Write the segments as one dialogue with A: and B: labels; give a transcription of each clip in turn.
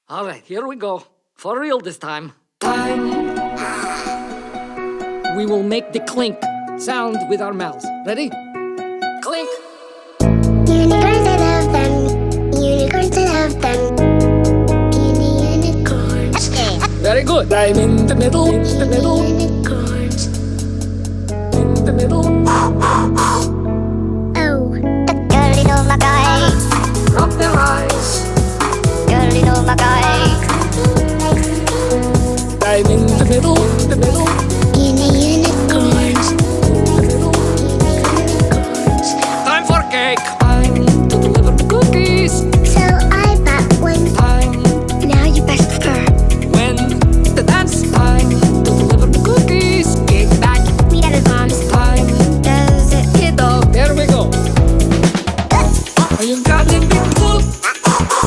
A: All right, here we go. For real this time. We will make the clink sound with our mouths. Ready? Clink.
B: Unicorns, I love them. Unicorns, I love them. Unicorns.
A: Very good. I'm in the middle. In the middle.
B: Unicorns.
A: In the middle.
B: Oh, the girl in all my guy.
A: Rub their eyes.
B: Girl in all my guy.
A: I'm in the middle. In the middle.
B: Unicorns.
A: In the middle.
B: Unicorns.
A: Time for cake. Time to deliver the cookies.
B: So I bought one.
A: Time
B: Now you best prefer.
A: when the dance. Time to deliver the cookies. Kick back.
B: We got his mom's.
A: Time
B: Does it
A: hit the. There we go. Oh, you got it big full.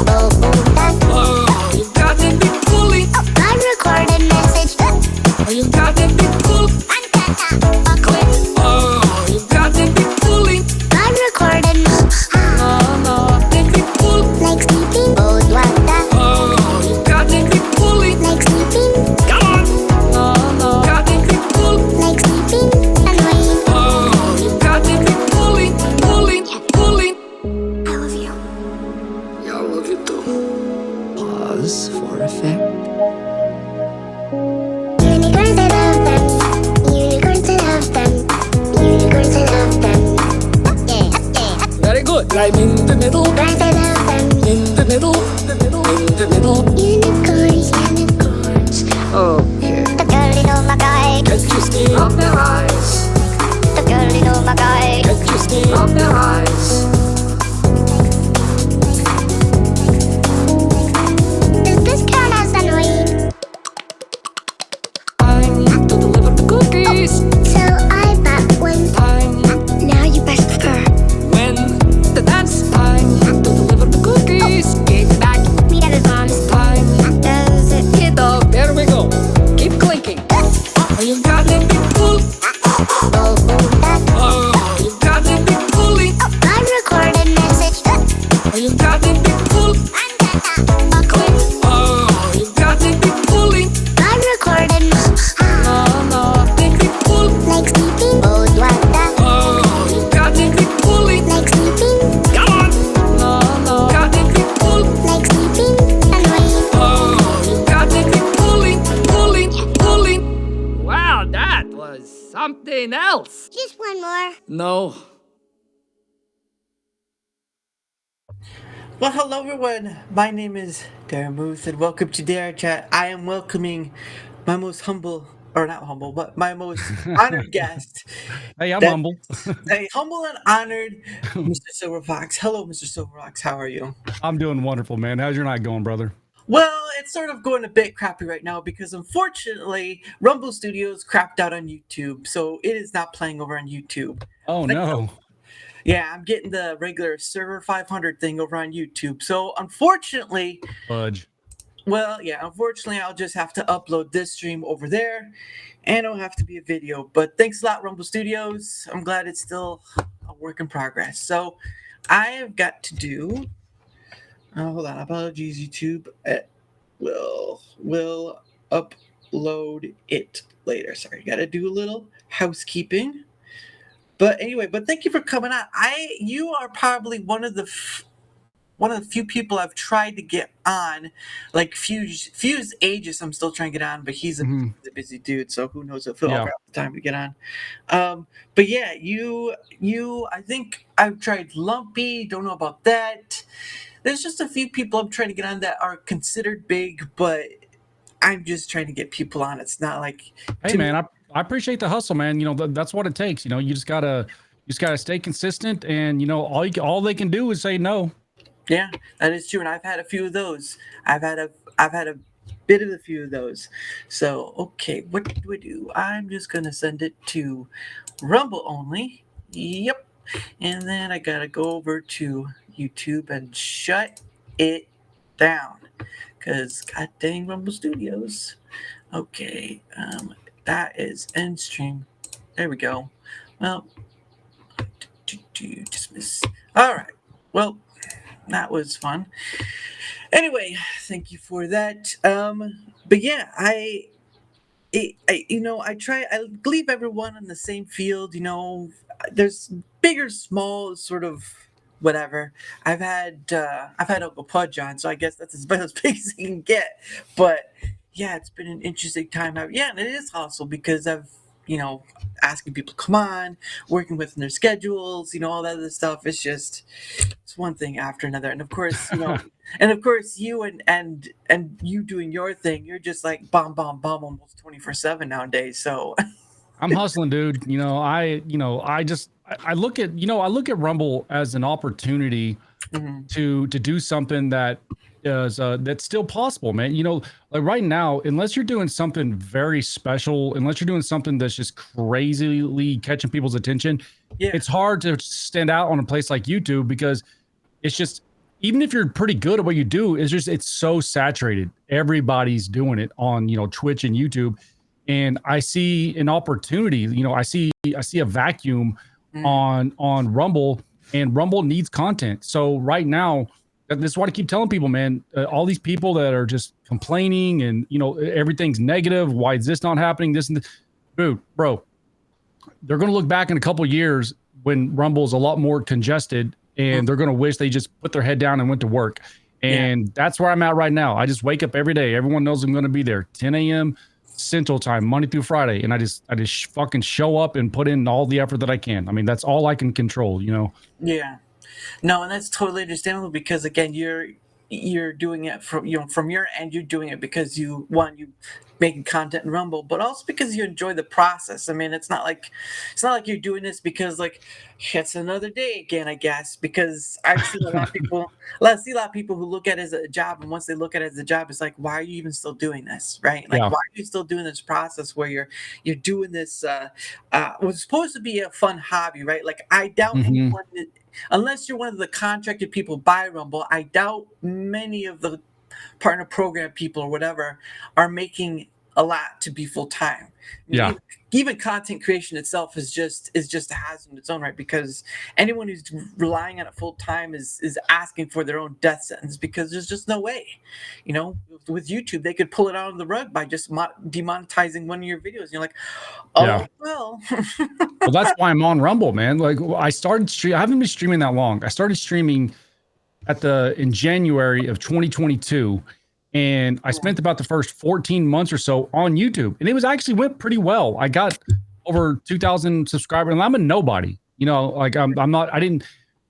B: Oh, that
A: Oh, you got it big fully.
B: unrecorded message.
A: Oh, you got it big full.
B: A clip.
A: Oh, you got it big fully.
B: Unrecorded.
A: No, big full.
B: Like sleeping. Oh, what that?
A: Oh, you got it big fully.
B: Like sleeping.
A: Come on. No, got it big full.
B: Like sleeping. And waiting.
A: Oh, you got it big fully. Fully.
B: I love you.
A: Yeah, I love you too. Pause for effect.
B: Unicorns, I love them. Unicorns, I love them. Unicorns, I love them.
A: Very good. I'm in the middle.
B: Unicorns, I love them.
A: In the middle. In the middle.
B: Unicorns, unicorns.
A: Okay.
B: The girl in all my guy.
A: Can't you see? Rub their eyes.
B: The girl in all my guy.
A: Can't you see? Rub their eyes.
B: Does this count as annoying?
A: Time to deliver the cookies.
B: So I bought one.
A: Time
B: Now you best prefer.
A: when the dance. Time to deliver the cookies. Kick back.
B: We got his mom's.
A: Time
B: Does it
A: hit the. There we go. Keep clinking. Oh, you got it big full.
B: Oh, that
A: Oh, you got it big fully.
B: unrecorded message.
A: Oh, you got it big full.
B: A clip.
A: Oh, you got it big fully.
B: Unrecorded.
A: No, big full.
B: Like sleeping. Oh, what that?
A: Oh, you got it big fully.
B: Like sleeping.
A: Come on. No, got it big full.
B: Like sleeping. And waiting.
A: Oh, you got it big fully. Wow, that was something else.
B: Just one more.
A: No.
C: Well, hello everyone. My name is DaraMuth, and welcome to DaraChat. I am welcoming my most humble, or not humble, but my most honored guest.
D: Hey, I'm
C: That-
D: humble.
C: A humble and honored Mr. SilverFox. Hello, Mr. SilverFox. How are you?
D: I'm doing wonderful, man. How's your night going, brother?
C: Well, it's sort of going a bit crappy right now because unfortunately, Rumble Studios crapped out on YouTube, so it is not playing over on YouTube.
D: Oh no.
C: Yeah, I'm getting the regular server 500 thing over on YouTube. So unfortunately,
D: Fudge.
C: unfortunately, I'll just have to upload this stream over there, and it'll have to be a video. But thanks a lot, Rumble Studios. I'm glad it's still a work in progress. So I have got to do. Hold on, apologies, YouTube. Will upload it later. Sorry, got to do a little housekeeping. But anyway, thank you for coming on. You are probably one of the few people I've tried to get on. Like Fuse Aegis, I'm still trying to get on, but he's a busy dude, so who knows if he'll
D: Yeah.
C: ever have the time to get on. But yeah, you. I think I've tried Lumpy. Don't know about that. There's just a few people I'm trying to get on that are considered big, but I'm just trying to get people on. It's not like
D: Hey, man, I appreciate the hustle, man. You know, that's what it takes. You know, you just gotta stay consistent, and you know, all they can do is say no.
C: Yeah, that is true, and I've had a few of those. I've had a bit of a few of those. So okay, what do I do? I'm just gonna send it to Rumble only. Yep, and then I gotta go over to YouTube and shut it down, cause god dang Rumble Studios. Okay, that is end stream. There we go. Well, dismiss. All right. Well, that was fun. Anyway, thank you for that. But yeah, I leave everyone in the same field. There's big or small, sort of whatever. I've had Uncle Pudge on, so I guess that's as big as he can get. But yeah, it's been an interesting time. Yeah, and it is hustle because I've asking people to come on, working within their schedules, all that other stuff. It's one thing after another, and of course, you and you doing your thing, you're just like bomb almost 24/7 nowadays. So
D: I'm hustling, dude. I look at Rumble as an opportunity to do something that is that's still possible, man. Like right now, unless you're doing something very special, unless you're doing something that's just crazily catching people's attention, it's hard to stand out on a place like YouTube because it's just, even if you're pretty good at what you do, it's so saturated. Everybody's doing it on Twitch and YouTube. And I see an opportunity, I see a vacuum on Rumble, and Rumble needs content. So right now, this is what I keep telling people, man. All these people that are just complaining and everything's negative. Why is this not happening? This and this. Dude, bro, they're gonna look back in a couple of years when Rumble's a lot more congested, and they're gonna wish they just put their head down and went to work. And that's where I'm at right now. I just wake up every day. Everyone knows I'm gonna be there, 10 a.m. Central Time, Monday through Friday, and I just fucking show up and put in all the effort that I can. I mean, that's all I can control,
C: Yeah. No, and that's totally understandable because again, you're doing it from your end. You're doing it because you making content in Rumble, but also because you enjoy the process. I mean, it's not like you're doing this because like it's another day again, I guess. Because I've seen a lot of people, who look at it as a job, and once they look at it as a job, it's like, why are you even still doing this, right? Like, why are you still doing this process where you're doing this? Was supposed to be a fun hobby, right? Like, I doubt anyone, unless you're one of the contracted people by Rumble, I doubt many of the partner program people or whatever are making a lot to be full time.
D: Yeah.
C: Even content creation itself is just a hazard in its own right, because anyone who's relying on it full time is asking for their own death sentence, because there's just no way. With YouTube, they could pull it out of the rug by just demonetizing one of your videos. And you're like, well.
D: Well, that's why I'm on Rumble, man. Like, I haven't been streaming that long. I started streaming in January of 2022. And I spent about the first 14 months or so on YouTube, and it went pretty well. I got over 2,000 subscribers, and I'm a nobody. Like I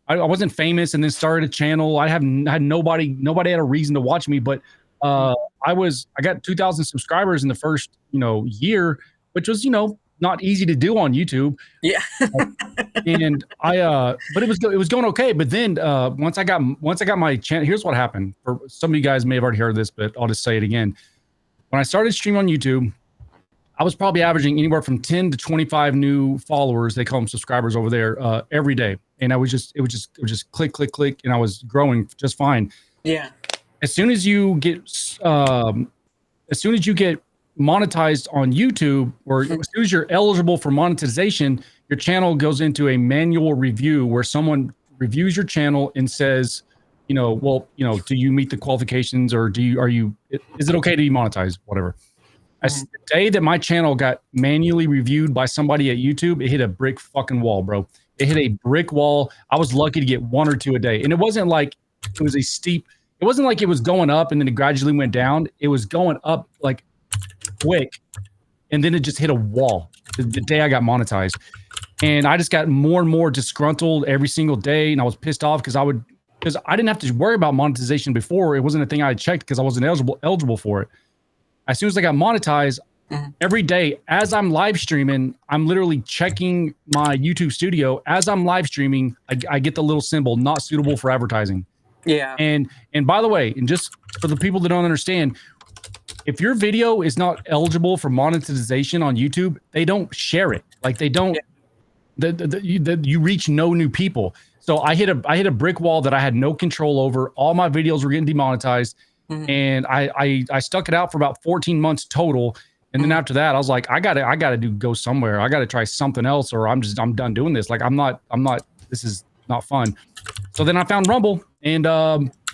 D: wasn't famous, and then started a channel. I had nobody had a reason to watch me, but I got 2,000 subscribers in the first year, which was not easy to do on YouTube.
C: Yeah.
D: And but it was going okay. But then once I got my channel, here's what happened. For some of you guys may have already heard this, but I'll just say it again. When I started streaming on YouTube, I was probably averaging anywhere from 10 to 25 new followers. They call them subscribers over there every day. And it would just click, and I was growing just fine.
C: Yeah.
D: As soon as you get monetized on YouTube, or as soon as you're eligible for monetization, your channel goes into a manual review where someone reviews your channel and says, do you meet the qualifications, or is it okay to be monetized? Whatever. The day that my channel got manually reviewed by somebody at YouTube, it hit a brick fucking wall, bro. It hit a brick wall. I was lucky to get one or two a day. And it wasn't like it was it wasn't like it was going up and then it gradually went down. It was going up like quick, and then it just hit a wall the day I got monetized. And I just got more and more disgruntled every single day, and I was pissed off because I didn't have to worry about monetization before. It wasn't a thing I had checked because I wasn't eligible for it. As soon as I got monetized, every day as I'm live streaming, I'm literally checking my YouTube studio. As I'm live streaming, I get the little symbol, not suitable for advertising.
C: Yeah.
D: And by the way, and just for the people that don't understand, if your video is not eligible for monetization on YouTube, they don't share it. Like they don't. You reach no new people. So I hit a brick wall that I had no control over. All my videos were getting demonetized, and I stuck it out for about 14 months total. And then after that, I was like, I gotta go somewhere. I gotta try something else, or I'm done doing this. Like I'm not. This is not fun. So then I found Rumble, And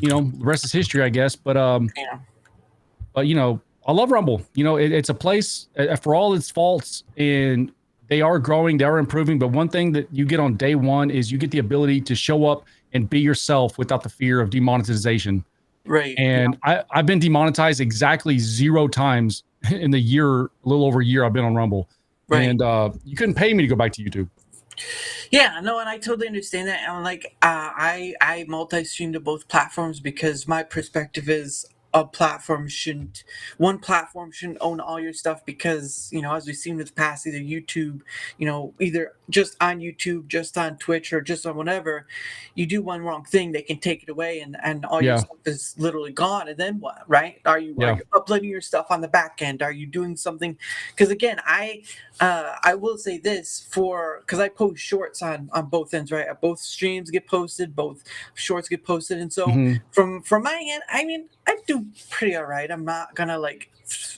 D: you know, the rest is history, I guess. But
C: Yeah.
D: you know, I love Rumble. You know, it's a place for all its faults, and they are growing, they are improving. But one thing that you get on day one is you get the ability to show up and be yourself without the fear of demonetization.
C: Right.
D: And I've been demonetized exactly 0 times in the year, a little over a year I've been on Rumble.
C: Right.
D: And you couldn't pay me to go back to YouTube.
C: Yeah, no, and I totally understand that. And like, I multi-stream to both platforms because my perspective is one platform shouldn't own all your stuff because, you know, as we've seen with the past, either YouTube, you know, either just on YouTube, just on Twitch, or just on whatever, you do one wrong thing, they can take it away, and all your stuff is literally gone. And then what, right? Are you uploading your stuff on the back end? Are you doing something? Because again, I will say this because I post shorts on both ends, right? Both streams get posted, both shorts get posted, and so from my end, I mean, I do pretty all right. I'm not gonna like,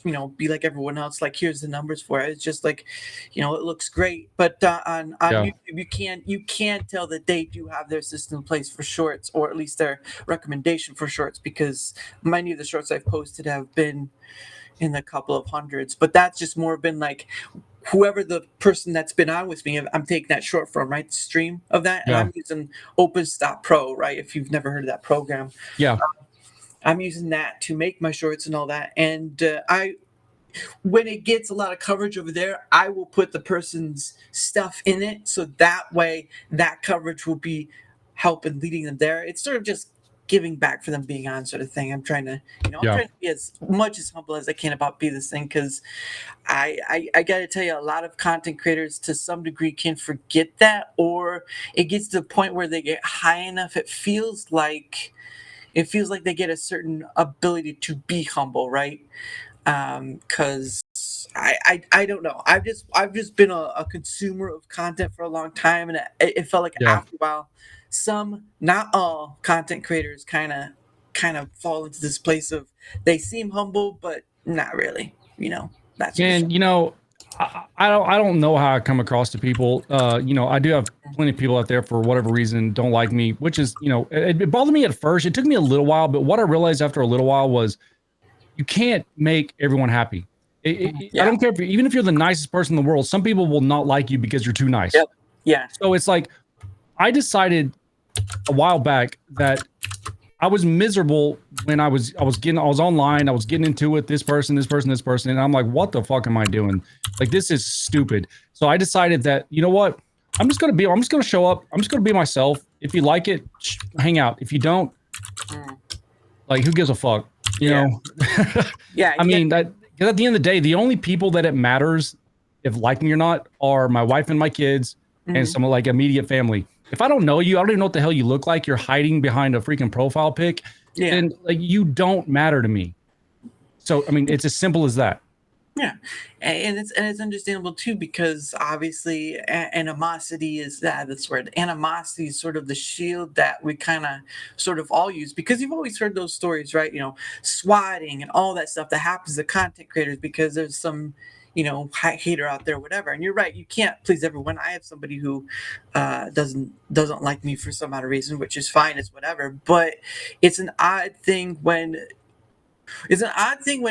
C: you know, be like everyone else. Like, here's the numbers for it. It's just like, you know, it looks great. But on YouTube, you can tell that they do have their system in place for shorts, or at least their recommendation for shorts, because many of the shorts I've posted have been in a couple of hundreds. But that's just more been like, whoever the person that's been on with me, I'm taking that short from, right? The stream of that. And I'm using OpenStop Pro, right? If you've never heard of that program. Yeah. I'm using that to make my shorts and all that. And when it gets a lot of coverage over there, I will put the person's stuff in it. So that way that coverage will be helping leading them there. It's sort of just giving back for them being on, sort of thing. I'm trying to, you know, I'm trying to be as much as humble as I can about be this thing, because I got to tell you, a lot of content creators to some degree can forget that, or it gets to the point where they get high enough, it feels like they get a certain ability to be humble, right? Because I don't know. I've just been a consumer of content for a long time, and it felt like after a while, some, not all, content creators kind of fall into this place of they seem humble, but not really. You know, that's
D: you know. I don't know how I come across to people. You know, I do have plenty of people out there for whatever reason don't like me, which is, you know, it bothered me at first. It took me a little while, but what I realized after a little while was you can't make everyone happy. I don't care even if you're the nicest person in the world, some people will not like you because you're too nice. Yep. Yeah. So it's like, I decided a while back that I was miserable when I was online, I was getting into it, this person, and I'm like, what the fuck am I doing? Like, this is stupid. So I decided that, you know what? I'm just going to show up. I'm just going to be myself. If you like it, hang out. If you don't, like, who gives a fuck? You know? Yeah. I mean, because at the end of the day, the only people that it matters if like me or not are my wife and my kids and some like immediate family. If I don't know you, I don't even know what the hell you look like, you're hiding behind a freaking profile pic, and like, you don't matter to me. So, I mean, it's as simple as that.
C: Yeah, and it's understandable too, because obviously animosity is that's word. Animosity is sort of the shield that we kind of sort of all use, because you've always heard those stories, right? You know, swatting and all that stuff that happens to content creators because there's some, you know, hater out there, whatever. And you're right, you can't please everyone. I have somebody who doesn't like me for some odd reason, which is fine, it's whatever. But it's an odd thing when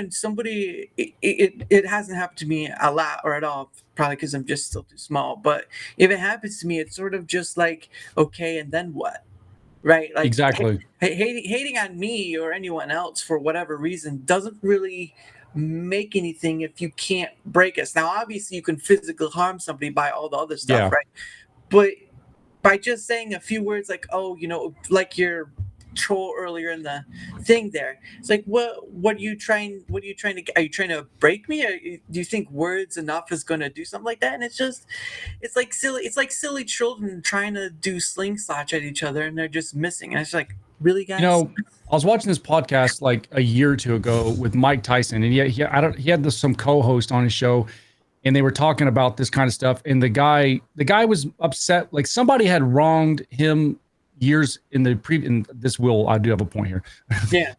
C: somebody, it hasn't happened to me a lot or at all, probably because I'm just still too small. But if it happens to me, it's sort of just like, okay, and then what? Right? Like,
D: exactly.
C: Hating on me or anyone else for whatever reason doesn't really make anything if you can't break us. Now, obviously, you can physically harm somebody by all the other stuff, right? But by just saying a few words like, oh, you know, like your troll earlier in the thing there, it's like, what are you trying to are you trying to break me, or do you think words enough is going to do something like that? And it's like silly children trying to do slingshots at each other, and they're just missing. And it's like, really, guys?
D: You know, I was watching this podcast like a year or two ago with Mike Tyson, and he had some co-host on his show, and they were talking about this kind of stuff. And the guy was upset, like somebody had wronged him years in this will, I do have a point here. Yeah.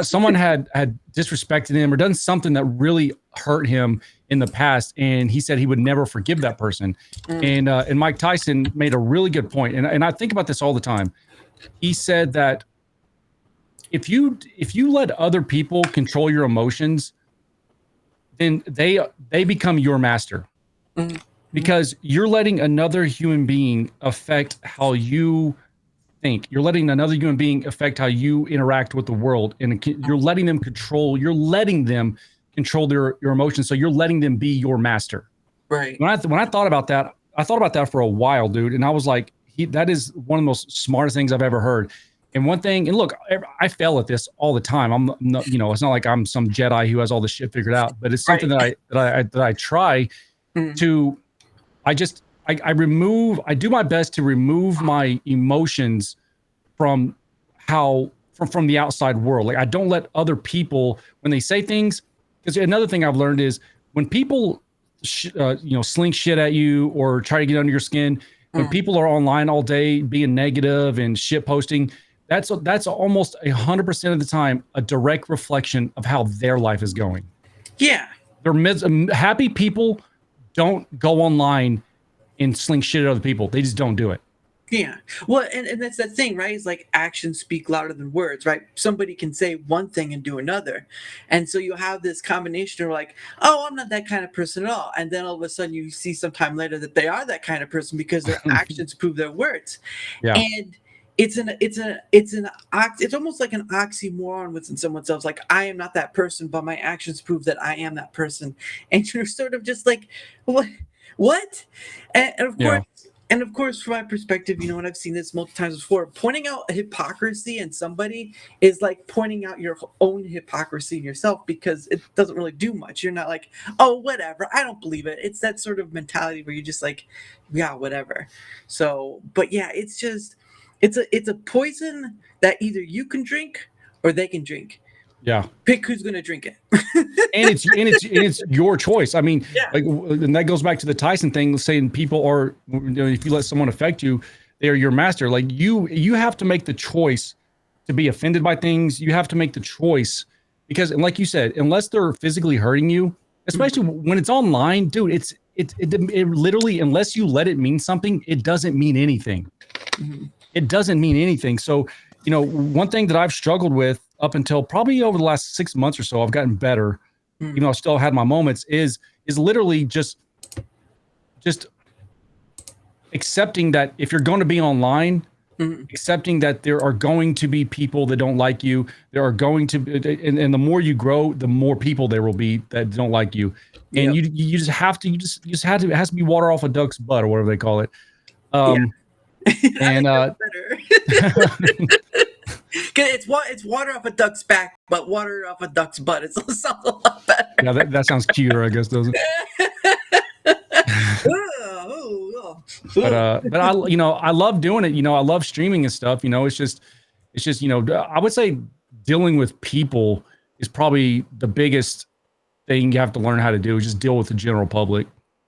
D: someone had disrespected him or done something that really hurt him in the past, and he said he would never forgive that person. And Mike Tyson made a really good point, and I think about this all the time. he said that if you let other people control your emotions, then they become your master.
C: Mm-hmm.
D: Because you're letting another human being affect how you think. You're letting another human being affect how you interact with the world, and you're letting them control your emotions. So you're letting them be your master.
C: Right.
D: When I thought about that for a while, dude, and I was like, that is one of the most smartest things I've ever heard. And one thing, and look, I fail at this all the time. I'm not, it's not like I'm some Jedi who has all this shit figured out, but it's something
C: Right.
D: that I try to. I do my best to remove my emotions from the outside world. Like, I don't let other people, when they say things, because another thing I've learned is when people sling shit at you or try to get under your skin, when people are online all day being negative and shit posting, that's almost 100% of the time a direct reflection of how their life is going.
C: Yeah.
D: Happy people don't go online and sling shit at other people. They just don't do it.
C: Yeah. Well, and that's that thing, right? It's like actions speak louder than words, right? Somebody can say one thing and do another. And so you have this combination of like, oh, I'm not that kind of person at all. And then all of a sudden you see sometime later that they are that kind of person because their actions prove their words.
D: Yeah.
C: And it's almost like an oxymoron within someone else. Like, I am not that person, but my actions prove that I am that person. And you're sort of just like, what? And of course,
D: Yeah.
C: and of course, from my perspective, and I've seen this multiple times before, pointing out a hypocrisy in somebody is like pointing out your own hypocrisy in yourself, because it doesn't really do much. You're not like, oh, whatever, I don't believe it. It's that sort of mentality where you're just like, yeah, whatever. So, but yeah, it's a poison that either you can drink or they can drink.
D: Yeah.
C: Pick who's going to drink it.
D: and it's your choice. I mean,
C: Yeah.
D: and that goes back to the Tyson thing, saying people are, if you let someone affect you, they are your master. Like, you have to make the choice to be offended by things. You have to make the choice because, and like you said, unless they're physically hurting you, especially when it's online, dude, it literally, unless you let it mean something, it doesn't mean anything.
C: Mm-hmm.
D: It doesn't mean anything. So, one thing that I've struggled with up until probably over the last 6 months or so, I've gotten better, even though I still had my moments, is literally just accepting that if you're going to be online, accepting that there are going to be people that don't like you. There are going to be, and the more you grow, the more people there will be that don't like you. And
C: Yep.
D: you just have to, it has to be water off a duck's butt or whatever they call it. And
C: it's water off a duck's back, but water off a duck's butt. It sounds a lot better.
D: yeah, that sounds cuter, I guess, doesn't it? But I love doing it. I love streaming and stuff. It's just I would say dealing with people is probably the biggest thing you have to learn how to do, is just deal with the general public.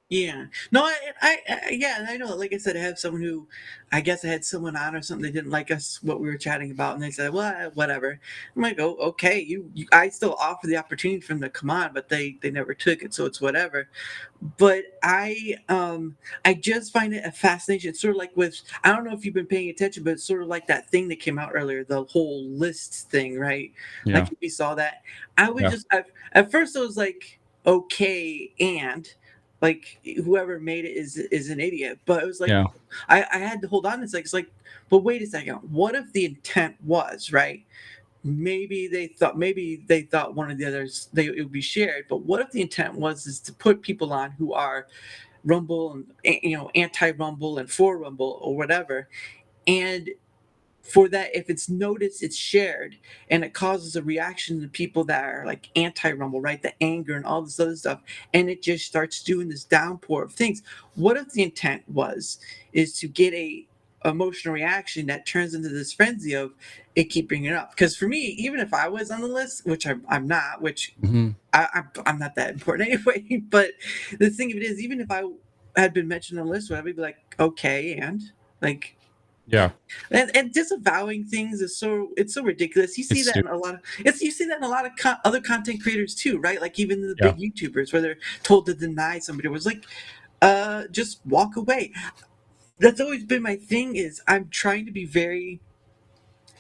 C: Yeah. No, I know. Like I said, I have someone who, I guess I had someone on or something. They didn't like us, what we were chatting about. And they said, well, whatever. I'm like, oh, okay. I still offer the opportunity for them to come on, but they never took it. So it's whatever. But I just find it a fascination. It's sort of like with, I don't know if you've been paying attention, but it's sort of like that thing that came out earlier, the whole list thing, right?
D: Yeah.
C: Like, if you saw that, I would at first I was like, okay. And like, whoever made it is an idiot. But it was like,
D: Yeah.
C: I had to hold on. It's like, but wait a second. What if the intent was, right? Maybe they thought one of the others, it would be shared. But what if the intent is to put people on who are Rumble and, anti-Rumble and for Rumble or whatever. And for that, if it's noticed, it's shared, and it causes a reaction to people that are like anti-Rumble, right? The anger and all this other stuff, and it just starts doing this downpour of things. What if the intent is to get a emotional reaction that turns into this frenzy of it keep bringing it up? Because for me, even if I was on the list, which I'm not, which I'm not that important anyway, but the thing of it is, even if I had been mentioned on the list, I'd be like, okay, and like.
D: Yeah.
C: And disavowing things is so ridiculous. You see that in a lot of other content creators too, right? Like even the big YouTubers, where they're told to deny somebody, it was like, just walk away. That's always been my thing. Is I'm trying to be very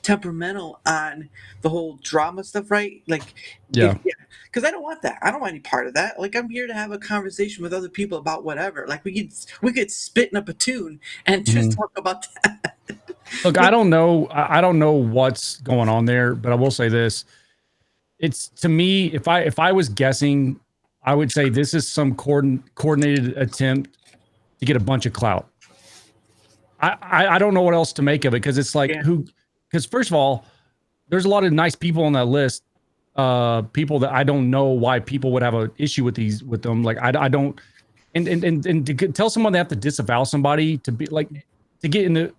C: temperamental on the whole drama stuff, right? Like,
D: Yeah.
C: because I don't want that. I don't want any part of that. Like, I'm here to have a conversation with other people about whatever. Like, we could spit in a platoon and just talk about that.
D: Look, I don't know. I don't know what's going on there, but I will say this. It's, to me, if I was guessing, I would say this is some coordinated attempt to get a bunch of clout. I don't know what else to make of it, because it's like, because first of all, there's a lot of nice people on that list. People that I don't know why people would have an issue with them. Like, I don't, and to tell someone they have to disavow somebody to be like, to get in the,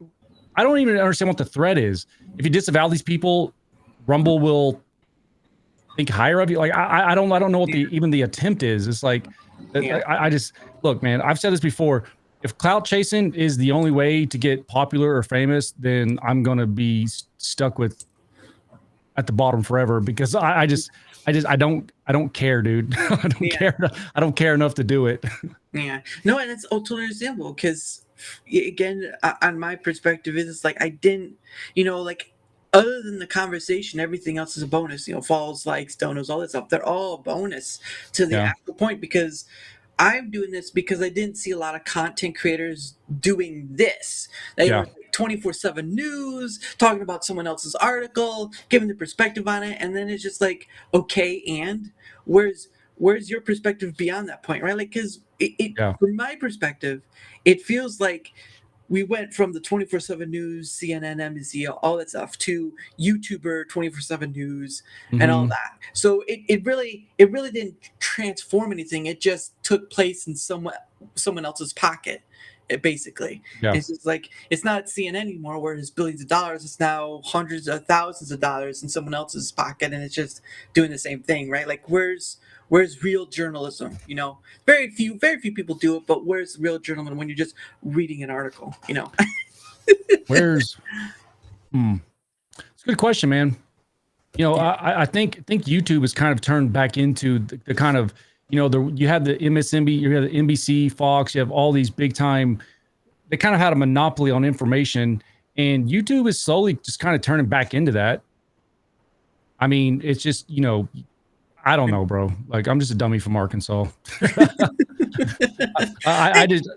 D: I don't even understand what the threat is. If you disavow these people, Rumble will think higher of you. Like, I don't know what even the attempt is. It's like, I just, look, man, I've said this before. If clout chasing is the only way to get popular or famous, then I'm going to be stuck at the bottom forever, because I don't care, dude. I don't care. I don't care enough to do it.
C: Yeah. No, and it's totally understandable, because, again, on my perspective, it's like I didn't, like, other than the conversation, everything else is a bonus. Follows, likes, donos, all that stuff. They're all a bonus to the actual point, because I'm doing this because I didn't see a lot of content creators doing this. They were 24/7 news, talking about someone else's article, giving the perspective on it, and then it's just like, okay, and where's your perspective beyond that point, right? Like, because from my perspective, it feels like we went from the 24/7 news, CNN, NBC, all that stuff, to YouTuber 24/7 news and all that. So it really didn't transform anything. It just took place in someone else's pocket. Basically, it's just like, it's not CNN anymore, where it's billions of dollars. It's now hundreds of thousands of dollars in someone else's pocket, and it's just doing the same thing, right? Like, where's real journalism? Very few people do it, but where's real journalism when you're just reading an article?
D: Where's it's a good question, man. I think YouTube has kind of turned back into the kind of, you had the MSNBC, you had the NBC, Fox, you have all these big time. They kind of had a monopoly on information, and YouTube is slowly just kind of turning back into that. I mean, it's just, I don't know, bro. Like, I'm just a dummy from Arkansas. I just.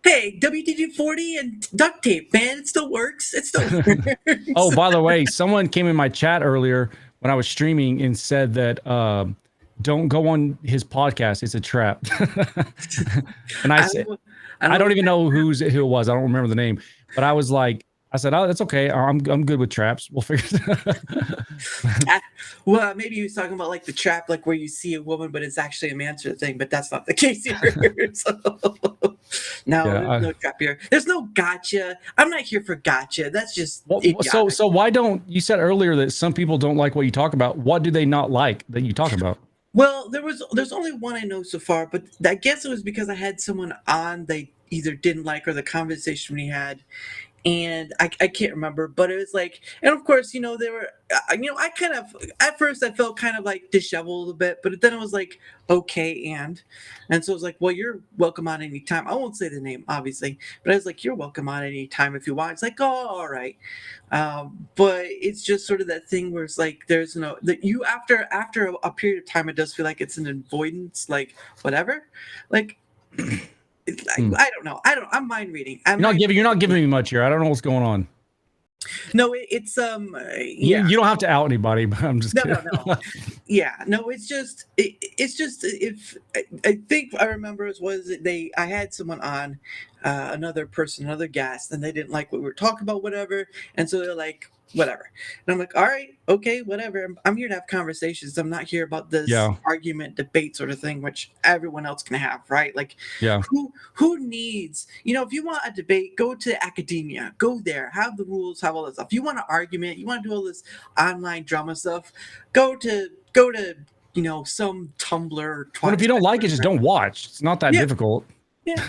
C: Hey, WD-40 and duct tape, man. It still works. It still works.
D: Oh, by the way, someone came in my chat earlier when I was streaming and said that don't go on his podcast. It's a trap. And I said, I don't even know who it was. I don't remember the name. But I was like, I said, oh, that's okay. I'm good with traps. We'll figure it out.
C: Well, maybe he was talking about, like, the trap, like, where you see a woman, but it's actually a man sort of thing. But that's not the case here. So, no, there's no trap here. There's no gotcha. I'm not here for gotcha. That's just
D: so why don't you said earlier that some people don't like what you talk about? What do they not like that you talk about?
C: Well, there's only one I know so far, but I guess it was because I had someone on they either didn't like, or the conversation we had. And I can't remember, but it was like, and of course, they were, I kind of, at first I felt kind of like disheveled a little bit, but then it was like, okay, and so it was like, well, you're welcome on any time. I won't say the name, obviously, but I was like, you're welcome on any time if you want. It's like, oh, all right. But it's just sort of that thing where it's like, there's that you, after a period of time, it does feel like it's an avoidance, like, whatever, like, I don't know. I'm mind reading. You're
D: not giving me much here. I don't know what's going on.
C: No, it's
D: You don't have to out anybody, but I'm just kidding.
C: No. Yeah, no, it's just if I think I remember I had someone on, another guest, and they didn't like what we were talking about, whatever, and so they're like, whatever. And I'm like, all right, okay, whatever. I'm here to have conversations. I'm not here about this argument, debate sort of thing, which everyone else can have, right? Like, who needs, if you want a debate, go to academia, go there, have the rules, have all that stuff. You want an argument, you want to do all this online drama stuff, go to some Tumblr.
D: But if you don't like it, just don't watch. It's not that difficult.
C: Yeah.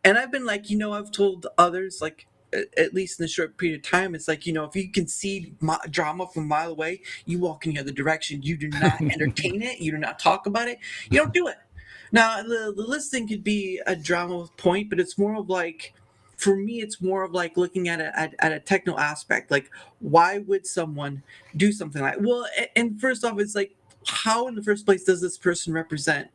C: and I've been like, I've told others, like, at least in a short period of time, it's like, if you can see drama from a mile away, you walk in the other direction. You do not entertain it. You do not talk about it. You don't do it. Now, the listing could be a drama point, but it's more of like, for me, it's more of like looking at at a techno aspect. Like, why would someone do something like? Well, and first off, it's like, how in the first place does this person represent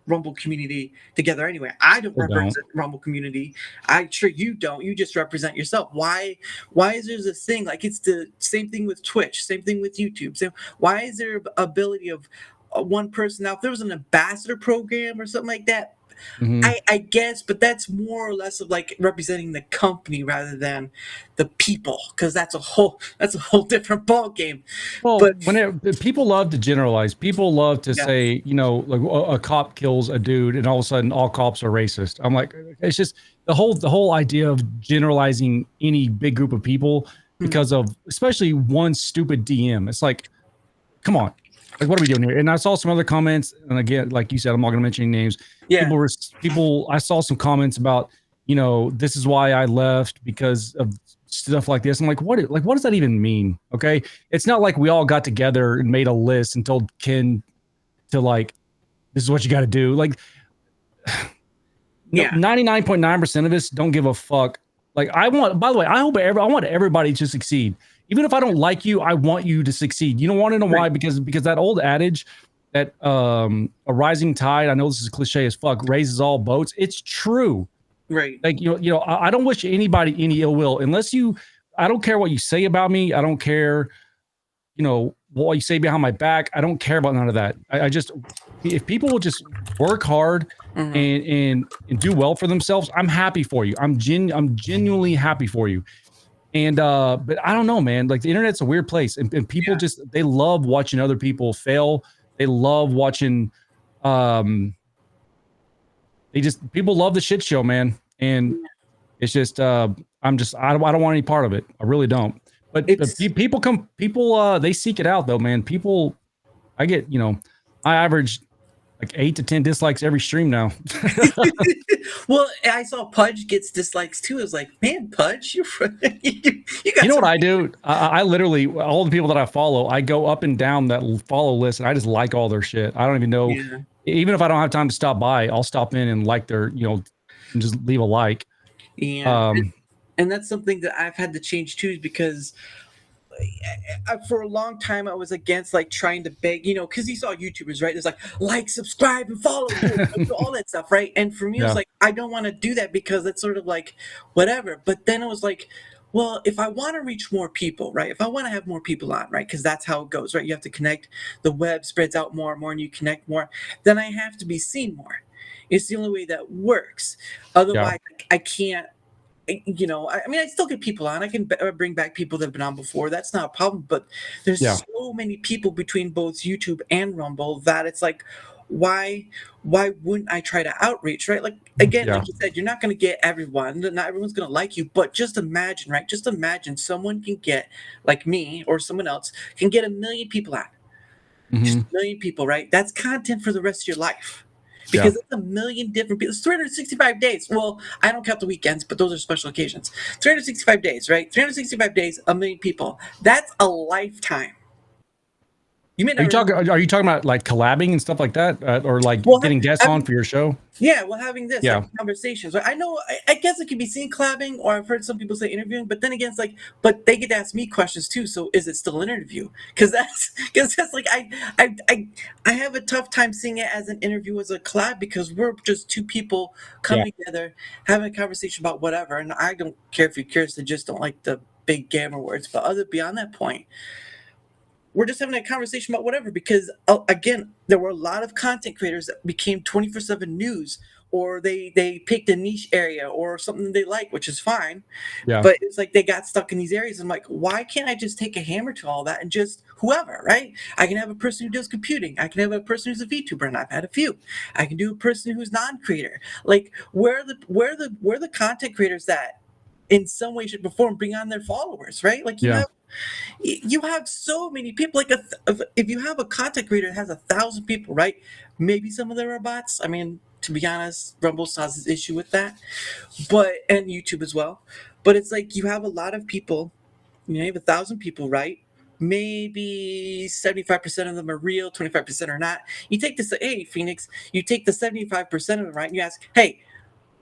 C: Rumble community together anyway? I don't
D: I don't.
C: represent Rumble community. I'm sure you don't. You just represent yourself. Why is there this thing? Like, it's the same thing with Twitch, same thing with YouTube. So why is there ability of one person? Now, if there was an ambassador program or something like that,
D: Mhm.
C: I guess, but that's more or less of like representing the company rather than the people, because that's a whole different ball game.
D: Well,
C: But
D: people love to generalize. People love to
C: Yeah.
D: say, you know, like a cop kills a dude, and all of a sudden, all cops are racist. I'm like, it's just the whole idea of generalizing any big group of people because of especially one stupid DM. It's like, come on, like what are we doing here? And I saw some other comments, and again, like you said, I'm not going to mention any names.
C: Yeah.
D: People. I saw some comments about, you know, this is why I left because of stuff like this. I'm like, what does that even mean? Okay. It's not like we all got together and made a list and told Ken to like, this is what you got to do. Like,
C: Yeah.
D: 99.9% of us don't give a fuck. Like, by the way, I want everybody to succeed. Even if I don't like you, I want you to succeed. You don't want to know why? Because that old adage that a rising tide, I know this is cliche as fuck, raises all boats. It's true.
C: Right.
D: Like, you know, I don't wish anybody any ill will unless I don't care what you say about me. I don't care, you know, what you say behind my back. I don't care about none of that. I just, if people will just work hard and do well for themselves, I'm happy for you. I'm genuinely happy for you. And, but I don't know, man, like the internet's a weird place, and people just, they love watching other people fail. They love watching, people love the shit show, man. And it's just, I don't want any part of it. I really don't. But people they seek it out though, man. People, I get, you know, I average like 8 to 10 dislikes every stream now.
C: Well, I saw Pudge gets dislikes too. I was like, man, Pudge, you got
D: You know what I do? I literally, all the people that I follow, I go up and down that follow list and I just like all their shit. I don't even know.
C: Yeah.
D: Even if I don't have time to stop by, I'll stop in and like their, you know, and just leave a like.
C: Yeah. And that's something that I've had to change too, because for a long time I was against like trying to beg, you know, because you saw YouTubers, right? There's like, subscribe, and follow, all that stuff, right? And for me, it was like, I don't want to do that because it's sort of like whatever. But then it was like, well, if I want to reach more people, right? If I want to have more people on, right? Because that's how it goes, right? You have to connect. The web spreads out more and more, and you connect more. Then I have to be seen more. It's the only way that works. Otherwise, I can't. You know, I mean, I still get people on. I can bring back people that have been on before. That's not a problem. But there's so many people between both YouTube and Rumble that it's like, why wouldn't I try to outreach, right? Like, again, like you said, you're not going to get everyone. Not everyone's going to like you. But just imagine, right? Just imagine someone can get, like me or someone else, can get 1 million people on. Just 1 million people, right? That's content for the rest of your life. Because it's 1 million different people. It's 365 days. Well, I don't count the weekends, but those are special occasions. 365 days, right? 365 days, 1 million people. That's a lifetime.
D: Are you talking about like collabing and stuff like that, or like getting guests on for your show?
C: Yeah, well, having this like, conversations. I know. I guess it could be seen collabing, or I've heard some people say interviewing. But then again, it's like, but they get to ask me questions too. So is it still an interview? Because that's like I have a tough time seeing it as an interview, as a collab, because we're just two people coming together, having a conversation about whatever. And I don't care if you're curious. I just don't like the big grammar words. But beyond that point, we're just having a conversation about whatever, because again, there were a lot of content creators that became 24/7 news, or they picked a niche area or something they like, which is fine. But it's like they got stuck in these areas. I'm like, why can't I just take a hammer to all that and just whoever, right? I can have a person who does computing. I can have a person who's a VTuber, and I've had a few. I can do a person who's non-creator. Like, where are the content creators that in some way, shape, or form bring on their followers, right? Like you have so many people. Like if you have a content creator that has 1,000 people, right? Maybe some of them are bots. I mean, to be honest, Rumble has this issue with that, and YouTube as well. But it's like you have a lot of people. You have 1,000 people, right? Maybe 75% of them are real, 25% are not. You take this, hey Phoenix, you take the 75% of them, right? And you ask, hey,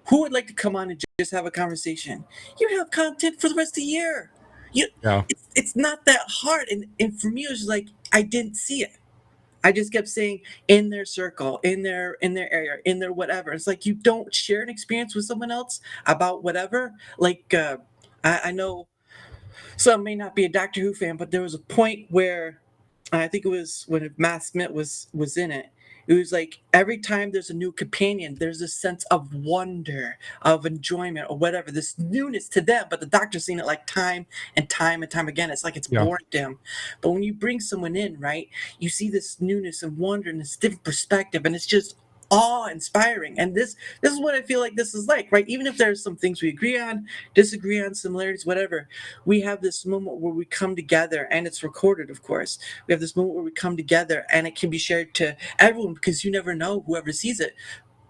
C: Who would like to come on and just have a conversation? You have content for the rest of the year.
D: Yeah.
C: It's not that hard. And for me, it was like I didn't see it. I just kept saying in their circle, in their area, in their whatever. It's like you don't share an experience with someone else about whatever. Like I know some may not be a Doctor Who fan, but there was a point where I think it was when Matt Smith was in it. It was like every time there's a new companion, there's a sense of wonder, of enjoyment, or whatever. This newness to them, but the Doctor's seen it like time and time and time again. It's like it's
D: Yeah.
C: boring to him. But when you bring someone in, right, you see this newness and wonder and this different perspective, and it's just awe-inspiring. And this is what I feel like this is like, right? Even if there's some things we agree on, disagree on, similarities, whatever, we have this moment where we come together, and it's recorded, of course. We have this moment where we come together, and it can be shared to everyone because you never know whoever sees it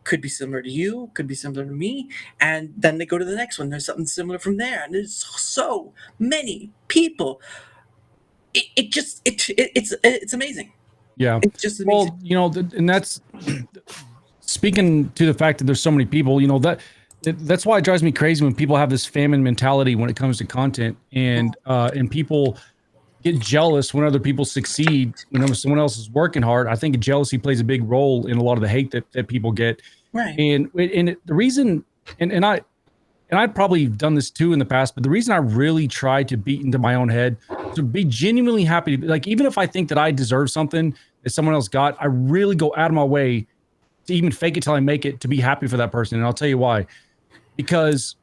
C: could be similar to you, could be similar to me, and then they go to the next one. There's something similar from there, and there's so many people. It's amazing.
D: Yeah.
C: It's just amazing.
D: Well, you know, and that's speaking to the fact that there's so many people, you know, that's why it drives me crazy when people have this famine mentality when it comes to content, and people get jealous when other people succeed, when someone else is working hard. I think jealousy plays a big role in a lot of the hate that people get.
C: Right.
D: And the reason, and I've probably done this too in the past, but the reason I really try to beat into my own head to be genuinely happy, like even if I think that I deserve something that someone else got, I really go out of my way to even fake it till I make it to be happy for that person. And I'll tell you why. Because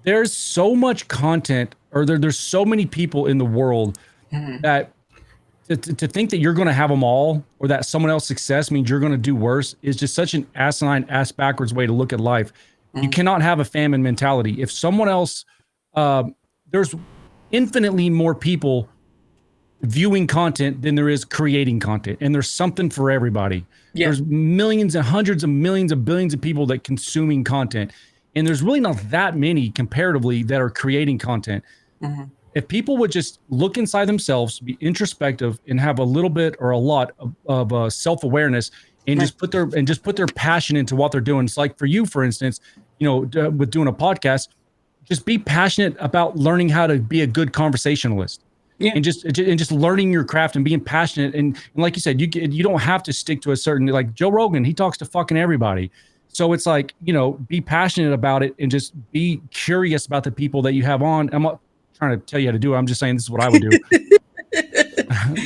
D: there's so much content, or there's so many people in the world that to think that you're going to have them all, or that someone else's success means you're going to do worse, is just such an asinine, ass backwards way to look at life. You cannot have a famine mentality. If someone else, there's infinitely more people viewing content than there is creating content, and there's something for everybody.
C: Yeah.
D: There's millions and hundreds of millions of billions of people that consuming content, and there's really not that many comparatively that are creating content. If people would just look inside themselves, be introspective, and have a little bit or a lot of self-awareness, and just put their passion into what they're doing. It's like for you, for instance, you know, with doing a podcast, just be passionate about learning how to be a good conversationalist.
C: Yeah.
D: And just learning your craft and being passionate. And like you said, you don't have to stick to a certain, like Joe Rogan, he talks to fucking everybody. So it's like, you know, be passionate about it and just be curious about the people that you have on. I'm not trying to tell you how to do it. I'm just saying this is what I would do.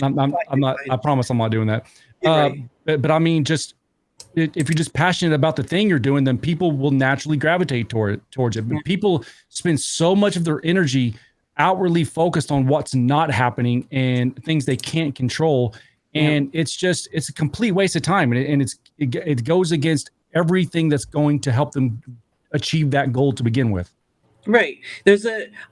D: I'm not, I promise I'm not doing that.
C: Right.
D: But I mean, just if you're just passionate about the thing you're doing, then people will naturally gravitate towards it. But people spend so much of their energy outwardly focused on what's not happening and things they can't control. And it's a complete waste of time. And it goes against everything that's going to help them achieve that goal to begin with.
C: Right.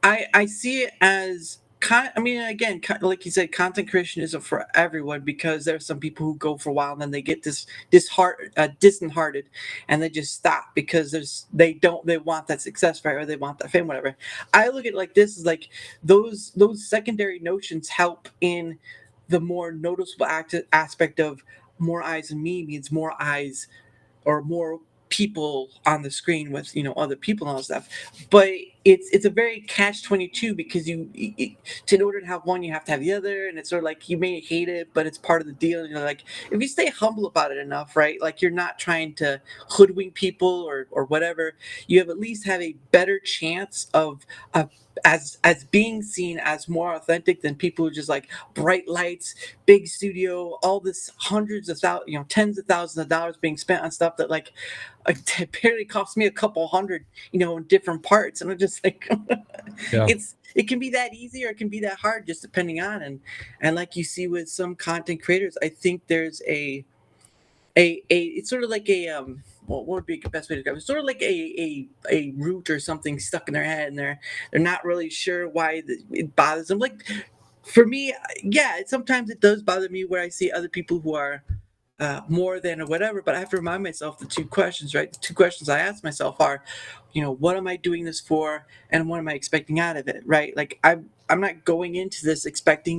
C: I see it as, I mean, again, like you said, content creation isn't for everyone, because there's some people who go for a while and then they get disheartened, and they just stop because they want that success, right, or they want that fame, whatever. I look at it like this, is like those secondary notions help in the more noticeable aspect of more eyes on me means more eyes or more people on the screen with, you know, other people and all that stuff. But it's a very catch-22, because in order to have one, you have to have the other, and it's sort of like you may hate it, but it's part of the deal. And you're like, if you stay humble about it enough, right, like you're not trying to hoodwink people or whatever, you at least have a better chance of as being seen as more authentic than people who just like bright lights, big studio, all this hundreds of thousands, you know, tens of thousands of dollars being spent on stuff that like it barely cost me a couple hundred, you know, in different parts. And I'm just like, it can be that easy or it can be that hard, just depending on. And like you see with some content creators, I think there's it's sort of like what would be the best way to describe it? It's sort of like a root or something stuck in their head, and they're not really sure why it bothers them. Like for me, yeah, sometimes it does bother me where I see other people who are more than or whatever, but I have to remind myself the two questions, right? The two questions I ask myself are, what am I doing this for, and what am I expecting out of it, right? Like I'm not going into this expecting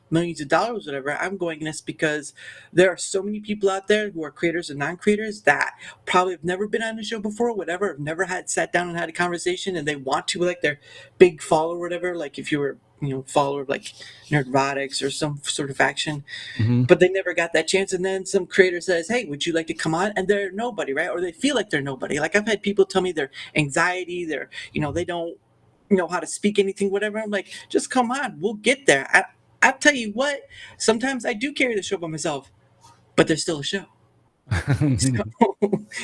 C: millions of dollars, whatever. I'm going in this because there are so many people out there who are creators and non-creators that probably have never been on the show before, whatever, have never had sat down and had a conversation, and they want to, like their big follower, whatever. Like if you were follower of like Nerdrotics or some sort of faction,
D: Mhm.
C: but they never got that chance. And then some creator says, "Hey, would you like to come on?" And they're nobody, right? Or they feel like they're nobody. Like I've had people tell me their anxiety, their they don't know how to speak anything, whatever. I'm like, just come on, we'll get there. I tell you what, sometimes I do carry the show by myself, but there's still a show.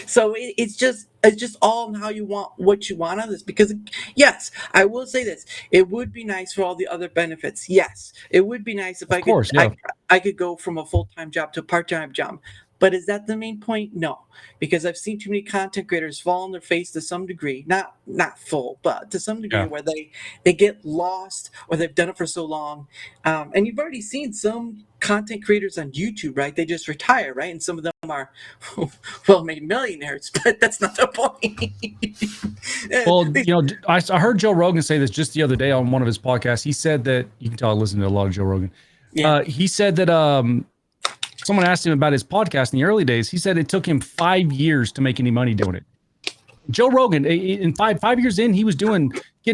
C: So, it's just all on how you want what you want on this, because yes, I will say this, it would be nice for all the other benefits. Yes, it would be nice if
D: Of course, yeah.
C: I could go from a full-time job to a part-time job. But is that the main point? No, because I've seen too many content creators fall on their face to some degree, not full, but to some degree,
D: Yeah.
C: where they get lost, or they've done it for so long. And you've already seen some content creators on YouTube, right? They just retire, right? And some of them are well-made millionaires, but that's not the point.
D: Well, I heard Joe Rogan say this just the other day on one of his podcasts. He said that, you can tell I listen to a lot of Joe Rogan.
C: Yeah.
D: He said that someone asked him about his podcast in the early days. He said it took him 5 years to make any money doing it. Joe Rogan, in 5 years in, he was getting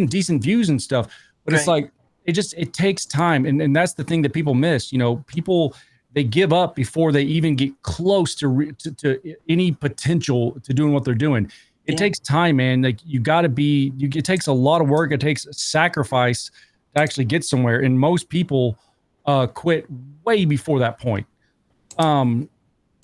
D: decent views and stuff. But it's
C: Right.
D: like, it takes time. And that's the thing that people miss. People, they give up before they even get close to any potential to doing what they're doing. It
C: Yeah.
D: takes time, man. Like it takes a lot of work. It takes sacrifice to actually get somewhere. And most people quit way before that point. And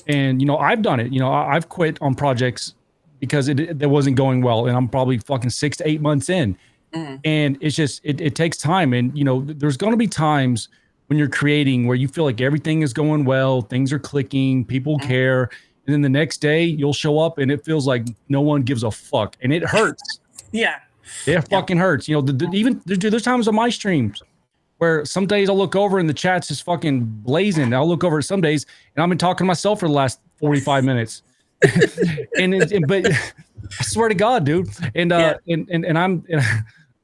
D: I've done it. I've quit on projects because it wasn't going well, and I'm probably fucking 6 to 8 months in.
C: Mhm.
D: And it's just it takes time. And there's going to be times when you're creating where you feel like everything is going well, things are clicking, people care, and then the next day you'll show up and it feels like no one gives a fuck, and it hurts.
C: Yeah.
D: It fucking hurts. Even there's times on my streams where some days I'll look over and the chat's just fucking blazing. I'll look over some days and I've been talking to myself for the last 45 minutes. But I swear to God, dude. And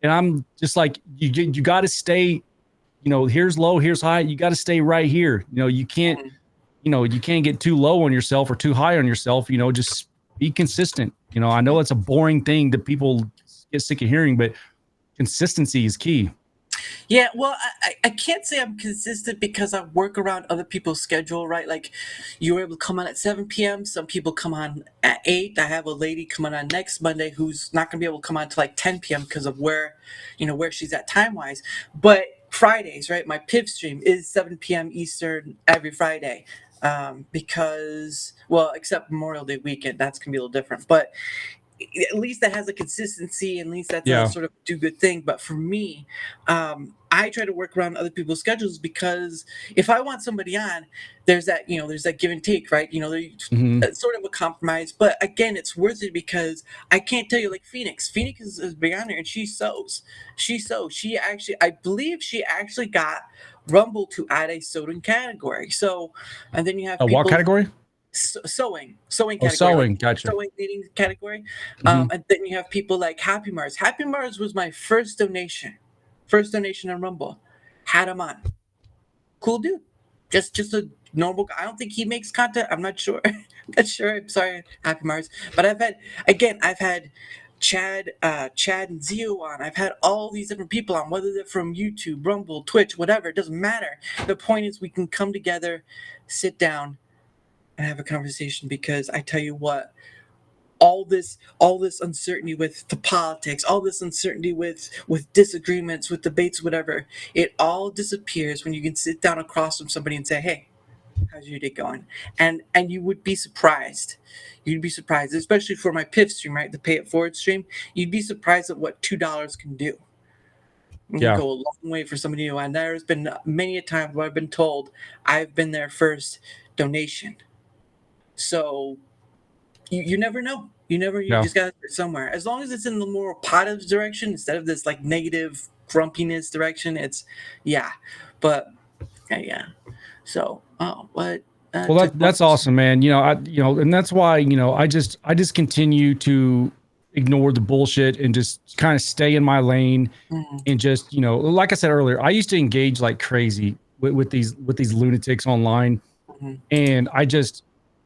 D: I'm just like, you got to stay, here's low, here's high. You got to stay right here. You can't get too low on yourself or too high on yourself. Just be consistent. I know it's a boring thing that people get sick of hearing, but consistency is key.
C: Yeah, well, I can't say I'm consistent because I work around other people's schedule, right? Like, you were able to come on at 7 p.m. Some people come on at 8. I have a lady coming on next Monday who's not going to be able to come on till like 10 p.m. because of where she's at time-wise. But Fridays, right, my PIV stream is 7 p.m. Eastern every Friday. Because, well, except Memorial Day weekend, that's going to be a little different. But at least that has a consistency, and at least that's a sort of do good thing. But for me, I try to work around other people's schedules, because if I want somebody on, there's that give and take, right? It's sort of a compromise. But again, it's worth it because I can't tell you, like Phoenix is big on there, and she sews. She actually, I believe she actually got Rumble to add a sewing category. So, and then you have
D: What category?
C: Sewing
D: Oh,
C: category,
D: sewing, gotcha.
C: sewing leading category. And then you have people like Happy Mars. Happy Mars was my first donation on Rumble. Had him on. Cool dude. Just a normal guy. I don't think he makes content. I'm not sure. I'm sorry, Happy Mars. But I've had Chad and Zio on. I've had all these different people on, whether they're from YouTube, Rumble, Twitch, whatever. It doesn't matter. The point is we can come together, sit down, and have a conversation, because I tell you what, all this uncertainty with the politics, all this uncertainty with disagreements, with debates, whatever, it all disappears when you can sit down across from somebody and say, "Hey, how's your day going?" And you would be surprised. You'd be surprised, especially for my PIF stream, right? The Pay It Forward stream. You'd be surprised at what $2 can do. It can go a long way for somebody new. And there's been many a time where I've been told I've been their first donation. So you never know. You just gotta start somewhere. As long as it's in the more positive direction instead of this like negative grumpiness direction, it's But yeah. So what
D: Well, that's awesome, man. And that's why, I just continue to ignore the bullshit and just kind of stay in my lane and just, like I said earlier, I used to engage like crazy with these lunatics online. And it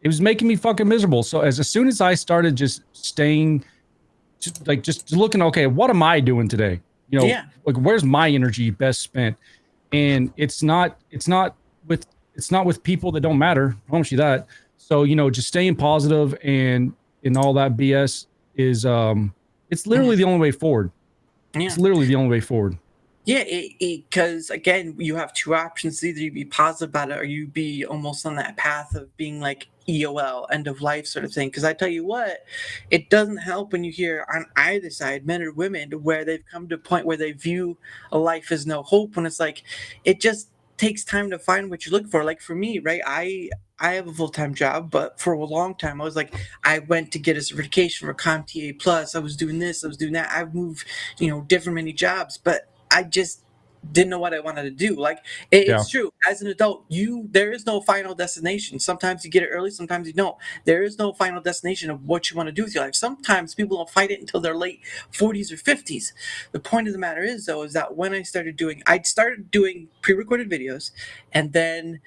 D: was making me fucking miserable. So as soon as I started just staying, just looking, okay, what am I doing today? Like where's my energy best spent? And it's not with people that don't matter. I promise you that. So, just staying positive and all that BS is, it's literally the only way forward.
C: Yeah.
D: It's literally the only way forward.
C: Yeah, because again, you have two options. Either you be positive about it or you be almost on that path of being like EOL, end of life sort of thing. Because I tell you what, it doesn't help when you hear on either side, men or women, where they've come to a point where they view a life as no hope, when it's like, it just takes time to find what you're looking for. Like for me, right, I have a full-time job, but for a long time I was like, I went to get a certification for CompTIA Plus. I was doing this, I was doing that. I've moved, different many jobs, but I just didn't know what I wanted to do. Like it's true. As an adult, there is no final destination. Sometimes you get it early, sometimes you don't. There is no final destination of what you want to do with your life. Sometimes people don't fight it until their late 40s or 50s. The point of the matter is, though, is that when I started doing pre-recorded videos, and then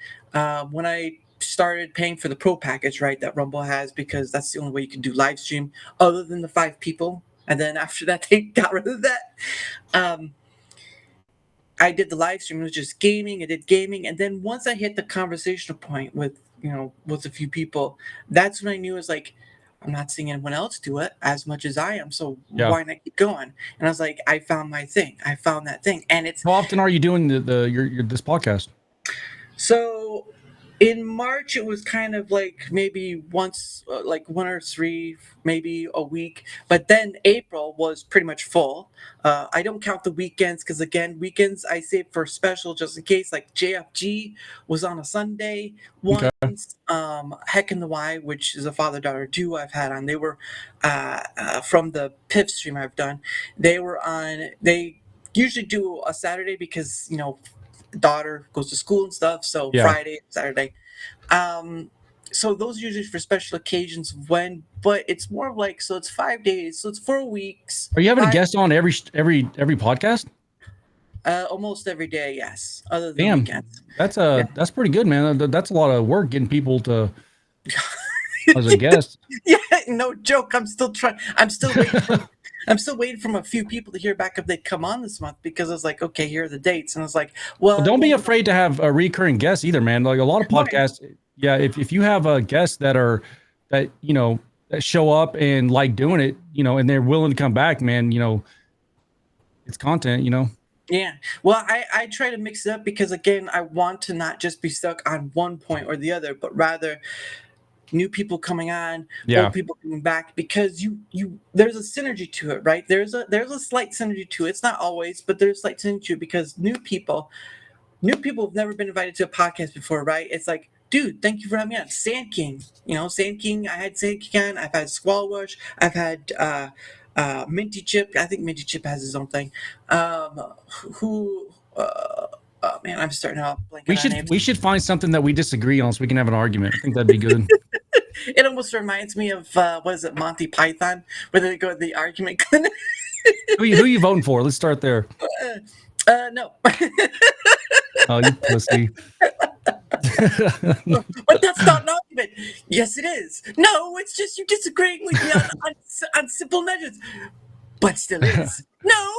C: when I started paying for the pro package, right, that Rumble has, because that's the only way you can do live stream other than the 5 people. And then after that, they got rid of that. I did the live stream. It was just gaming. I did gaming, and then once I hit the conversational point with a few people, that's when I knew it was like, I'm not seeing anyone else do it as much as I am. So why not keep going? And I was like, I found my thing. I found that thing, and it's.
D: How often are you doing your this podcast?
C: So in March, it was kind of like maybe once, like 1 or 3, maybe a week. But then April was pretty much full. I don't count the weekends because, again, weekends I save for special just in case. Like JFG was on a Sunday once. Okay. Heck in the Y, which is a father-daughter duo I've had on. They were from the PIF stream I've done. They were on. They usually do a Saturday because daughter goes to school and stuff, so Friday, Saturday. So those are usually for special occasions but it's more of like, so it's 5 days, so it's 4 weeks.
D: Are you having a guest on every podcast?
C: Almost every day, yes. Other than weekends.
D: That's pretty good, man. That's a lot of work getting people to as a guest.
C: Yeah, no joke. I'm still waiting. I'm still waiting from a few people to hear back if they'd come on this month, because I was like, okay, here are the dates. And I was like, well,
D: don't be afraid to have a recurring guest either, man. Like a lot of podcasts, if you have a guests that show up and like doing it, and they're willing to come back, man, it's content,
C: Yeah. Well, I try to mix it up because, again, I want to not just be stuck on one point or the other, but rather new people coming on, old people coming back, because there's a synergy to it, right? There's a slight synergy to it. It's not always, but there's a slight synergy to it, because new people have never been invited to a podcast before, right? It's like, dude, thank you for having me on. Sand King, Sand King. I had Sand King on. I've had Squall Rush. I've had Minty Chip. I think Minty Chip has his own thing. Oh man, I'm starting off blanking.
D: We should find something that we disagree on so we can have an argument. I think that'd be good.
C: It almost reminds me of what is it, Monty Python, where they go to the argument clinic.
D: Who you voting for? Let's start there.
C: No.
D: Oh, you pussy.
C: But that's not an argument. Yes, it is. No, it's just you disagreeing with me on simple measures. But still is. No.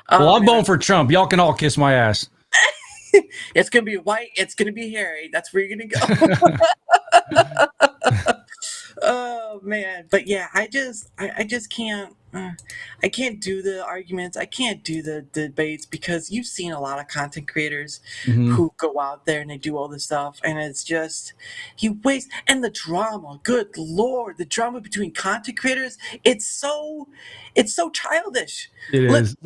D: Well, I'm voting for Trump. Y'all can all kiss my ass.
C: It's gonna be white. It's gonna be hairy. That's where you're gonna go. Oh man, but yeah, I just can't. I can't do the arguments. I can't do the debates, because you've seen a lot of content creators who go out there and they do all this stuff, and it's just and the drama. Good Lord, the drama between content creators. It's so childish.
D: It is.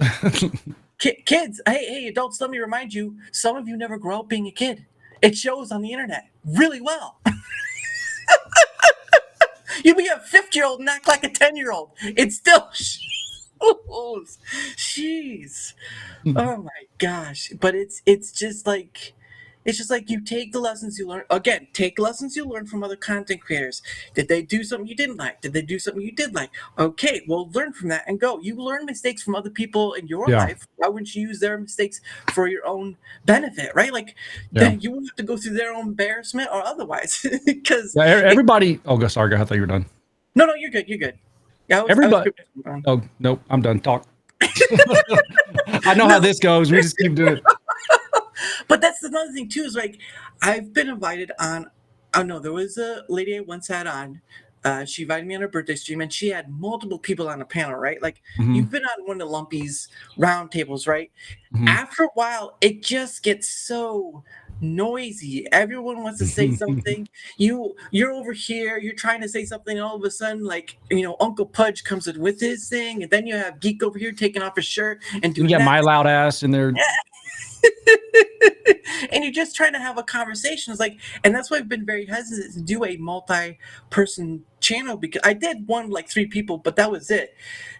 C: Kids, hey, adults, let me remind you, some of you never grow up being a kid. It shows on the internet really well. You be a 50-year-old and act like a 10-year-old. It's still jeez. Oh my gosh. But it's just like, It's just like you take the lessons you learn. Again, take lessons you learn from other content creators. Did they do something you didn't like? Did they do something you did like? Okay, well, learn from that and go. You learn mistakes from other people in your
D: Yeah.
C: life. Why wouldn't you use their mistakes for your own benefit, right? Like,
D: Yeah.
C: then you won't have to go through their own embarrassment or otherwise. Because
D: Yeah, everybody. Oh, sorry. I thought you were done.
C: no, you're good. You're good. Yeah,
D: Everybody. Oh, nope. I'm done. Talk. I know how this goes. We just keep doing it.
C: But that's another thing too. Is like I've been invited on. Oh no, there was a lady I once had on. She invited me on her birthday stream, and she had multiple people on a panel. Right, like you've been on one of the Lumpy's round tables, right? After a while, it just gets so noisy. Everyone wants to say something. You're over here. You're trying to say something. And all of a sudden, like Uncle Pudge comes in with his thing, and then you have Geek over here taking off his shirt and doing
D: You got
C: that.
D: my loud ass in there.
C: And you're just trying to have a conversation. It's like, and that's why I've been very hesitant to do a multi-person channel, because I did one like 3 people, but that was it.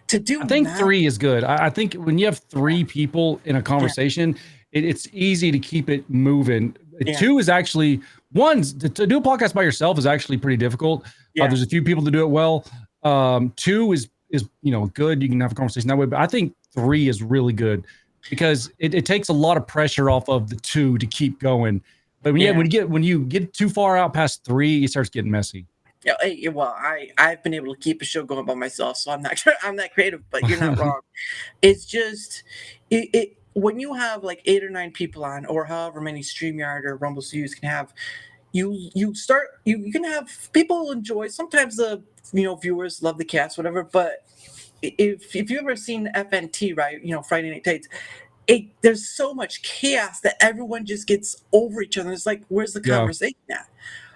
C: To do,
D: I think 3 is good. I think when you have 3 people in a conversation, it's easy to keep it moving. 2 is actually to do a podcast by yourself is actually pretty difficult. There's a few people to do it well. 2 is good. You can have a conversation that way, but I think 3 is really good, because it takes a lot of pressure off of the 2 to keep going. But when you get too far out past 3, it starts getting messy.
C: Yeah, well, I've been able to keep a show going by myself, so I'm not creative, but you're not wrong. It's just it when you have like 8 or 9 people on, or however many StreamYard or Rumble Studios can have, you can have people enjoy. Sometimes the viewers love the cast, whatever, but if you've ever seen FNT, right, Friday Night Tights, there's so much chaos that everyone just gets over each other. It's like, where's the conversation at?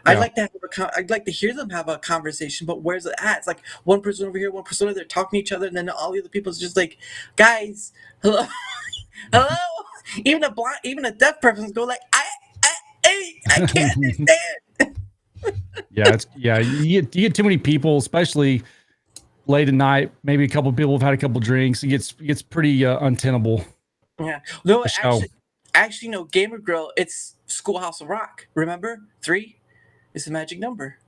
C: I'd like to hear them have a conversation, but where's it at? It's like one person over here, one person over there talking to each other, and then all the other people's just like, guys, hello, hello. Even a deaf person's go like, I can't understand.
D: You get too many people, especially late at night. Maybe a couple of people have had a couple of drinks. It gets pretty untenable.
C: Yeah. No, actually, no. Gamer Grill. It's Schoolhouse of Rock. Remember, 3 is the magic number.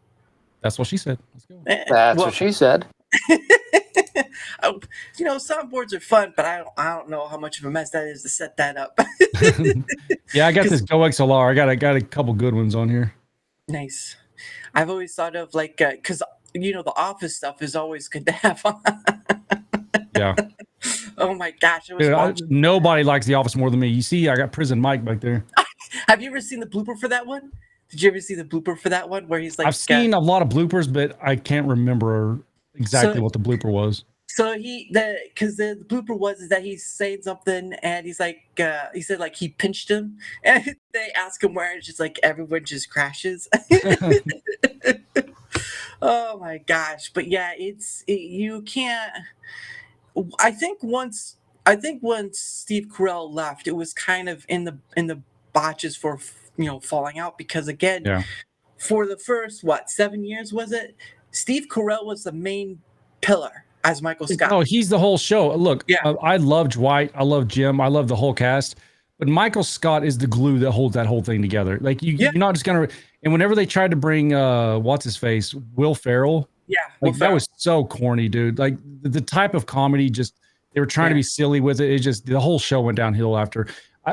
D: That's what she said. Let's go.
E: That's what she said.
C: Soundboards are fun, but I don't know how much of a mess that is to set that up.
D: Yeah, I got this Go XLR. I got a couple good ones on here.
C: Nice. I've always thought of like, because the office stuff is always good to have on.
D: Yeah.
C: Oh my gosh, it was
D: Dude, nobody likes The Office more than me. You see, I got Prison Mike back there.
C: Have you ever seen the blooper for that one? Did you ever see the blooper for that one where he's like?
D: I've seen a lot of bloopers, but I can't remember exactly what the blooper was.
C: So because the blooper was that he's saying something and he's like, he said like he pinched him, and they ask him where, and it's just like everyone just crashes. Oh my gosh! But yeah, you can't. I think once Steve Carell left, it was kind of in the botches for falling out, because again, for the first 7 years was it? Steve Carell was the main pillar as Michael Scott.
D: Oh, he's the whole show. Look, I love Dwight, I love Jim, I love the whole cast, but Michael Scott is the glue that holds that whole thing together. Like you're not just gonna. And whenever they tried to bring what's his face, Will Ferrell. Yeah, that was so corny, dude. Like the type of comedy, just they were trying to be silly with it. It just the whole show went downhill after.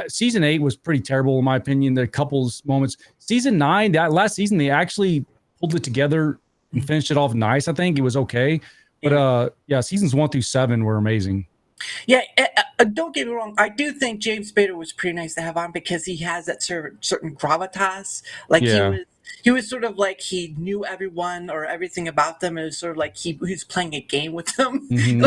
D: Season 8 was pretty terrible in my opinion. There are couples moments. Season 9, that last season, they actually pulled it together and finished it off nice. I think it was okay, but seasons 1 through 7 were amazing.
C: Yeah, don't get me wrong. I do think James Spader was pretty nice to have on, because he has that certain gravitas. Like he was sort of like he knew everyone or everything about them. It was sort of like he was playing a game with them. Mm-hmm.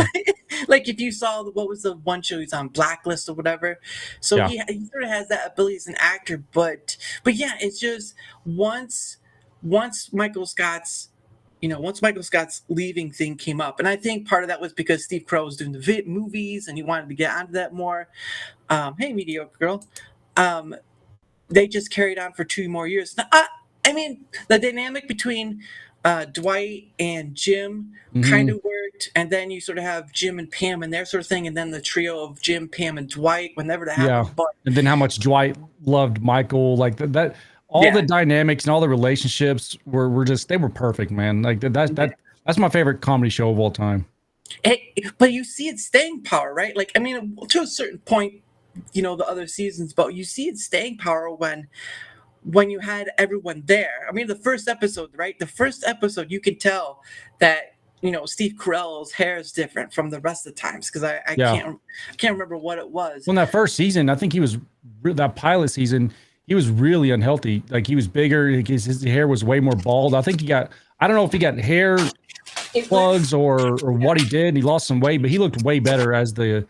C: like if you saw what was the one show he's on, Blacklist or whatever. So he sort of has that ability as an actor. But yeah, it's just once Michael Scott's leaving thing came up, and I think part of that was because Steve Carell was doing the movies and he wanted to get onto that more. Hey, mediocre girl. They just carried on for 2 more years. Now, I mean, the dynamic between Dwight and Jim kind of worked, and then you sort of have Jim and Pam and their sort of thing, and then the trio of Jim, Pam, and Dwight whenever that
D: Yeah.
C: happened. But
D: And then how much Dwight loved Michael, like that all the dynamics and all the relationships were just, they were perfect, man. Like that's my favorite comedy show of all time.
C: But you see its staying power, right? Like, I mean, to a certain point, you know, the other seasons, but you see its staying power when you had everyone there. I mean, the first episode, right? The first episode, you can tell that, you know, Steve Carell's hair is different from the rest of the times, because I can't remember what it was.
D: Well, in that first season, I think that pilot season, he was really unhealthy. Like, he was bigger. His hair was way more bald. I think I don't know if he got hair plugs or what he did, and he lost some weight, but he looked way better as the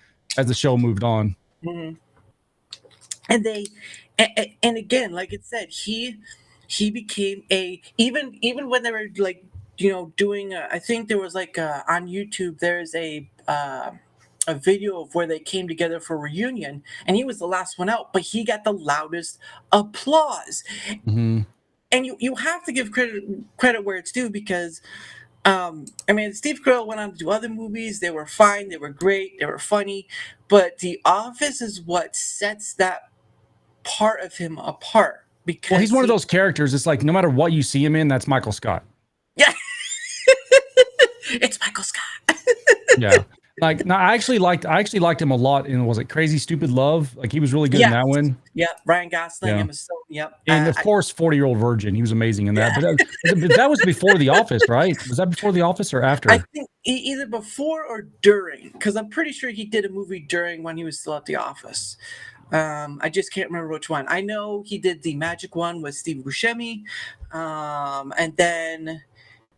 D: show moved on.
C: Mm-hmm. And again, like it said, he became even when they were like, you know, doing I think there was like on YouTube there's a video of where they came together for a reunion, and he was the last one out, but he got the loudest applause.
D: Mm-hmm.
C: And you have to give credit where it's due, because I mean, Steve Carell went on to do other movies. They were fine, they were great, they were funny, but The Office is what sets that part of him apart. Because
D: he's one of those characters. It's like, no matter what you see him in, that's Michael Scott.
C: Yeah. It's Michael Scott.
D: Yeah. Like, no, I actually liked him a lot in, was it Crazy Stupid Love? Like, he was really good in that one.
C: Yeah, Ryan Gosling, Emma Stone. Yep.
D: And of course, 40-Year-Old Virgin. He was amazing in that. But that was before The Office, right? Was that before The Office or after?
C: I think either before or during, because I'm pretty sure he did a movie during when he was still at The Office. I just can't remember which one. I know he did the Magic one with Steve Buscemi, and then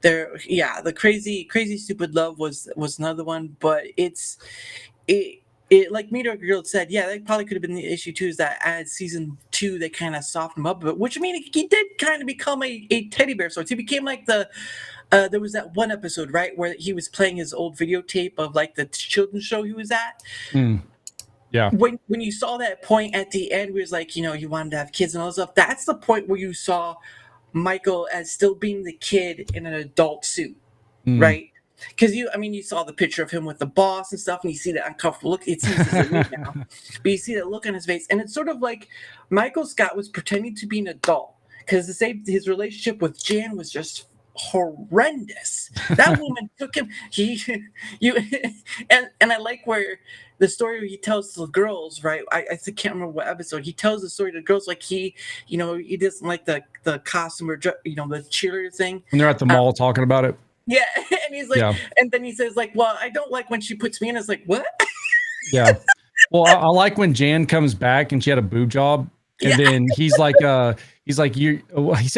C: the Crazy Stupid Love was another one. But it like Meteor Girl said, that probably could have been the issue too, is that as season 2 they kind of softened him up a bit, which I mean, he did kind of become a teddy bear. So he became like there was that one episode, right, where he was playing his old videotape of like the children's show he was at.
D: Yeah.
C: When you saw that point at the end where it's like, you know, you wanted to have kids and all that stuff, that's the point where you saw Michael as still being the kid in an adult suit, right? Because you saw the picture of him with the boss and stuff, and you see that uncomfortable look. It's easy to read now, but you see that look on his face, and it's sort of like Michael Scott was pretending to be an adult, because his relationship with Jan was just horrendous. That woman took him. And I like where the story he tells to the girls, right? I can't remember what episode. He tells the story to the girls like he doesn't like the costume or the cheerleader thing.
D: When they're at the mall talking about it.
C: Yeah, and he's like, and then he says like, "Well, I don't like when she puts me in." It's like, what?
D: Yeah. Well, I like when Jan comes back and she had a boob job, and then he said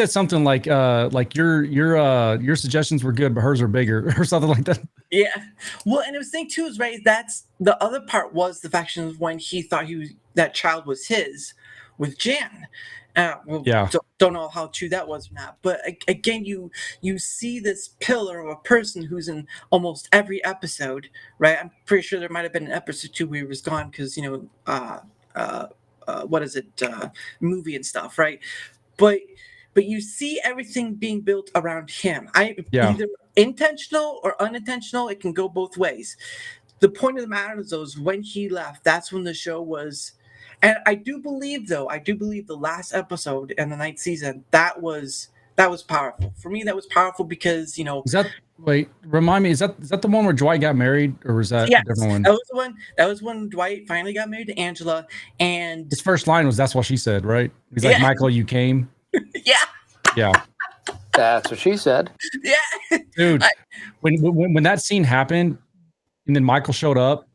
D: something like your suggestions were good, but hers are bigger, or something like that.
C: Yeah. Well, and the thing too is, right, that's the other part, was the fact of when he thought that child was his with Jan. Don't know how true that was or not, but again, you see this pillar of a person who's in almost every episode, right? I'm pretty sure there might have been an episode 2 where he was gone because movie and stuff, right? But you see everything being built around him. Either intentional or unintentional. It can go both ways. The point of the matter is, when he left, that's when the show was. And I do believe the last episode in the 9th season, that was powerful. For me, that was powerful because,
D: remind me, is that the one where Dwight got married, or was that a different one?
C: That was the one. That was when Dwight finally got married to Angela, and
D: his first line was, "That's what she said," right? He's like, "Michael, you came." Yeah.
A: That's what she said.
C: Yeah.
D: Dude, when that scene happened, and then Michael showed up,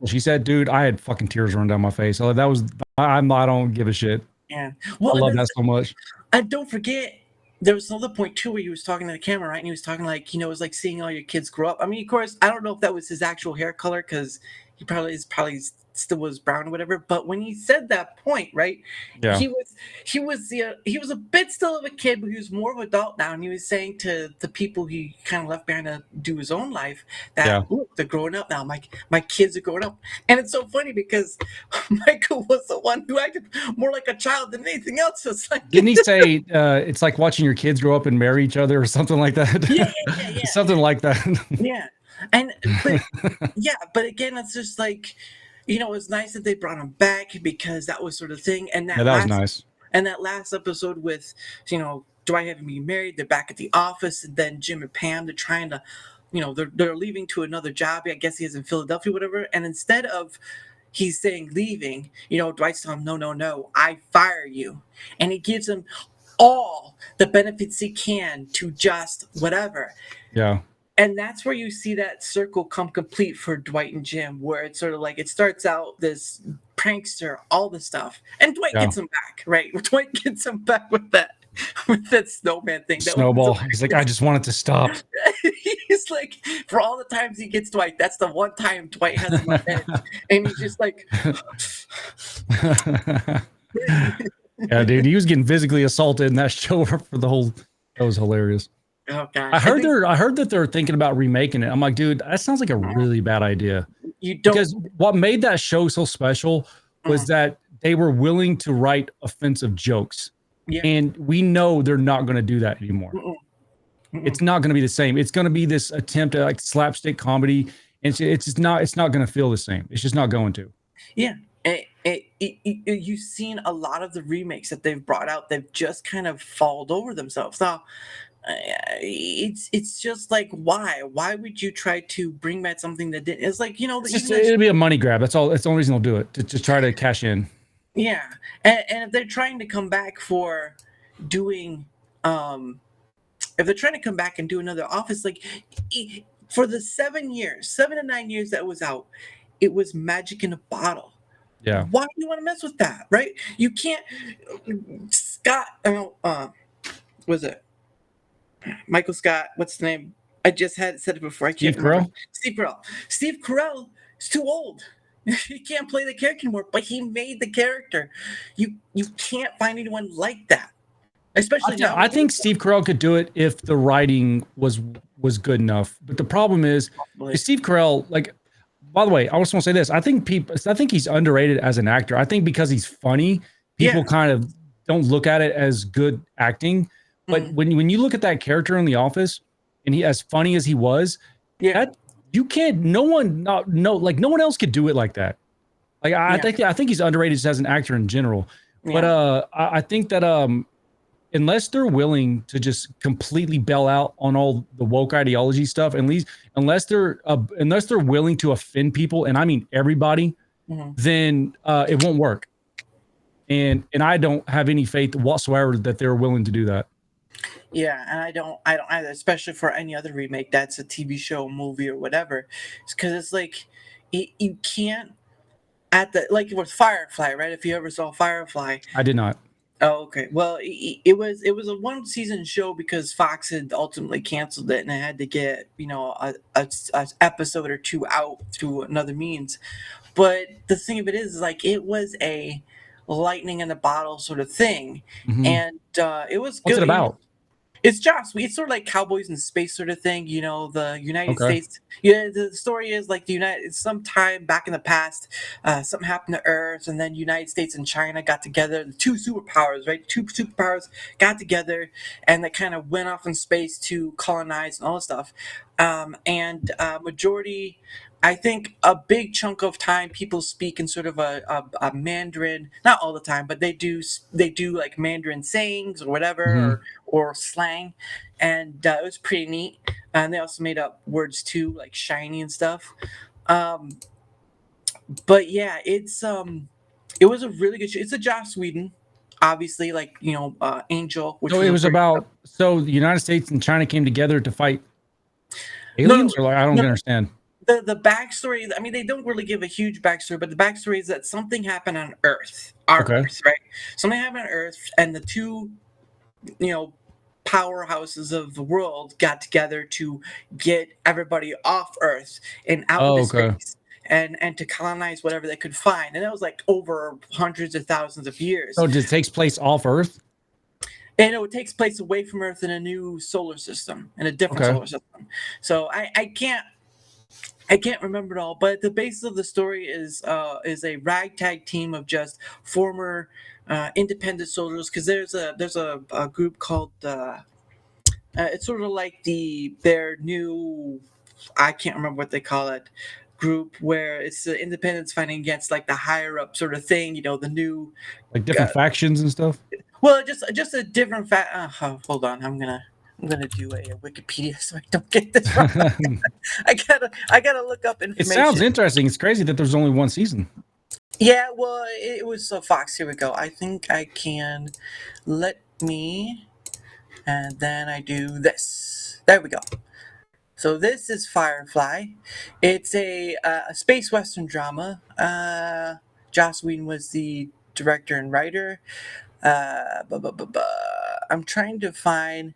D: she said, "Dude, I had fucking tears running down my face." So that was, I don't give a shit.
C: Yeah.
D: Well, I love that so much.
C: And don't forget, there was another point too where he was talking to the camera, right? And he was talking like, it was like seeing all your kids grow up. I mean, of course, I don't know if that was his actual hair color, because He probably still was brown or whatever. But when he said that point, right?
D: Yeah.
C: He was a bit still of a kid, but he was more of an adult now, and he was saying to the people he kind of left behind to do his own life that
D: Yeah.
C: look, they're growing up now. My kids are growing up, and it's so funny because Michael was the one who acted more like a child than anything else. It's like
D: Didn't he say it's like watching your kids grow up and marry each other or something like that?
C: yeah.
D: Something like that.
C: Yeah, but again, it's just like, it's nice that they brought him back because that was sort of thing, and
D: Yeah, that was nice.
C: And that last episode with, Dwight having been married, they're back at the office, and then Jim and Pam, they're trying to, they're leaving to another job. I guess he is in Philadelphia, whatever. And instead of he's saying leaving, Dwight's telling him, no, I fire you, and he gives him all the benefits he can to just whatever.
D: Yeah.
C: And that's where you see that circle come complete for Dwight and Jim, where it's sort of like it starts out this prankster, all the stuff, and Dwight gets him back, right? Dwight gets him back with that snowman thing.
D: Snowball. He's like, I just want it to stop.
C: He's like, for all the times he gets Dwight, that's the one time Dwight has him on edge, and he's just like,
D: yeah, dude, he was getting physically assaulted in that show for the whole. That was hilarious.
C: Oh god!
D: I heard that they're thinking about remaking it. I'm like, dude, that sounds like a really bad idea. Because what made that show so special was that they were willing to write offensive jokes, and we know they're not going to do that anymore. It's not going to be the same. It's going to be this attempt at like slapstick comedy, and it's just not. It's not going to feel the same. It's just not going to.
C: Yeah. You've seen a lot of the remakes that they've brought out. They've just kind of fallen over themselves. Now, it's just like why would you try to bring back something that didn't? It's like
D: it'd be a money grab. That's all. That's the only reason they'll do it to try to cash in.
C: Yeah, and if they're trying to come back for doing, if they're trying to come back and do another Office, like for the 7 to 9 years that was out, it was magic in a bottle.
D: Yeah.
C: Why do you want to mess with that, right? You can't. Scott, was it Michael Scott? What's the name? I just said it before. I can't remember. Steve Carell is too old. He can't play the character anymore. But he made the character. You can't find anyone like that. Especially now.
D: I think Steve Carell could do it if the writing was good enough. But the problem is Steve Carell, like. By the way, I just want to say this. I think he's underrated as an actor. I think because he's funny, people kind of don't look at it as good acting. But when you look at that character in The Office, and he as funny as he was, you can't. No one else could do it like that. Like I think he's underrated just as an actor in general. But I think that unless they're willing to just completely bail out on all the woke ideology stuff, unless they're willing to offend people, and I mean everybody, then it won't work. And I don't have any faith whatsoever that they're willing to do that.
C: Yeah, and I don't either, especially for any other remake that's a TV show, movie, or whatever. Because it's like you can't like with Firefly, right? If you ever saw Firefly,
D: I did not.
C: Oh, okay. Well, it was a 1-season show because Fox had ultimately canceled it, and it had to get a episode or two out through another means. But the thing of it is, like, it was a lightning in a bottle sort of thing, and it was good.
D: What's it about?
C: It's Joss. It's sort of like Cowboys in Space sort of thing, the United States. Yeah, the story is like sometime back in the past, something happened to Earth, and then United States and China got together. The two superpowers, right? Two superpowers got together, and they kind of went off in space to colonize and all this stuff. And majority. I think a big chunk of time people speak in sort of a Mandarin, not all the time, but they do like Mandarin sayings or whatever, or slang, and it was pretty neat. And they also made up words too, like shiny and stuff. But yeah, it was a really good show. It's a Joss Whedon, obviously, like Angel. Which
D: So it was about the United States and China came together to fight aliens, or like, I don't understand.
C: The backstory, I mean, they don't really give a huge backstory, but the backstory is that something happened on Earth, Earth, right? Something happened on Earth, and the two, powerhouses of the world got together to get everybody off Earth and out of space. and to colonize whatever they could find. And that was like over hundreds of thousands of years.
D: So it takes place off Earth?
C: And it takes place away from Earth in a new solar system, in a different solar system. So I can't remember it all, but the basis of the story is a ragtag team of just former independent soldiers. Because there's a group called it's sort of like their new, I can't remember what they call it, group, where it's the independents fighting against like the higher up sort of thing, the new,
D: like different factions and stuff.
C: well, just a different hold on, I'm gonna do a Wikipedia so I don't get this wrong. I gotta look up information.
D: It sounds interesting. It's crazy that there's only one season.
C: Yeah, well, it was Fox. Here we go. I think I can let me, and then I do this. There we go. So this is Firefly. It's a space western drama. Joss Whedon was the director and writer. I'm trying to find.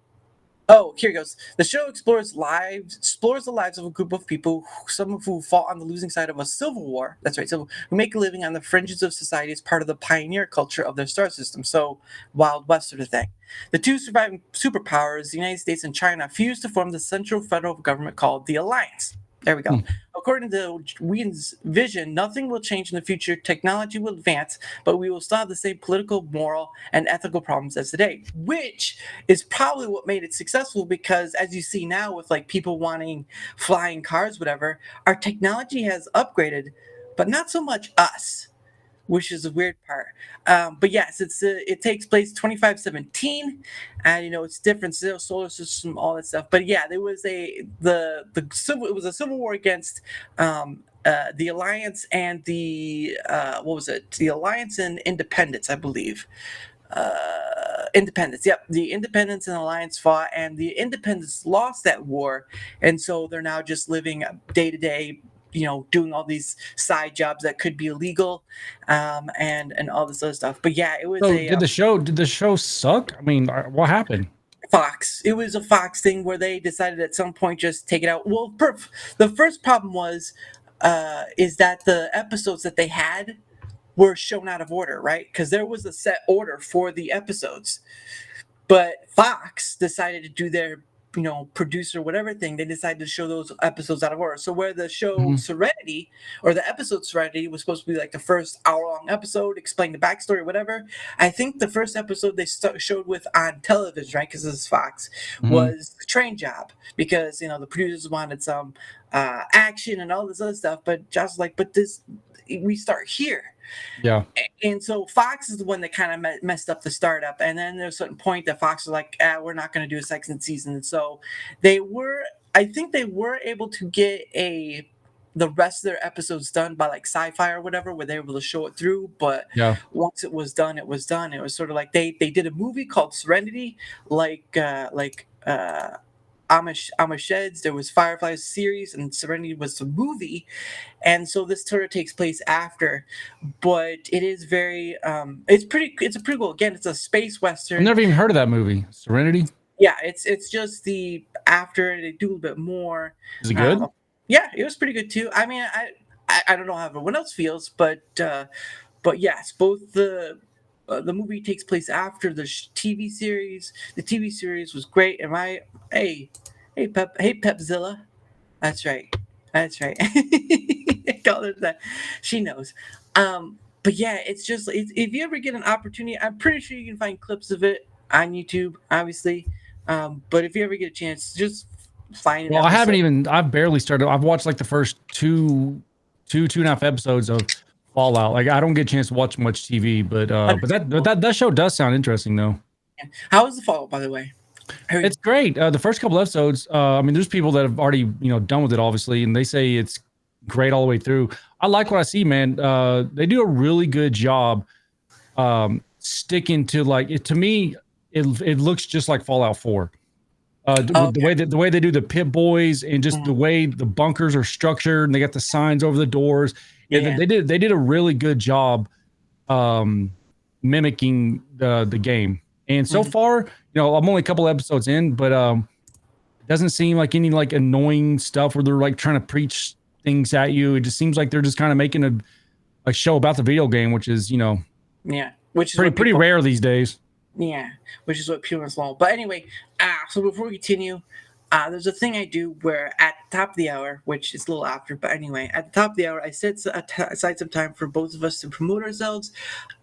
C: Oh, here it goes. The show explores the lives of a group of people, some of who fought on the losing side of a civil war. That's right, who make a living on the fringes of society as part of the pioneer culture of their star system. So, Wild West sort of thing. The two surviving superpowers, the United States and China, fused to form the central federal government called the Alliance. There we go. According to Whedon's vision, nothing will change in the future. Technology will advance, but we will still have the same political, moral, and ethical problems as today, which is probably what made it successful, because as you see now with like people wanting flying cars, whatever, our technology has upgraded, but not so much us, which is the weird part. But yes, it takes place 2517, and it's different solar system, all that stuff. But yeah, there was it was a civil war against the Alliance and the what was it? The Alliance and Independence, I believe. Independence, yep. The Independence and Alliance fought, and the Independence lost that war, and so they're now just living day to day, doing all these side jobs that could be illegal, and all this other stuff. But yeah, it was. So
D: did the show suck? I mean, what happened?
C: Fox. It was a Fox thing where they decided at some point just take it out. Well, the first problem was is that the episodes that they had were shown out of order, right? Because there was a set order for the episodes, but Fox decided to do their producer whatever thing, they decided to show those episodes out of order. So where the show Serenity, or the episode Serenity, was supposed to be like the first hour-long episode, explain the backstory, whatever, I think the first episode they showed with on television, right, because this is Fox, was the train job, because the producers wanted some action and all this other stuff, but Josh was like, but we start here.
D: Yeah.
C: And so Fox is the one that kind of messed up the startup. And then there's a certain point that Fox was like, we're not going to do a second season. And so I think they were able to get the rest of their episodes done by like Sci-Fi or whatever, where they were able to show it through. But once it was done, it was done. It was sort of like they did a movie called Serenity, like Amisheds, there was Firefly's series, and Serenity was the movie, and so this sort of takes place after. But it is very, it's a pretty cool. Again, it's a space western.
D: I've never even heard of that movie, Serenity.
C: Yeah, it's just the after they do a bit more.
D: Is it good?
C: Yeah, it was pretty good too. I mean, I don't know how everyone else feels, but yes, both the movie takes place after the TV series. The TV series was great. Hey Pepzilla, that's right. I call her that. She knows. But yeah, it's just if you ever get an opportunity, I'm pretty sure you can find clips of it on YouTube, obviously. But if you ever get a chance, just find it.
D: Well, I've barely started. I've watched like the first two and a half episodes of Fallout. Like I don't get a chance to watch much TV, but that show does sound interesting though.
C: How was the Fallout, by the way?
D: It's great. The first couple episodes, I mean, there's people that have already done with it, obviously, and they say it's great all the way through. I like what I see, man. They do a really good job sticking to like it. To me, it looks just like Fallout 4. The way they do the Pit Boys and just the way the bunkers are structured, and they got the signs over the doors. Yeah. They did a really good job mimicking the game. And so far, I'm only a couple episodes in, but it doesn't seem like any like annoying stuff where they're like trying to preach things at you. It just seems like they're just kind of making a show about the video game, which is,
C: Yeah, which is
D: pretty rare these days.
C: Yeah, which is what people want. But anyway, so before we continue, there's a thing I do where at the top of the hour, which is a little after, but anyway, at the top of the hour, I set aside some time for both of us to promote ourselves.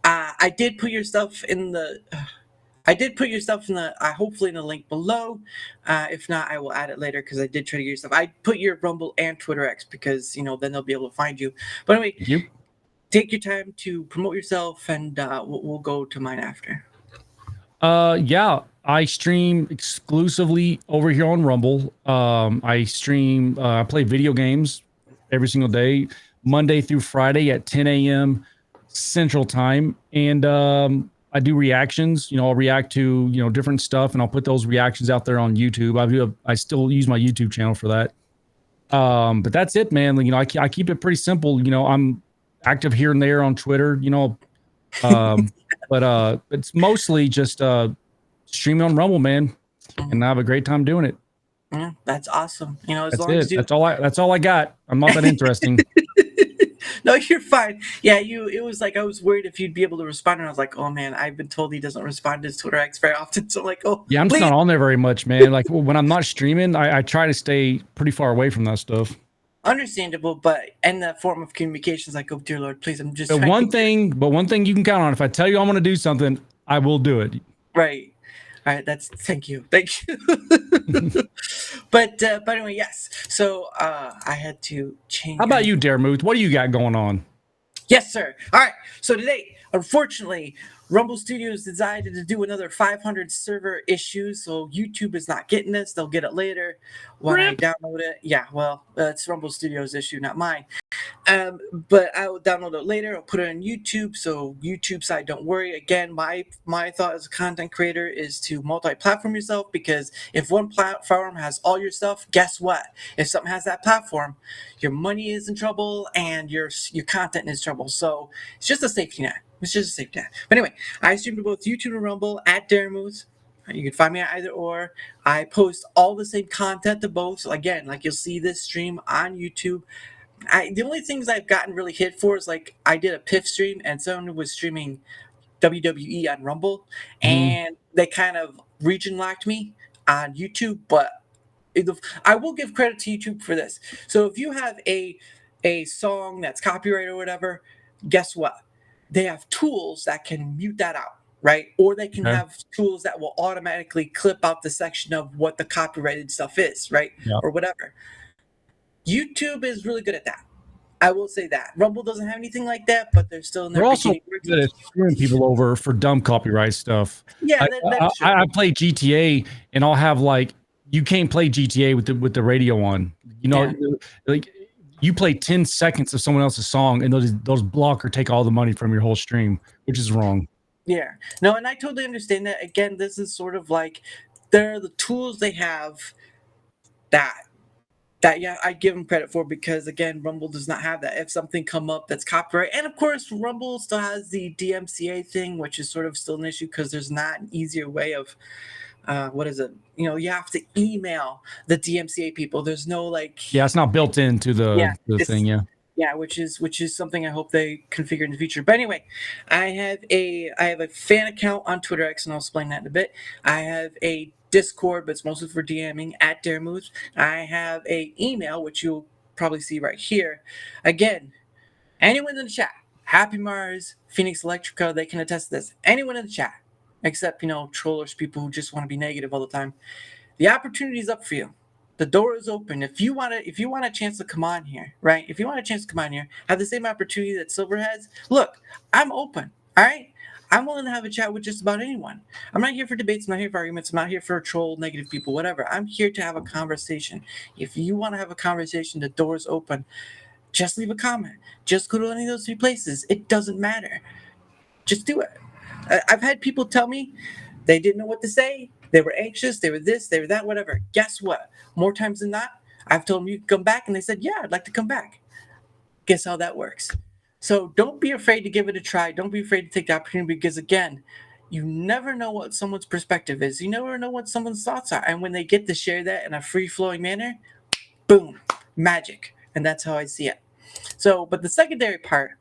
C: I did put your stuff in the. Hopefully in the link below. If not, I will add it later because I did try to get your stuff. I put your Rumble and Twitter X because then they'll be able to find you. But anyway, take your time to promote yourself, and we'll go to mine after.
D: Yeah, I stream exclusively over here on Rumble. I stream, I play video games every single day, Monday through Friday at 10 a.m. Central Time. And I do reactions. I'll react to, different stuff, and I'll put those reactions out there on YouTube. I still use my YouTube channel for that. But that's it, man. I keep it pretty simple. I'm active here and there on Twitter, but it's mostly just streaming on Rumble, man, and I have a great time doing it.
C: Yeah, that's awesome. As
D: that's
C: long
D: it.
C: as you...
D: That's all I got. I'm not that interesting.
C: No, you're fine. Yeah, it was like I was worried if you'd be able to respond, and I was like, oh man, I've been told he doesn't respond to his Twitter X very often. So I'm like, oh
D: yeah, I'm just not on there very much, man. Like when I'm not streaming, I try to stay pretty far away from that stuff.
C: Understandable, but in that form of communications, like, oh dear Lord, please, I'm just.
D: But one thing you can count on: if I tell you I'm going to do something, I will do it.
C: Right. All right. Thank you. But anyway, yes. So I had to change.
D: How about you, Daramuth? What do you got going on?
C: Yes, sir. All right. So today, unfortunately, Rumble Studios decided to do another 500 server issue, so YouTube is not getting this. They'll get it later when I download it. Yeah, well, it's Rumble Studios' issue, not mine. But I will download it later. I'll put it on YouTube, so YouTube side, don't worry. Again, my thought as a content creator is to multi-platform yourself, because if one platform has all your stuff, guess what? If something has that platform, your money is in trouble and your content is in trouble. So it's just a safety net. It's just a safety net. But anyway, I stream to both YouTube and Rumble at DaraMoves. You can find me at either or. I post all the same content to both. So again, like you'll see this stream on YouTube. The only things I've gotten really hit for is like I did a PIF stream and someone was streaming WWE on Rumble, and they kind of region locked me on YouTube. But I will give credit to YouTube for this. So if you have a song that's copyrighted or whatever, guess what? They have tools that can mute that out, right? Or they can have tools that will automatically clip out the section of what the copyrighted stuff is, right? Or whatever. YouTube is really good at that. I will say that. Rumble doesn't have anything like that, but they're still in their beginning.
D: They're also good at screwing people over for dumb copyright stuff.
C: Yeah,
D: I play GTA, and I'll have like, you can't play GTA with the radio on. Like you play 10 seconds of someone else's song, and those block or take all the money from your whole stream, which is wrong.
C: Yeah. No, and I totally understand that. Again, this is sort of like they're the tools they have that I give them credit for, because again, Rumble does not have that. If something come up that's copyright, and of course, Rumble still has the DMCA thing, which is sort of still an issue because there's not an easier way of what is it? You have to email the DMCA people. There's no like.
D: Yeah, it's not built into the thing. Yeah.
C: Yeah, which is something I hope they configure in the future. But anyway, I have a fan account on Twitter X, and I'll explain that in a bit. I have a Discord, but it's mostly for DMing at DaraMoves. I have a email, which you'll probably see right here. Again, anyone in the chat, Happy Mars, Phoenix Electrica, they can attest to this. Anyone in the chat, except trollers, people who just want to be negative all the time. The opportunity is up for you. The door is open. If you want a chance to come on here, right? If you want a chance to come on here, have the same opportunity that Silver has. Look, I'm open. All right. I'm willing to have a chat with just about anyone. I'm not here for debates. I'm not here for arguments. I'm not here for troll, negative people, whatever. I'm here to have a conversation. If you want to have a conversation, the door's open. Just leave a comment. Just go to any of those three places. It doesn't matter. Just do it. I've had people tell me they didn't know what to say. They were anxious. They were this, they were that, whatever. Guess what? More times than not, I've told them you can come back, and they said, yeah, I'd like to come back. Guess how that works? So don't be afraid to give it a try. Don't be afraid to take the opportunity, because again, you never know what someone's perspective is. You never know what someone's thoughts are. And when they get to share that in a free-flowing manner, boom, magic. and that's how I see it. So, but the secondary part,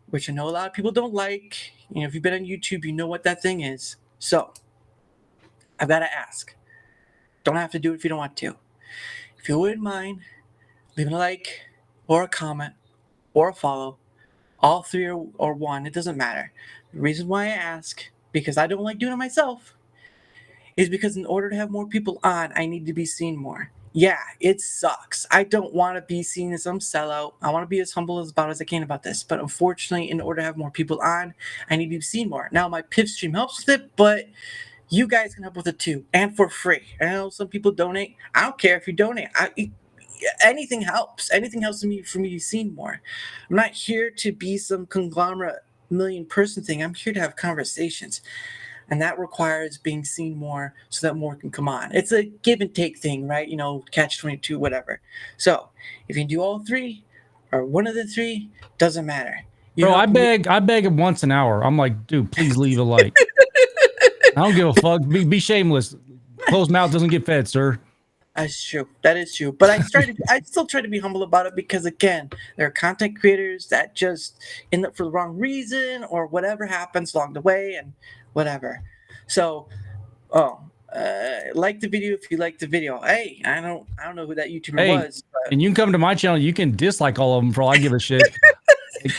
C: which I know a lot of people don't like, if you've been on YouTube, you know what that thing is. So, I've got to ask. Don't have to do it if you don't want to. If you wouldn't mind leaving a like or a comment or a follow, all three or one, it doesn't matter. The reason why I ask, because I don't like doing it myself, is because in order to have more people on, I need to be seen more. Yeah, it sucks. I don't want to be seen as some sellout. I want to be as humble as I can about this. But unfortunately, in order to have more people on, I need to be seen more. Now, my Piv stream helps with it, but you guys can help with it too, and for free. I know some people donate. I don't care if you donate. Anything helps. Anything helps me for me to be seen more. I'm not here to be some conglomerate million-person thing. I'm here to have conversations. And that requires being seen more so that more can come on. It's a give and take thing, right? Catch 22, whatever. So if you can do all three or one of the three, doesn't matter.
D: Bro, I beg him once an hour. I'm like, dude, please leave a like. I don't give a fuck. Be shameless. Closed mouth doesn't get fed, sir.
C: That's true. That is true. But I still try to be humble about it because, again, there are content creators that just end up for the wrong reason or whatever happens along the way and whatever. So, like the video if you like the video. Hey, I don't know who that YouTuber was. But...
D: And you can come to my channel. You can dislike all of them for all I give a shit.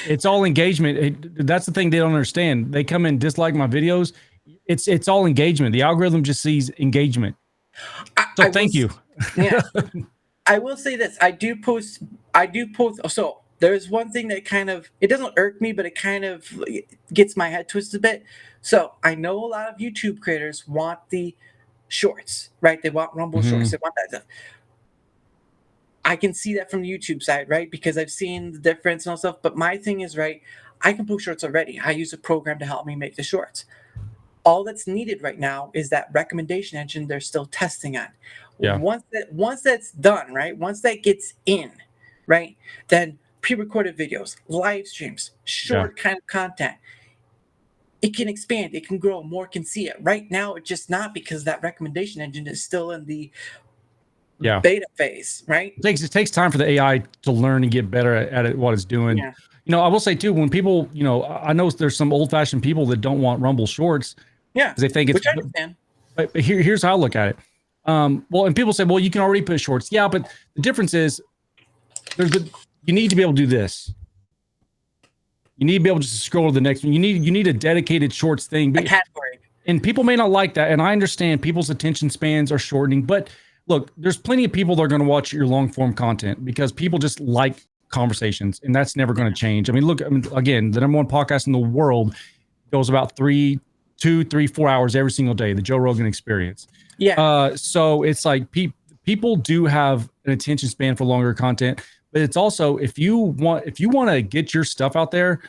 D: It's all engagement. That's the thing they don't understand. They come and dislike my videos. It's all engagement. The algorithm just sees engagement. So thank you.
C: Yeah. I will say this. I do post. So there's one thing that it doesn't irk me, but it kind of gets my head twisted a bit. So I know a lot of YouTube creators want the shorts, right? They want Rumble shorts. They want that stuff. I can see that from the YouTube side, right? Because I've seen the difference and all stuff. But my thing is, right, I can post shorts already. I use a program to help me make the shorts. All that's needed right now is that recommendation engine they're still testing on.
D: Yeah.
C: Once that's done, right? Once that gets in, right? Then pre-recorded videos, live streams, short kind of content. It can expand, it can grow, more can see it. Right now, it's just not because that recommendation engine is still in the beta phase, right?
D: It takes time for the AI to learn and get better at what it's doing.
C: Yeah.
D: I will say too, when people, I know there's some old-fashioned people that don't want Rumble Shorts.
C: Yeah,
D: because they think it's.
C: Which I understand.
D: But here's how I look at it. Well, and people say, well, you can already put shorts. Yeah, but the difference is you need to be able to do this. You need to be able to just scroll to the next one. You need a dedicated shorts thing.
C: A category.
D: And people may not like that. And I understand people's attention spans are shortening. But look, there's plenty of people that are going to watch your long form content because people just like conversations, and that's never going to change. Again, the number one podcast in the world goes about 2, 3, 4 hours every single day, the Joe Rogan Experience.
C: Yeah.
D: So it's like people do have an attention span for longer content, but it's also if you want to get your stuff out there,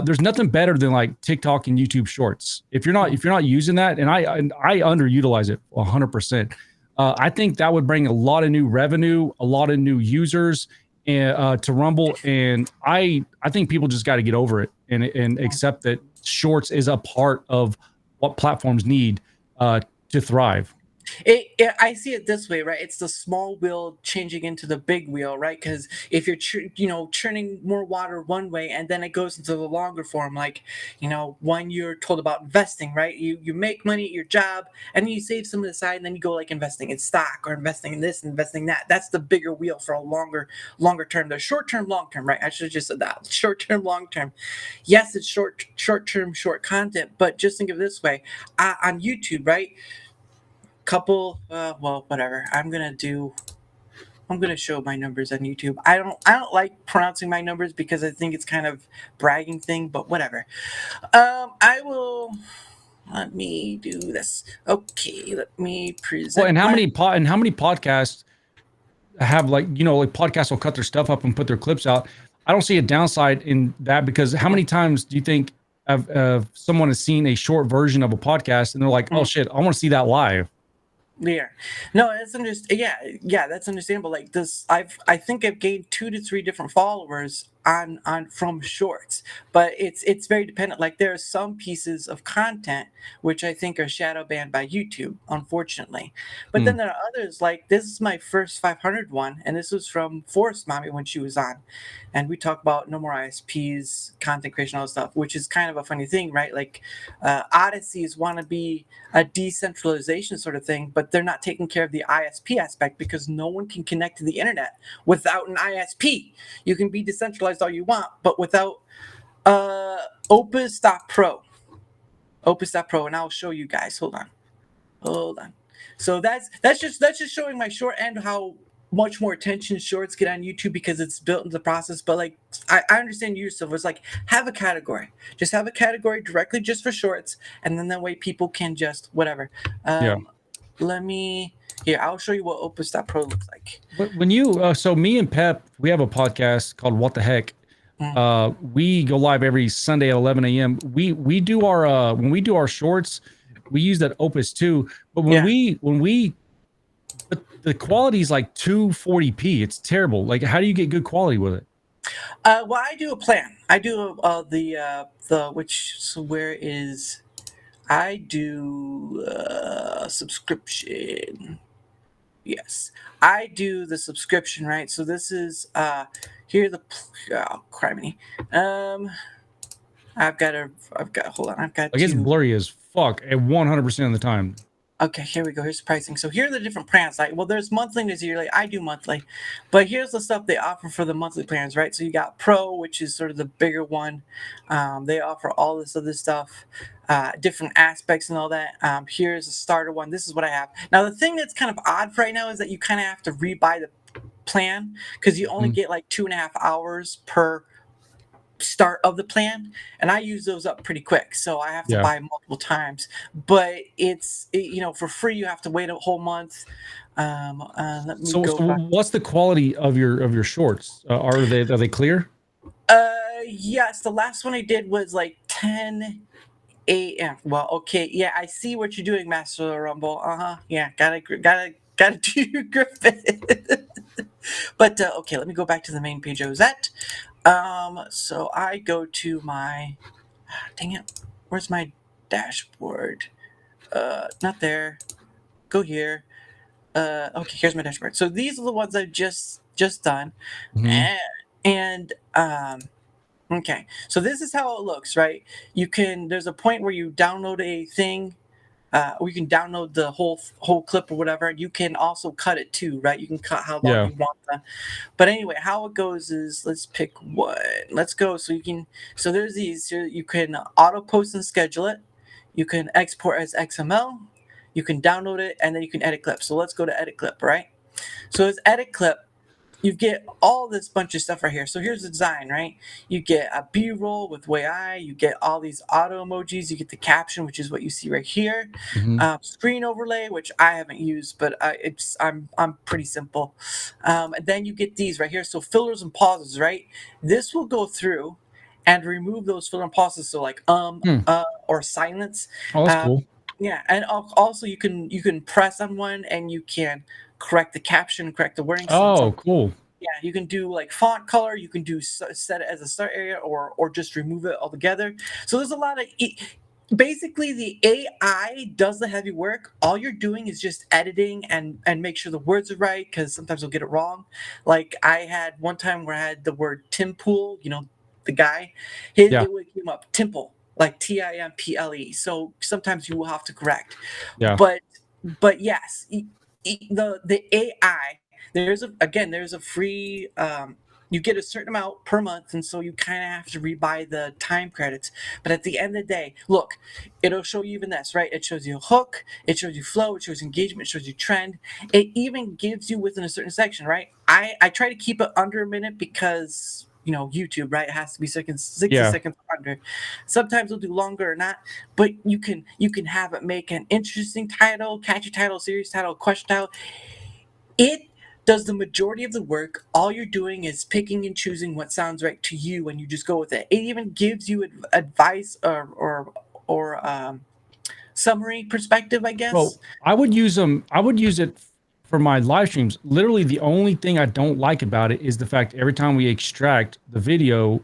D: there's nothing better than like TikTok and YouTube Shorts. If you're not using that, and I underutilize it 100%. I think that would bring a lot of new revenue, a lot of new users to Rumble, and I think people just got to get over it and accept that Shorts is a part of what platforms need to thrive.
C: I see it this way, right? It's the small wheel changing into the big wheel, right? Because if you're churning more water one way and then it goes into the longer form, like when you're told about investing, right? You make money at your job and then you save some of the side and then you go like investing in stock or investing in this, investing in that. That's the bigger wheel for a longer term. The short term, long term, right? I should have just said that. Short term, long term. Yes, it's short term, short content, but just think of it this way: on YouTube, right? Whatever. I'm gonna show my numbers on YouTube. I don't like pronouncing my numbers because I think it's kind of bragging thing, but whatever. Let me do this. Okay, let me present.
D: Well, and how many podcasts have like podcasts will cut their stuff up and put their clips out. I don't see a downside in that because how many times do you think someone has seen a short version of a podcast and they're like, oh shit, I want to see that live.
C: Yeah, no, that's that's understandable. Like this, I think I've gained 2 to 3 different followers on from shorts, but it's very dependent. Like there are some pieces of content which I think are shadow banned by YouTube, unfortunately. But then there are others, like this is my first 500 one, and this was from Forest Mommy when she was on, and we talk about no more ISPs, content creation, all that stuff, which is kind of a funny thing, right? Like Odysseys want to be a decentralization sort of thing, but they're not taking care of the ISP aspect because no one can connect to the internet without an ISP. You can be decentralized all you want, but without Opus.pro. Opus.pro, and I'll show you guys. Hold on. So that's just showing my short end how much more attention shorts get on YouTube because it's built into the process. But like I understand you, Silver. It's like have a category. Just have a category directly just for shorts, and then that way people can just whatever. Let me here. I'll show you what Opus.pro looks like.
D: When you so me and Pep, we have a podcast called What the Heck. We go live every Sunday at 11 a.m. We do our when we do our shorts, we use that Opus too. But when we the quality is like 240p. It's terrible. Like, how do you get good quality with it?
C: Well, I do a plan. I do the which. So where is? I do subscription. Yes, I do the subscription, right? So this is here the criminy. I've got hold on. I've got
D: I guess blurry as fuck at 100% of the time.
C: Okay, here we go. Here's the pricing. So here are the different plans. Like, well, there's monthly and there's yearly. I do monthly, but here's the stuff they offer for the monthly plans, right? So you got Pro, which is sort of the bigger one. They offer all this other stuff, different aspects and all that. Here's a starter one. This is what I have. Now, the thing that's kind of odd for right now is that you kind of have to rebuy the plan because you only get like 2.5 hours per start of the plan, and I use those up pretty quick, so I have to buy multiple times. But it's for free you have to wait a whole month. Let me go back.
D: What's the quality of your shorts? Are they clear?
C: Yes, the last one I did was like 10 a.m. Well, okay, yeah, I see what you're doing, Master Rumble. Yeah, gotta do your Griffin. But okay, let me go back to the main page I was at. So I go to my, dang it, where's my dashboard? Not there. Go here. Okay, here's my dashboard. So these are the ones I've just done. And okay, so this is how it looks, right? There's a point where you download a thing. We can download the whole clip or whatever. You can also cut it too, right? You can cut how long you want them. But anyway, how it goes is, let's pick one. Let's go. So there's these. You can auto post and schedule it. You can export as XML. You can download it, and then you can edit clip. So let's go to edit clip, right? So as edit clip, you get all this bunch of stuff right here. So here's the design, right? You get a B-roll with way you get all these auto emojis, you get the caption, which is what you see right here. Screen overlay, which I haven't used, but I'm pretty simple. And then you get these right here. So fillers and pauses, right? This will go through and remove those filler and pauses. So like or silence.
D: Oh, that's cool.
C: Yeah, and also you can press on one and you can correct the caption, correct the wording.
D: Oh, cool.
C: Yeah, you can do like font color. You can do set it as a start area or just remove it altogether. So there's a lot of basically the AI does the heavy work. All you're doing is just editing and make sure the words are right, because sometimes you'll get it wrong. Like I had one time where I had the word Timpool, the guy, it came up Timple, like Timple. So sometimes you will have to correct.
D: Yeah.
C: But yes, the AI, there's a free you get a certain amount per month, and so you kind of have to rebuy the time credits. But at the end of the day, look, it'll show you even this, right? It shows you hook, it shows you flow, it shows engagement, it shows you trend. It even gives you within a certain section, right? I try to keep it under a minute because YouTube, right? It has to be 60 seconds under. Sometimes we'll do longer or not, but you can have it make an interesting title, catchy title, serious title, question title. It does the majority of the work. All you're doing is picking and choosing what sounds right to you, and you just go with it. It even gives you advice or summary perspective, I guess.
D: Well, I would use it for my live streams, literally the only thing I don't like about it is the fact every time we extract the video,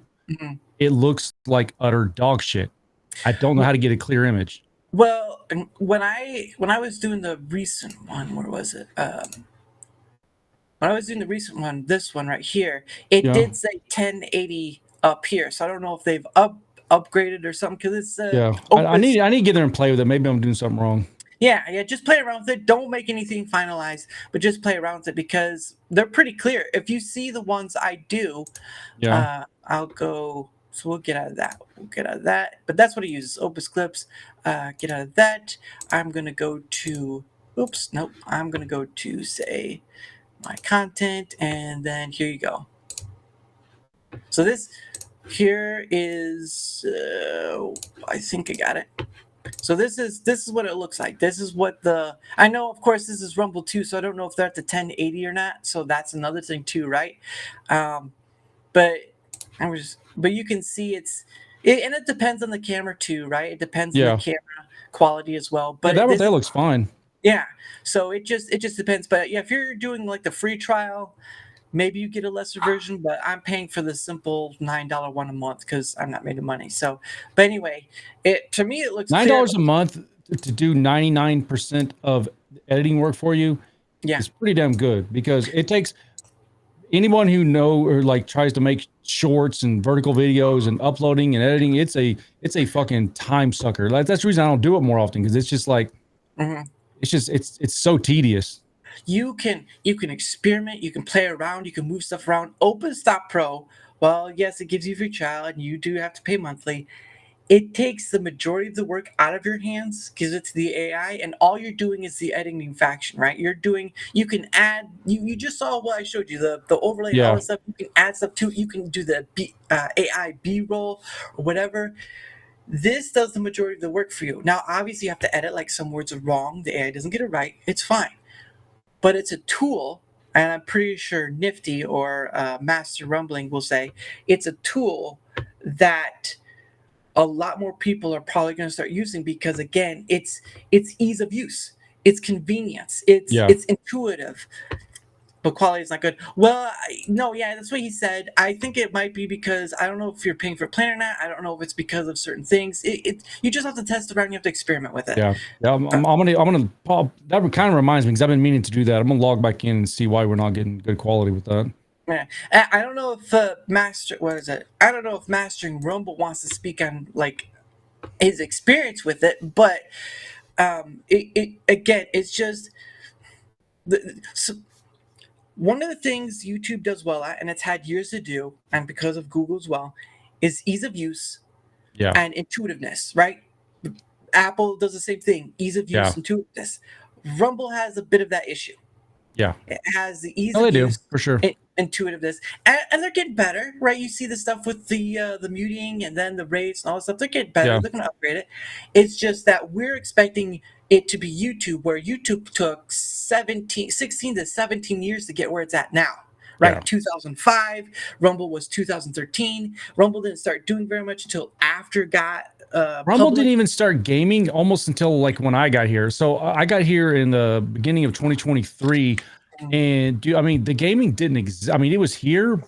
D: it looks like utter dog shit. I don't know how to get a clear image.
C: Well, when I was doing the recent one, where was it? When I was doing the recent one, this one right here, it did say 1080 up here. So I don't know if they've upgraded or something, because it's
D: I need to get there and play with it. Maybe I'm doing something wrong.
C: Yeah, just play around with it. Don't make anything finalized, but just play around with it, because they're pretty clear. If you see the ones I do, I'll go. So we'll get out of that. But that's what it uses. Opus Clips. Get out of that. I'm gonna go to. Oops, nope. I'm gonna go to, say, my content, and then here you go. So this here is. I think I got it. So this is what it looks like. This is what I know, of course, this is Rumble 2, so I don't know if they're at the 1080 or not. So that's another thing too, right? But you can see and it depends on the camera too, right? It depends on the camera quality as well. But
D: that looks fine.
C: Yeah. So it just depends. But yeah, if you're doing like the free trial, maybe you get a lesser version, but I'm paying for the simple $9 one a month because I'm not making money. So, but anyway, to me it looks
D: $9 a month to do 99% of editing work for you.
C: Yeah,
D: it's pretty damn good, because it takes anyone who tries to make shorts and vertical videos and uploading and editing. It's a fucking time sucker. Like, that's the reason I don't do it more often, because it's just like it's so tedious.
C: You can experiment, you can play around, you can move stuff around. OpenStop Pro, well, yes, it gives you free trial and you do have to pay monthly. It takes the majority of the work out of your hands, gives it to the AI, and all you're doing is the editing faction, right? You can add, you just saw what I showed you, the overlay and all this stuff. You can add stuff to it. You can do the AI B-roll or whatever. This does the majority of the work for you. Now, obviously, you have to edit, like some words are wrong. The AI doesn't get it right. It's fine. But it's a tool, and I'm pretty sure Nifty or Master Rumbling will say it's a tool that a lot more people are probably going to start using, because again, it's ease of use, it's convenience, it's intuitive. But quality is not good. Well, that's what he said. I think it might be because I don't know if you're paying for a plan or not. I don't know if it's because of certain things. You just have to test around. You have to experiment with it.
D: Yeah. I'm gonna. That kind of reminds me, because I've been meaning to do that. I'm gonna log back in and see why we're not getting good quality with that.
C: Yeah. I don't know if I don't know if Mastering Rumble wants to speak on like his experience with it, but it's just one of the things YouTube does well at, and it's had years to do, and because of Google as well, is ease of use and intuitiveness, right? Apple does the same thing, ease of use, intuitiveness. Rumble has a bit of that issue. Yeah. It has the ease of use,
D: for sure,
C: intuitiveness, and they're getting better, right? You see the stuff with the muting and then the rates and all that stuff. They're getting better. They're going to upgrade it. It's just that we're expecting it to be YouTube, where YouTube took 16 to 17 years to get where it's at now, right? 2005, Rumble was 2013. Rumble didn't start doing very much until after
D: Rumble didn't even start gaming almost until like when I got here. So I got here in the beginning of 2023, and the gaming didn't exist. I mean, it was here,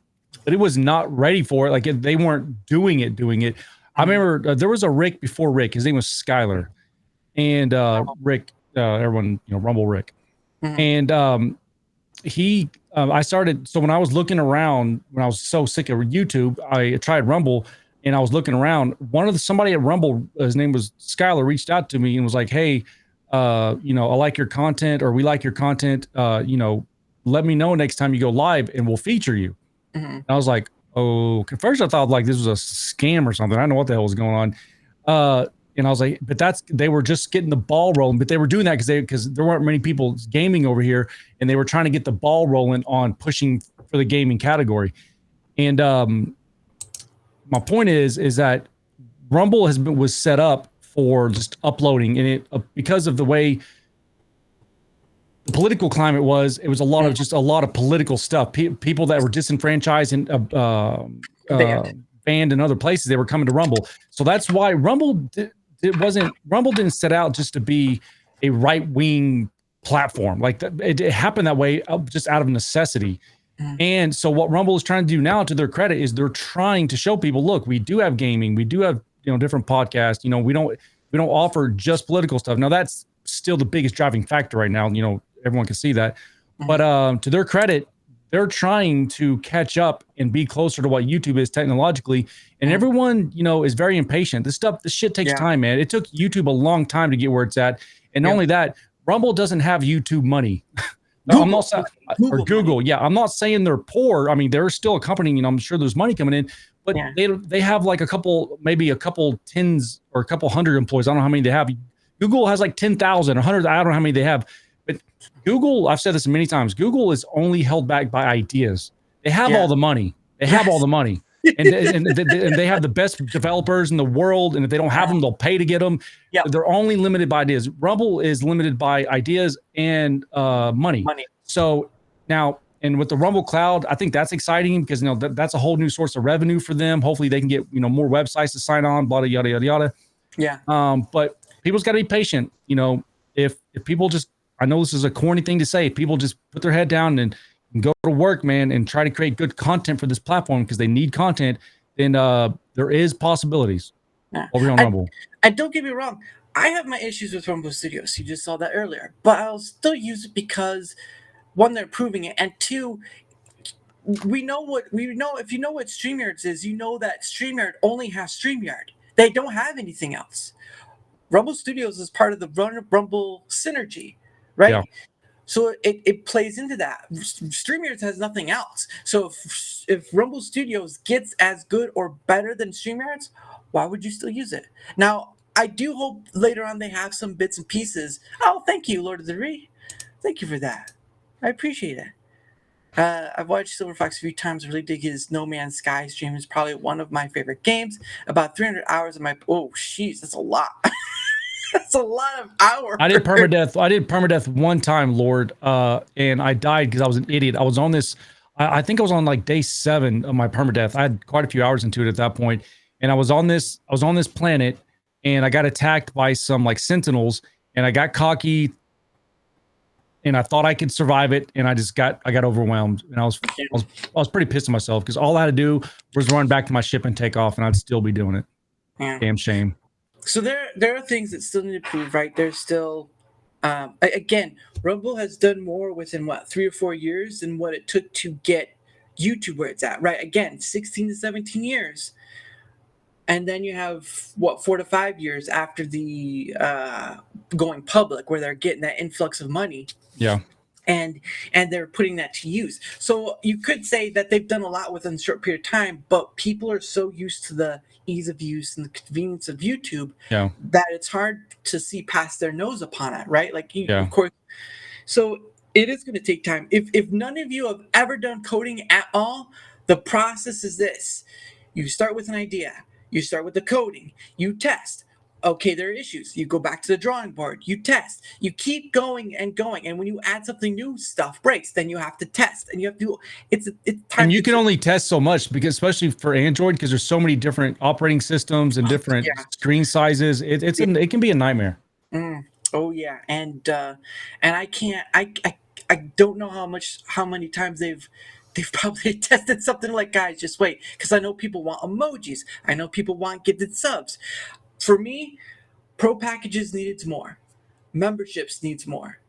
D: but it was not ready for it. Like they weren't doing it. I remember there was a Rick before Rick. His name was Skylar. And Rick, everyone, Rumble Rick. And I started, so when I was looking around, when I was so sick of YouTube, I tried Rumble, and I was looking around. Somebody at Rumble, his name was Skylar, reached out to me and was like, hey, I like your content, or we like your content. Let me know next time you go live and we'll feature you. And I was like, oh, at first I thought like this was a scam or something. I don't know what the hell was going on. And I was like, but they were just getting the ball rolling. But they were doing that because there weren't many people gaming over here, and they were trying to get the ball rolling on pushing for the gaming category. And my point is that Rumble was set up for just uploading, and it because of the way the political climate was, it was a lot of political stuff. People that were disenfranchised and banned in other places, they were coming to Rumble. So that's why Rumble didn't set out just to be a right-wing platform. Like it happened that way just out of necessity. And so what Rumble is trying to do now, to their credit, is they're trying to show people, look, we do have gaming, we do have, different podcasts. We don't offer just political stuff. Now that's still the biggest driving factor right now. Everyone can see that. But to their credit, they're trying to catch up and be closer to what YouTube is technologically. And everyone, is very impatient. This shit takes time, man. It took YouTube a long time to get where it's at. And not only that, Rumble doesn't have YouTube money. I'm not saying, or Google. Yeah, I'm not saying they're poor. I mean, they're still a company, I'm sure there's money coming in, but they have like maybe a couple tens or a couple hundred employees. I don't know how many they have. Google has like 10,000, 100. I don't know how many they have. But Google, I've said this many times, Google is only held back by ideas. They have all the money. They have all the money. And they have the best developers in the world. And if they don't have them, they'll pay to get them. Yep. They're only limited by ideas. Rumble is limited by ideas and money. So now, and with the Rumble Cloud, I think that's exciting because that's a whole new source of revenue for them. Hopefully they can get more websites to sign on, blah, yada, yada, yada.
C: Yeah.
D: But people's got to be patient. If people just, I know this is a corny thing to say, if people just put their head down and go to work, man, and try to create good content for this platform because they need content, then there is possibilities over on Rumble.
C: And don't get me wrong, I have my issues with Rumble Studios. You just saw that earlier, but I'll still use it because one, they're improving it, and two, we know if you know what StreamYard is, you know that StreamYard only has StreamYard. They don't have anything else. Rumble Studios is part of the Rumble synergy, right? Yeah. So it plays into that. StreamYard has nothing else. So if Rumble Studios gets as good or better than StreamYard's, why would you still use it? Now, I do hope later on they have some bits and pieces. Oh, thank you, Lord of the Rings. Thank you for that. I appreciate it. I've watched SilverFox a few times. Really dig his No Man's Sky stream. It's probably one of my favorite games. About 300 hours of my... Oh, jeez, that's a lot. That's a lot of hours.
D: I did permadeath one time, Lord, and I died because I was an idiot. I was on this... I think I was on like day 7 of my permadeath. I had quite a few hours into it at that point, and I was on this planet, and I got attacked by some like sentinels, and I got cocky, and I thought I could survive it, and I got overwhelmed, and I was pretty pissed at myself because all I had to do was run back to my ship and take off, and I'd still be doing it. Yeah. Damn shame.
C: So there are things that still need to improve, right? There's still, again, Rumble has done more within 3 or 4 years than what it took to get YouTube where it's at, right? Again, 16 to 17 years. And then you have 4 to 5 years after the going public, where they're getting that influx of money.
D: Yeah.
C: And they're putting that to use. So you could say that they've done a lot within a short period of time, but people are so used to the ease of use and the convenience of YouTube that it's hard to see past their nose upon it, right? Like, of course. So it is going to take time. If none of you have ever done coding at all, the process is this. You start with an idea. You start with the coding. You test. Okay, there are issues. You go back to the drawing board. You test. You keep going and going. And when you add something new, stuff breaks. Then you have to test. And you have to. It's time.
D: And you can only test so much because, especially for Android, because there's so many different operating systems and different screen sizes. It can be a nightmare.
C: Oh yeah, and I can't. I don't know how many times they've probably tested something like, guys, just wait, because I know people want emojis. I know people want gifted subs. For me, pro packages needs more. Memberships needs more.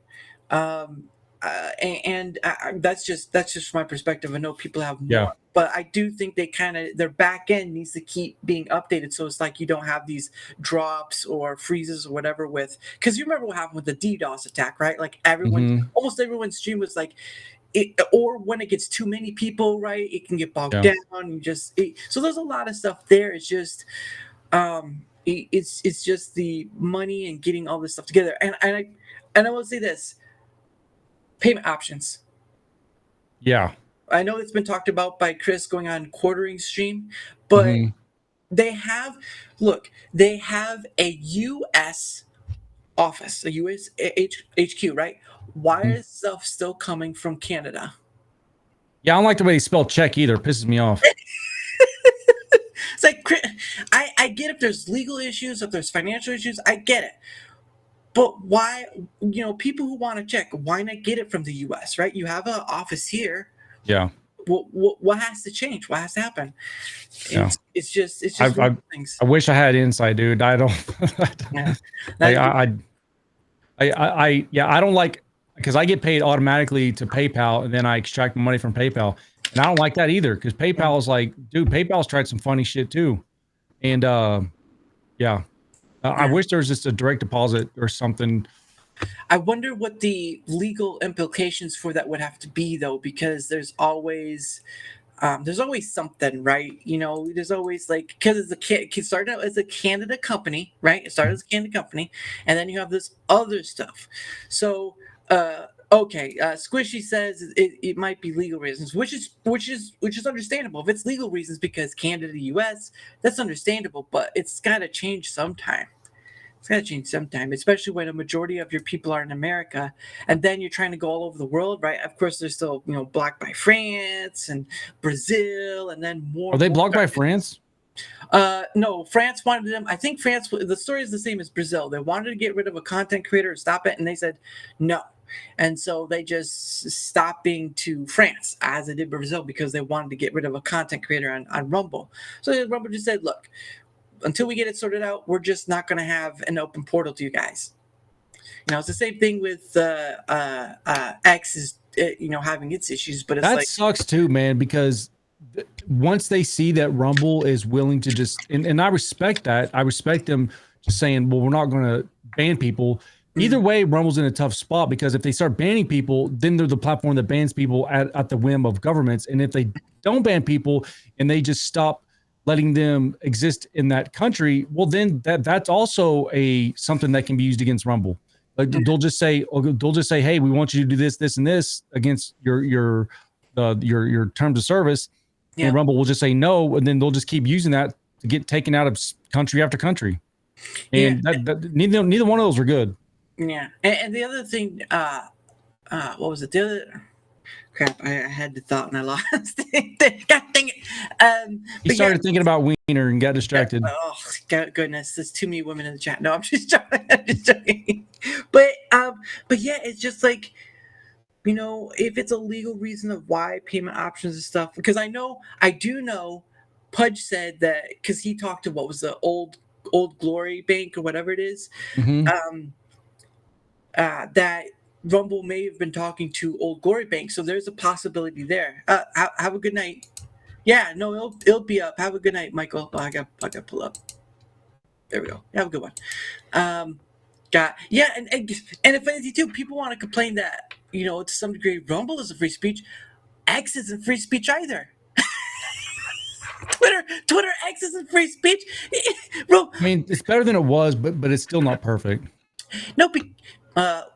C: And that's just my perspective. I know people have more, but I do think their back end needs to keep being updated. So it's like you don't have these drops or freezes or whatever because you remember what happened with the DDoS attack, right? Like almost everyone's stream was like, or when it gets too many people, right? It can get bogged down. So there's a lot of stuff there. It's just, it's just the money and getting all this stuff together. And I will say this: payment options.
D: Yeah,
C: I know it's been talked about by Chris going on quartering stream, but they have a U.S. office, a U.S. HQ, right? Why is stuff still coming from Canada?
D: Yeah, I don't like the way they spell check either. It pisses me off.
C: It's like, I get if there's legal issues, if there's financial issues, I get it. But why, people who want to check, why not get it from the U.S., right? You have an office here.
D: Yeah.
C: What has to change? What has to happen?
D: Yeah.
C: It's just one of those things.
D: I wish I had insight, dude. I don't.
C: Yeah.
D: I don't like, because I get paid automatically to PayPal and then I extract money from PayPal, and I don't like that either, because PayPal is like, dude, PayPal's tried some funny shit too, and I wish there was just a direct deposit or something.
C: I wonder what the legal implications for that would have to be, though, because there's always something, right? There's always, like, because it started out as a Canada company, right? It started as a Canada company, and then you have this other stuff. So, okay, Squishy says it might be legal reasons, which is understandable. If it's legal reasons because Canada, the U.S., that's understandable, but it's got to change sometime. It's got to change sometime, especially when a majority of your people are in America, and then you're trying to go all over the world, right? Of course, there's still, blocked by France and Brazil, and then more.
D: Are they blocked by France?
C: No, France wanted them. I think France. The story is the same as Brazil. They wanted to get rid of a content creator and stop it, and they said no, and so they just stopped being to France as they did Brazil because they wanted to get rid of a content creator on Rumble. So Rumble just said, look, until we get it sorted out, we're just not going to have an open portal to you guys. It's the same thing with X is having its issues, but it's
D: that sucks too, man, because once they see that Rumble is willing to just, and I respect that. I respect them just saying, well, we're not going to ban people. Either way, Rumble's in a tough spot, because if they start banning people, then they're the platform that bans people at the whim of governments. And if they don't ban people and they just stop letting them exist in that country, well, then that's also something that can be used against Rumble. Like they'll just say, hey, we want you to do this, this, and this against your terms of service. Yeah. And Rumble will just say no, and then they'll just keep using that to get taken out of country after country. And neither one of those are good.
C: Yeah. And the other thing, what was it? The other crap, I had the thought and I lost it. God dang it.
D: You started thinking about Wiener and got distracted.
C: Oh, goodness. There's too many women in the chat. No, I'm just joking. But yeah, it's just like, if it's a legal reason of why payment options and stuff, because I do know Pudge said that, because he talked to what was the old Glory Bank or whatever it is, that Rumble may have been talking to Old Glory Bank, so there's a possibility there. Have a good night. Yeah, no, it'll be up. Have a good night, Michael. I got to pull up. There we go. Have a good one. And if anything too, people want to complain that to some degree Rumble is a free speech. X isn't free speech either. Twitter X isn't free speech.
D: I mean, it's better than it was, but it's still not perfect.
C: No,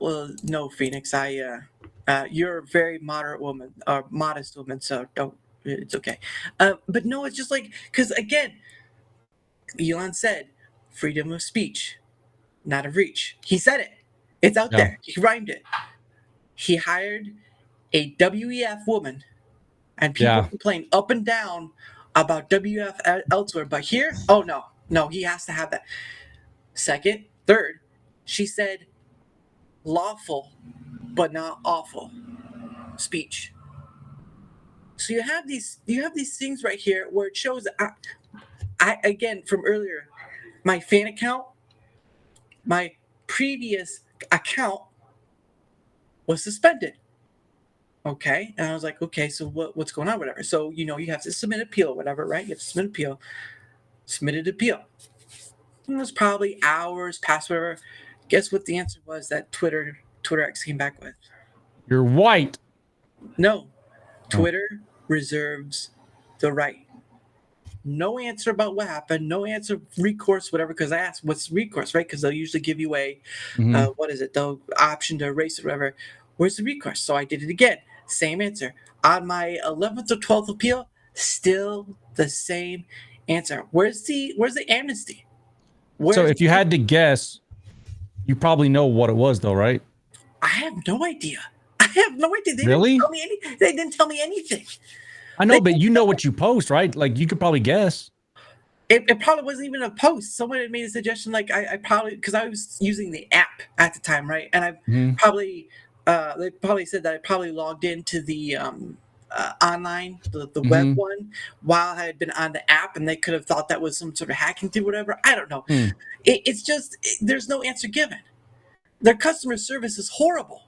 C: well, no, Phoenix. You're a very moderate woman, or modest woman, so don't. It's okay. But no, it's just like, because again, Elon said, freedom of speech, not of reach. He said it. It's out there. He rhymed it. He hired a WEF woman, and people complain up and down about WEF elsewhere, but here, oh no, he has to have that. Second, third, she said, lawful but not awful speech. So you have these things right here where it shows that I again, from earlier, my fan account, my previous account was suspended. Okay, and I was like, okay, so what's going on, whatever. So you have to submit appeal, whatever, right? You have to submit appeal. Submitted appeal. It was probably hours past, whatever. Guess what the answer was that Twitter X came back with?
D: You're white.
C: No. Twitter reserves the right. No answer about what happened. No answer, recourse, whatever, because I asked, what's recourse, right? Because they'll usually give you the option to erase it, whatever. Where's the recourse? So I did it again. Same answer. On my 11th or 12th appeal, still the same answer. Where's the amnesty?
D: So if you had to guess, you probably know what it was, though, right?
C: I have no idea. They
D: really?
C: They didn't tell me anything.
D: I know, but you know what you post, right? Like, you could probably guess.
C: it probably wasn't even a post. Someone had made a suggestion, like I probably, because I was using the app at the time, right? And I probably they probably said that I probably logged into the online, the web one, while I had been on the app, and they could have thought that was some sort of hacking thing, whatever. I don't know. It's just there's no answer given. Their customer service is horrible.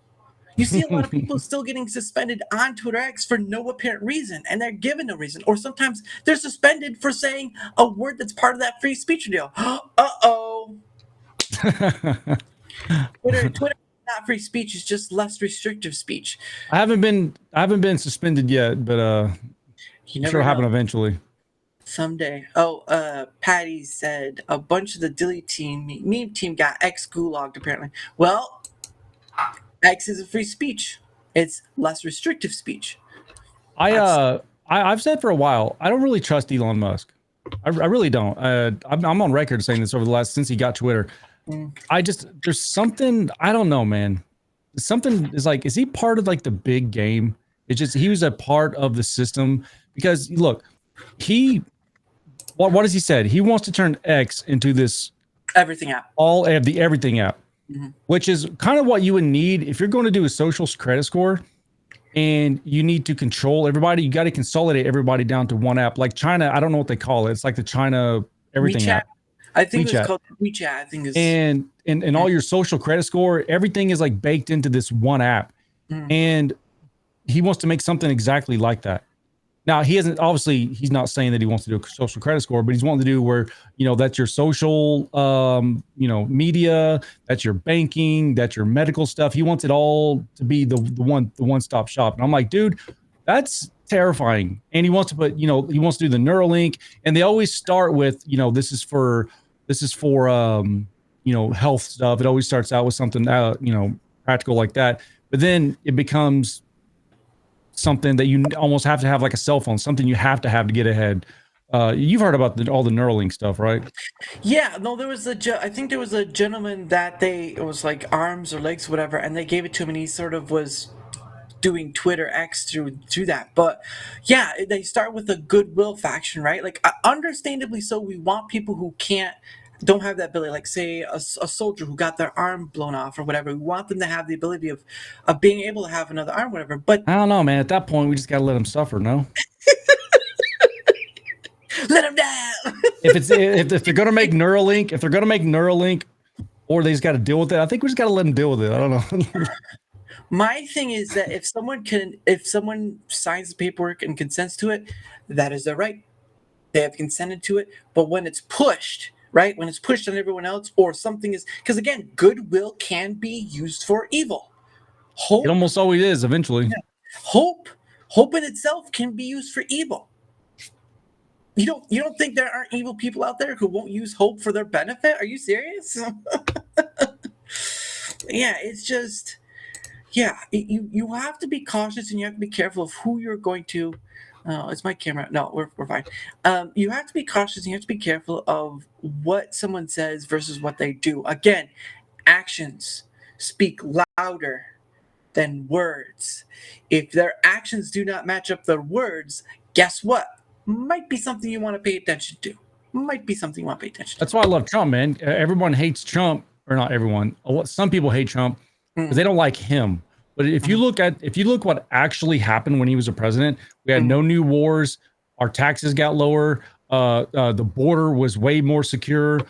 C: You see a lot of people still getting suspended on Twitter X for no apparent reason, and they're given no reason. Or sometimes they're suspended for saying a word that's part of that free speech deal. Uh-oh. Twitter is not free speech, it's just less restrictive speech.
D: I haven't been suspended yet, but I'm sure it'll happen eventually.
C: Someday. Oh, Patty said a bunch of the Dilly team, meme team got X gulagged apparently. Well, X is a free speech. It's less restrictive speech.
D: I've said for a while, I don't really trust Elon Musk. I really don't. I'm on record saying this since he got Twitter. There's something, I don't know, man. Something is like, is he part of like the big game? It's just, he was a part of the system because look, what has he said? He wants to turn X into this
C: everything app.
D: The everything app. Which is kind of what you would need if you're going to do a social credit score and you need to control everybody. You got to consolidate everybody down to one app. Like China, I don't know what they call it. It's like the China everything
C: WeChat
D: app.
C: I think it's called WeChat. I think it's
D: and all your social credit score, everything is like baked into this one app. And he wants to make something exactly like that. Now, he's not saying that he wants to do a social credit score, but he's wanting to do where, that's your social, media, that's your banking, that's your medical stuff. He wants it all to be the one-stop shop. And I'm like, dude, that's terrifying. And he wants to put, he wants to do the Neuralink. And they always start with, this is for health stuff. It always starts out with something, practical like that. But then it becomes something that you almost have to have, like a cell phone, something you have to get ahead. You've heard about all the Neuralink stuff, right?
C: Yeah, no, I think there was a gentleman that it was like arms or legs, whatever, and they gave it to him, and he sort of was doing Twitter X through that. But yeah, they start with a goodwill faction, right? Like, understandably so, we want people who don't have that ability, like say a soldier who got their arm blown off or whatever. We want them to have the ability of being able to have another arm, whatever. But
D: I don't know, man. At that point, we just gotta let them suffer. No.
C: Let them down.
D: if they're gonna make Neuralink, or they just got to deal with it, I think we just got to let them deal with it. I don't know.
C: My thing is that if someone signs the paperwork and consents to it, that is their right. They have consented to it. But when it's pushed, right? When it's pushed on everyone else, or something is, because again, goodwill can be used for evil. Hope,
D: it almost always is eventually.
C: Yeah. Hope in itself can be used for evil. You don't think there aren't evil people out there who won't use hope for their benefit? Are you serious? Yeah, it's just, you have to be cautious and you have to be careful of who you're going to. It's my camera. No, we're fine. You have to be cautious and you have to be careful of what someone says versus what they do. Again, actions speak louder than words. If their actions do not match up their words, guess what? Might be something you want to pay attention to. That's
D: why I love Trump, man. Everyone hates Trump, or not everyone. Some people hate Trump because they don't like him. But if you look what actually happened when he was a president, we had no new wars. Our taxes got lower. The border was way more secure.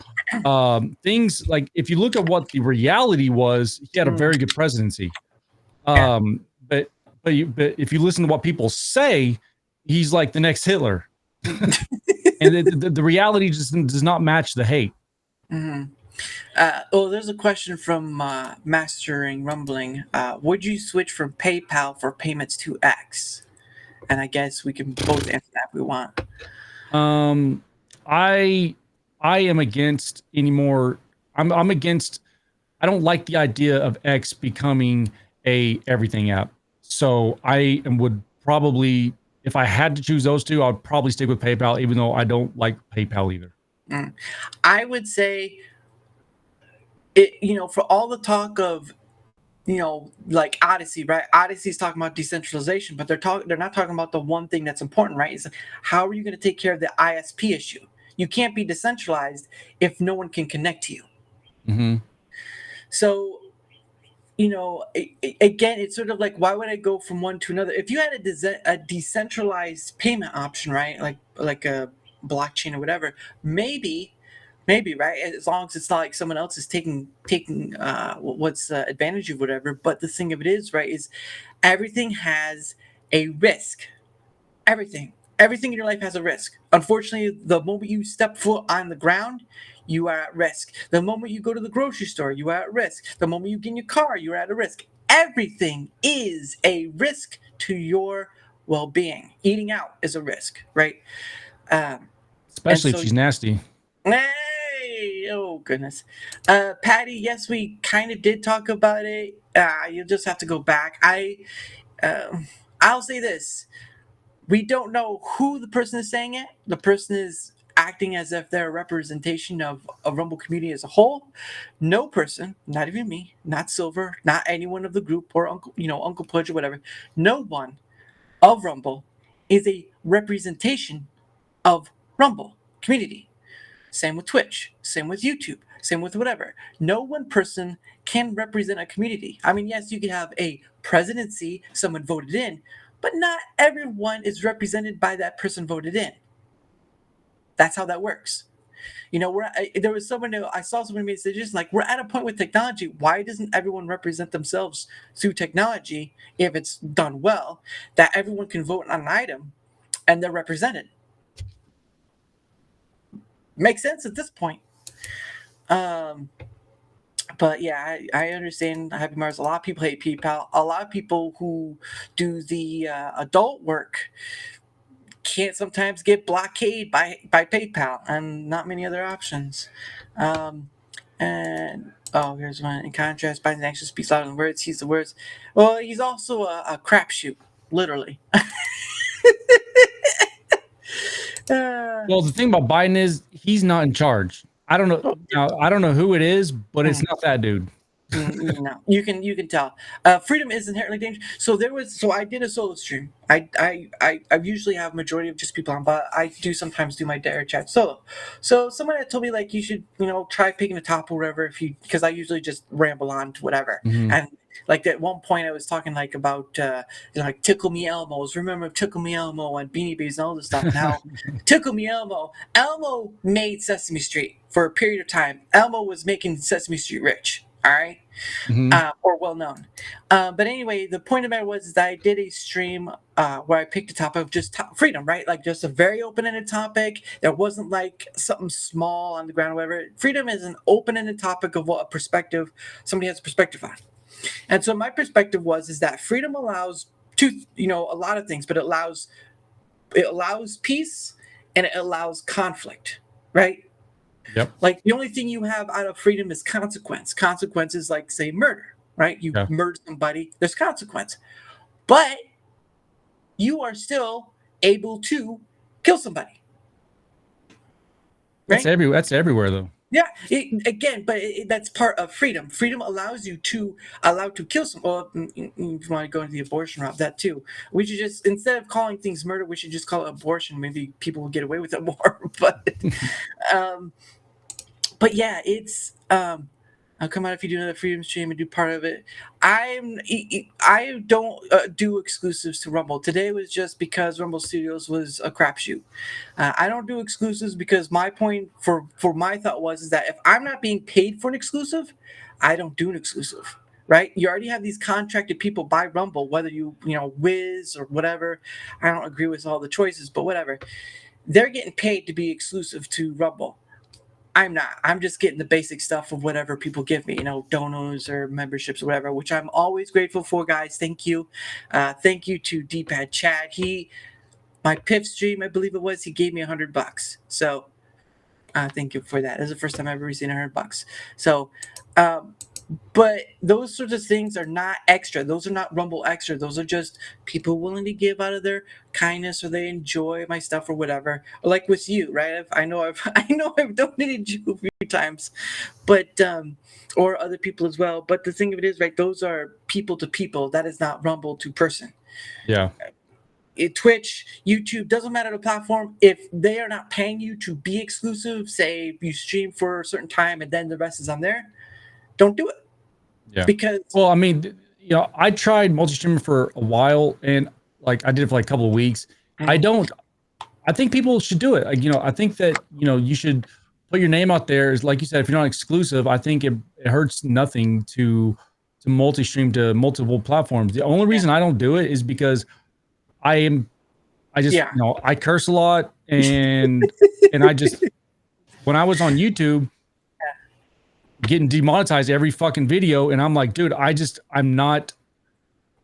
D: Things like, if you look at what the reality was, he had a very good presidency. But if you listen to what people say, he's like the next Hitler. And the reality just does not match the hate.
C: There's a question from Mastering Rumbling. Would you switch from PayPal for payments to X? And I guess we can both answer that if we want.
D: I am against any more. I'm against. I don't like the idea of X becoming a everything app. So would probably, if I had to choose those two, I'd probably stick with PayPal, even though I don't like PayPal either.
C: I would say, for all the talk of, like Odyssey, right? Odyssey's talking about decentralization, but they're not talking about the one thing that's important, right? Is how are you going to take care of the ISP issue? You can't be decentralized if no one can connect to you.
D: Mm-hmm.
C: So, again, it's sort of like, why would I go from one to another? If you had a decentralized payment option, right, like a blockchain or whatever, maybe, right, as long as it's not like someone else is taking what's advantage of whatever. But the thing of it is, right, is everything has a risk. Everything in your life has a risk. Unfortunately, the moment you step foot on the ground, you are at risk. The moment you go to the grocery store, you are at risk. The moment you get in your car, you're at a risk. Everything is a risk to your well-being. Eating out is a risk, right?
D: Especially
C: so-
D: if she's nasty.
C: Hey, oh goodness, Patty. Yes, we kind of did talk about it. You'll just have to go back. I'll say this. We don't know who the person is saying it. The person is acting as if they're a representation of a Rumble community as a whole. No person, not even me, not Silver, not anyone of the group or Uncle Pudge or whatever. No one of Rumble is a representation of Rumble community. Same with Twitch, same with YouTube, same with whatever. No one person can represent a community. I mean, yes, you can have a presidency, someone voted in, but not everyone is represented by that person voted in. That's how that works. There was someone who I saw someone made suggestions like, we're at a point with technology. Why doesn't everyone represent themselves through technology if it's done well, that everyone can vote on an item and they're represented? Makes sense at this point. But yeah, I understand Happy Mars. A lot of people hate PayPal. A lot of people who do the adult work can't sometimes get blockaded by PayPal, and not many other options. And here's one. In contrast, Biden's anxious speaks louder than words. He's the words. Well, he's also a crapshoot, literally.
D: Well, the thing about Biden is he's not in charge. I don't know. Now, I don't know who it is, but it's not that dude.
C: No, you can tell. Freedom is inherently dangerous. So I did a solo stream. I usually have majority of just people on, but I do sometimes do my DaraChat solo. So someone had told me like you should try picking a top or whatever because I usually just ramble on to whatever. And like at one point I was talking like about like Tickle Me Elmo's. Remember Tickle Me Elmo and Beanie Babies and all this stuff. Now Tickle Me Elmo. Elmo made Sesame Street for a period of time. Elmo was making Sesame Street rich. All right, or well known. But anyway, the point of it was that I did a stream where I picked a topic of just freedom, right? Like just a very open-ended topic. There wasn't like something small on the ground or whatever. Freedom is an open-ended topic of what somebody has a perspective on. And so my perspective is that freedom allows a lot of things, but it allows peace and it allows conflict, right?
D: Yep.
C: Like the only thing you have out of freedom is consequence. Consequence is like, say, murder, right? You murder somebody, there's consequence. But you are still able to kill somebody. Right?
D: That's everywhere though.
C: Yeah. That's part of freedom. Freedom allows you to kill some. Well, if you want to go into the abortion route, that too. We should just, instead of calling things murder, we should just call it abortion. Maybe people will get away with it more. But yeah, it's I'll come out if you do another freedom stream and do part of it. I don't do exclusives to Rumble. Today was just because Rumble Studios was a crapshoot. I don't do exclusives because my point for my thought is that if I'm not being paid for an exclusive, I don't do an exclusive. Right? You already have these contracted people by Rumble, whether you Wiz or whatever. I don't agree with all the choices, but whatever. They're getting paid to be exclusive to Rumble. I'm not. I'm just getting the basic stuff of whatever people give me, donos or memberships or whatever, which I'm always grateful for, guys. Thank you. Thank you to D-Pad Chad. My PIF stream, I believe it was, he gave me $100. So thank you for that. This is the first time I've ever received $100. So, but those sorts of things are not extra. Those are not Rumble extra. Those are just people willing to give out of their kindness, or they enjoy my stuff or whatever. Or like with you, right? I know I've donated you a few times, but or other people as well. But the thing of it is, right? Those are people to people. That is not Rumble to person.
D: Yeah.
C: Twitch, YouTube, doesn't matter the platform. If they are not paying you to be exclusive, say you stream for a certain time and then the rest is on there, don't do it.
D: Yeah.
C: Because
D: Well, I mean, I tried multi-streaming for a while, and like I did it for like a couple of weeks. I think people should do it. I think that you should put your name out there. Is like you said, if you're not exclusive, I think it hurts nothing to multi-stream to multiple platforms. The only reason I don't do it is because I curse a lot, and I just when I was on YouTube getting demonetized every fucking video, and I'm like, dude, I'm not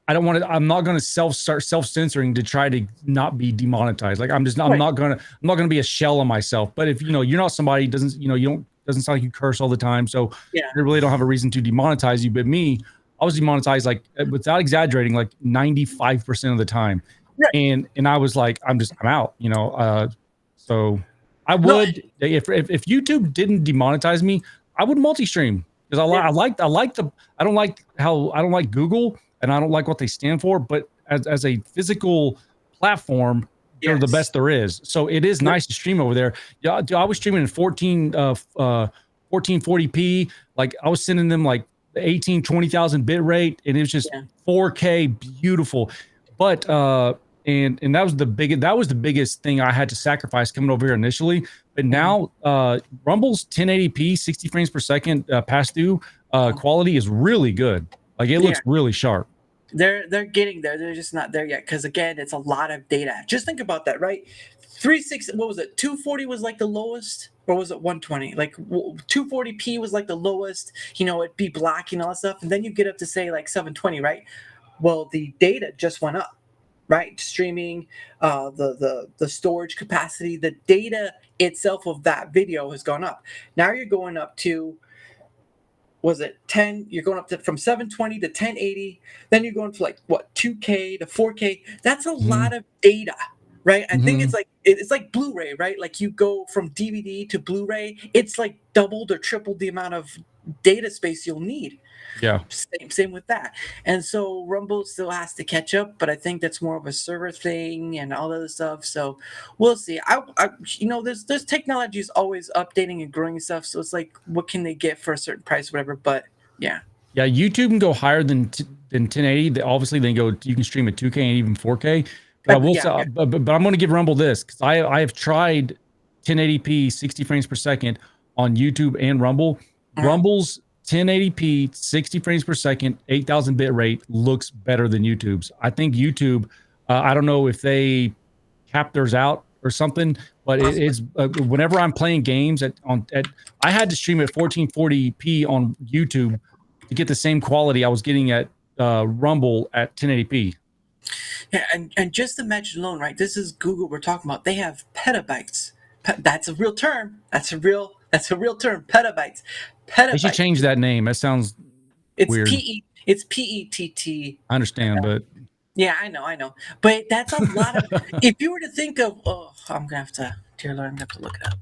D: going to start self-censoring to try to not be demonetized. Like I'm not going to be a shell of myself. But if you're not somebody doesn't sound like you curse all the time, so they really don't have a reason to demonetize you. But me, I was demonetized, like, without exaggerating, like 95% of the time.
C: Right.
D: And I was like, I'm out, so I would, if YouTube didn't demonetize me, I would multi-stream, because I don't like Google, and I don't like what they stand for, but as a physical platform, they're the best there is. So it is nice to stream over there. Yeah, I was streaming in 1440p. Like I was sending them like 20,000 bit rate, and it was just 4K, beautiful. But and that was the biggest thing I had to sacrifice coming over here initially. But now Rumble's 1080p 60 frames per second pass through quality is really good. Like it looks really sharp.
C: They're getting there. They're just not there yet, because again, it's a lot of data. Just think about that, right? 360, what was it? 240 was like the lowest, or was it 120? Like 240p was like the lowest. It'd be black and all that stuff, and then you get up to say like 720, right? Well, the data just went up, right? Streaming, the storage capacity, the data itself of that video has gone up. Now you're going up to, was it 10? You're going up to from 720 to 1080. Then you're going to like what, 2K to 4K. That's a lot of data, right? I think it's like Blu-ray, right? Like you go from DVD to Blu-ray, it's like doubled or tripled the amount of data space you'll need.
D: Yeah.
C: Same with that. And so Rumble still has to catch up, but I think that's more of a server thing and all other stuff. So we'll see. There's technology is always updating and growing and stuff. So it's like, what can they get for a certain price, whatever. But yeah.
D: Yeah, YouTube can go higher than 1080. Obviously, you can stream at 2K and even 4K. But but I'm going to give Rumble this, because I have tried 1080p 60 frames per second on YouTube and Rumble. Rumble's 1080p 60 frames per second 8,000 bit rate looks better than YouTube's. I think YouTube, I don't know if they cap theirs out or something, but it's whenever I'm playing games I had to stream at 1440p on YouTube to get the same quality I was getting at Rumble at 1080p.
C: Yeah, and just imagine alone, right? This is Google we're talking about. They have petabytes. That's a real term. That's a real term. Petabytes.
D: They should change that name. That sounds weird.
C: It's PETT.
D: I understand, but
C: yeah, I know. But that's a lot of. If you were to think of, I'm gonna have to, dear Lord, I'm gonna have to look it up,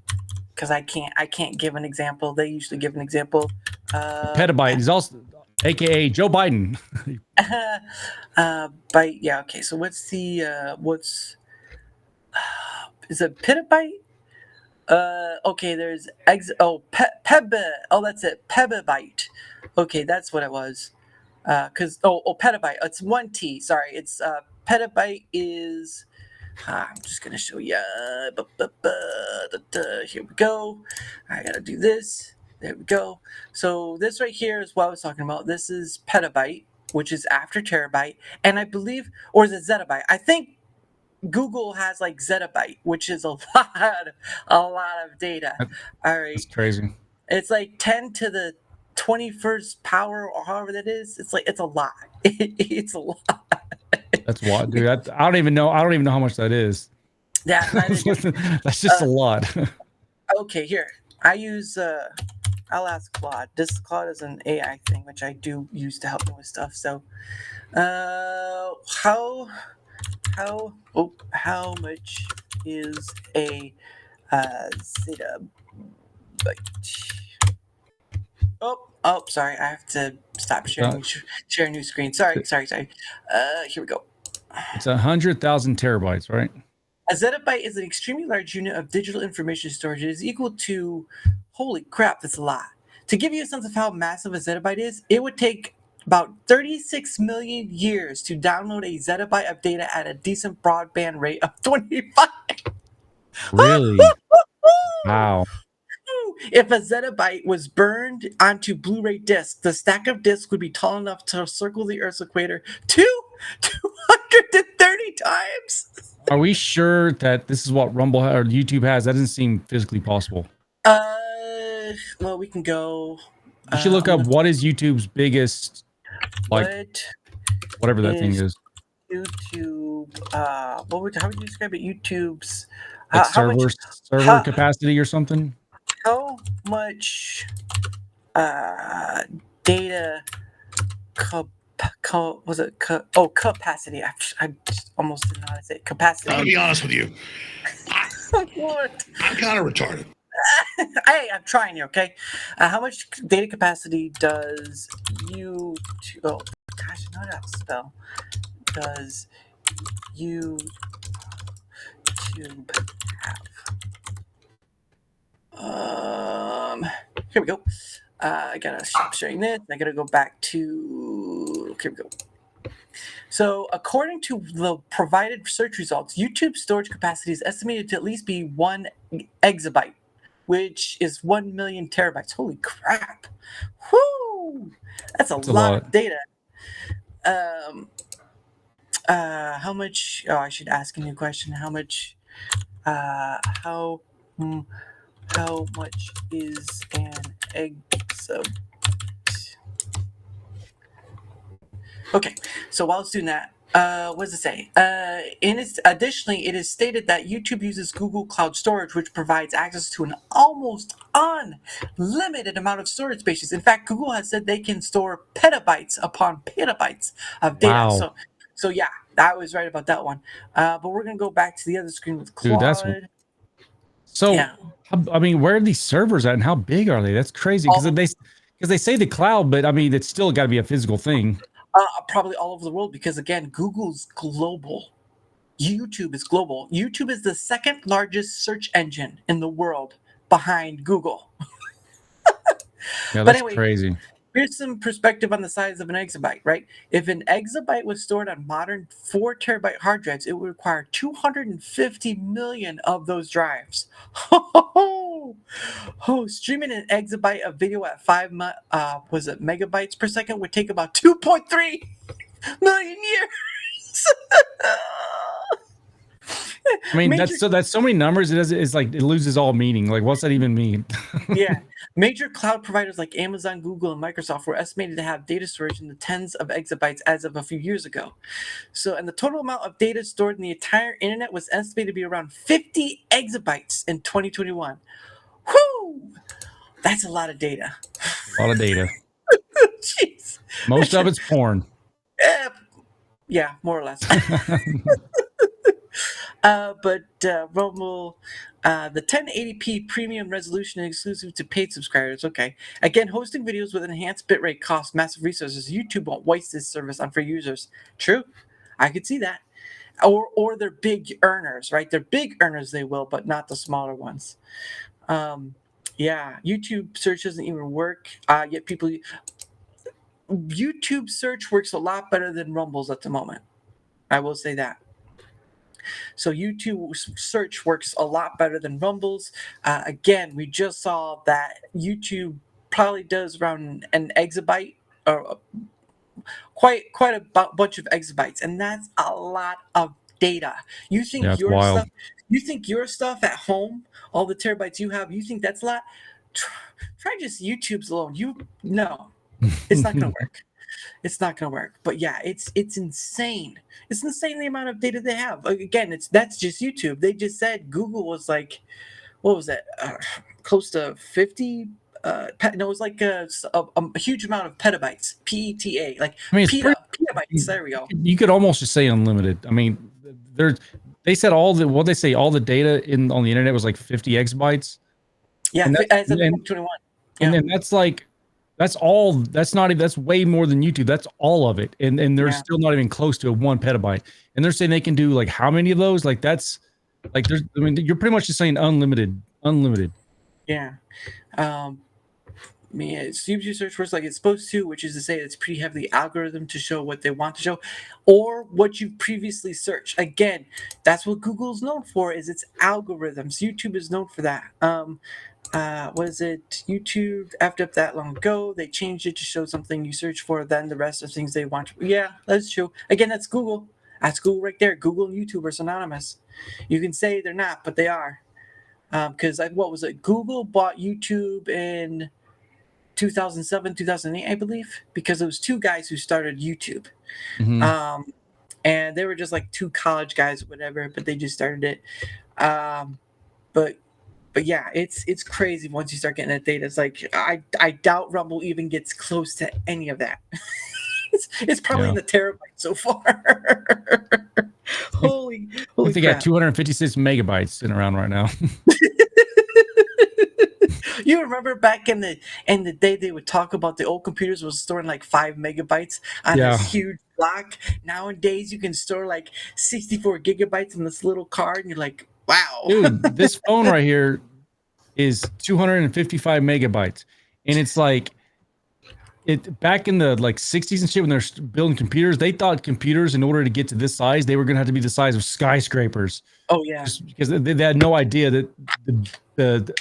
C: because I can't give an example. They usually give an example.
D: Petabyte is also, AKA Joe Biden.
C: Byte. Yeah. Okay. So what's the is it petabyte? Okay, there's that's it, petabyte. Okay, that's what it was. Because petabyte, it's 1T. Sorry, it's petabyte is. I'm just gonna show you. Here we go. I gotta do this. There we go. So this right here is what I was talking about. This is petabyte, which is after terabyte, and I believe, or is it zettabyte? I think Google has like zettabyte, which is a lot of data. All right,
D: that's crazy.
C: It's like 10 to the 21st power, or however that is. It's a lot. It's a lot.
D: That's what, dude. I don't even know how much that is.
C: Yeah,
D: that's just a lot.
C: Okay, here I use. I'll ask Claude. This Claude is an AI thing, which I do use to help me with stuff. So, how much is a zettabyte? Oh, sorry. I have to stop sharing new screen. Sorry. Here we go.
D: It's 100,000 terabytes, right?
C: A zettabyte is an extremely large unit of digital information storage. It is equal to, holy crap, that's a lot. To give you a sense of how massive a zettabyte is, it would take about 36 million years to download a zettabyte of data at a decent broadband rate of 25.
D: Really? Wow.
C: If a zettabyte was burned onto Blu-ray disc, the stack of discs would be tall enough to circle the Earth's equator 230 times.
D: Are we sure that this is what Rumble or YouTube has? That doesn't seem physically possible.
C: Well, we can go.
D: You should look up what is YouTube's biggest, whatever that thing is.
C: YouTube. How would you describe it? YouTube's
D: Like server capacity or something.
C: How much data capacity. I just almost didn't know how to say it. Capacity.
E: I'm gonna be honest with you.
C: What?
E: I'm kind of retarded.
C: Hey, I'm trying here, okay? How much data capacity does YouTube... Oh, gosh, I know how to spell. Does YouTube have? Here we go. I gotta stop sharing this. I gotta go back to... Here we go. So, according to the provided search results, YouTube storage capacity is estimated to at least be 1 exabyte, which is 1 million terabytes. Holy crap! Whoo! That's a lot of data. How much? Oh, I should ask a new question. How much? How much is an exabyte? Okay, so while it's doing that, what does it say? Additionally, it is stated that YouTube uses Google Cloud Storage, which provides access to an almost unlimited amount of storage spaces. In fact, Google has said they can store petabytes upon petabytes of data.
D: Wow.
C: So yeah, I was right about that one. But we're gonna go back to the other screen with Claude.
D: Dude, I mean, where are these servers at, and how big are they? That's crazy because they say the cloud, but I mean, it's still got to be a physical thing.
C: Probably all over the world because, again, Google's global. YouTube is global. YouTube is the second largest search engine in the world behind Google.
D: Yeah, that's crazy.
C: Here's some perspective on the size of an exabyte, right? If an exabyte was stored on modern 4 terabyte hard drives, it would require 250 million of those drives. Streaming an exabyte of video at 5 megabytes per second would take about 2.3 million years.
D: I mean, that's so many numbers. It's like it loses all meaning. Like, what's that even mean?
C: Yeah. Major cloud providers like Amazon, Google, and Microsoft were estimated to have data storage in the tens of exabytes as of a few years ago. So, and the total amount of data stored in the entire internet was estimated to be around 50 exabytes in 2021. Whoo! That's a lot of data.
D: A lot of data.
C: Jeez.
D: Most of it's porn.
C: Yeah, more or less. But Rumble, the 1080p premium resolution is exclusive to paid subscribers. Okay. Again, hosting videos with enhanced bitrate costs massive resources. YouTube won't waste this service on free users. True. I could see that. Or they're big earners, right? They're big earners, they will, but not the smaller ones. Yeah, YouTube search doesn't even work. Yet YouTube search works a lot better than Rumble's at the moment. I will say that. So YouTube search works a lot better than Rumble's. Again, we just saw that YouTube probably does around an exabyte or quite a bunch of exabytes, and that's a lot of data. You think your stuff at home, all the terabytes you have, you think that's a lot? Try just YouTube's alone. No, it's not gonna work. It's not going to work. But yeah, it's insane. It's insane the amount of data they have. Again, that's just YouTube. They just said Google was like, what was that? Close to 50. No, it was like a huge amount of petabytes. PETA, like petabytes. There we go.
D: You could almost just say unlimited. I mean, they said all the data on the internet was like 50 exabytes.
C: Yeah, as of 2021.
D: And then that's That's all. That's not even. That's way more than YouTube. That's all of it, and they're still not even close to a 1 petabyte. And they're saying they can do like how many of those? Like that's like there's. I mean, you're pretty much just saying unlimited.
C: Yeah. YouTube search works like it's supposed to, which is to say it's pretty heavily algorithm to show what they want to show, or what you previously searched. Again, that's what Google's known for, is its algorithms. YouTube is known for that. Was it YouTube effed up that long ago? They changed it to show something you search for, then the rest of things they want. Yeah, that's true. Again, that's Google. That's Google right there. Google and YouTube are synonymous. You can say they're not, but they are. Because what was it? Google bought YouTube in 2007, 2008, I believe, because it was two guys who started YouTube.
D: Mm-hmm.
C: And they were just like two college guys or whatever, but they just started it. But yeah, it's crazy once you start getting that data. It's like I doubt Rumble even gets close to any of that. it's probably in the terabyte so far. holy
D: I think they
C: crap.
D: got 256 megabytes sitting around right now.
C: You remember back in the day they would talk about the old computers was storing like 5 megabytes on this huge block. Nowadays you can store like 64 gigabytes in this little card, and you're like, wow.
D: Dude, this phone right here is 255 megabytes. And it's like back in the like 60s and shit, when they're building computers, they thought computers, in order to get to this size, they were going to have to be the size of skyscrapers.
C: Oh yeah.
D: Just because they had no idea that the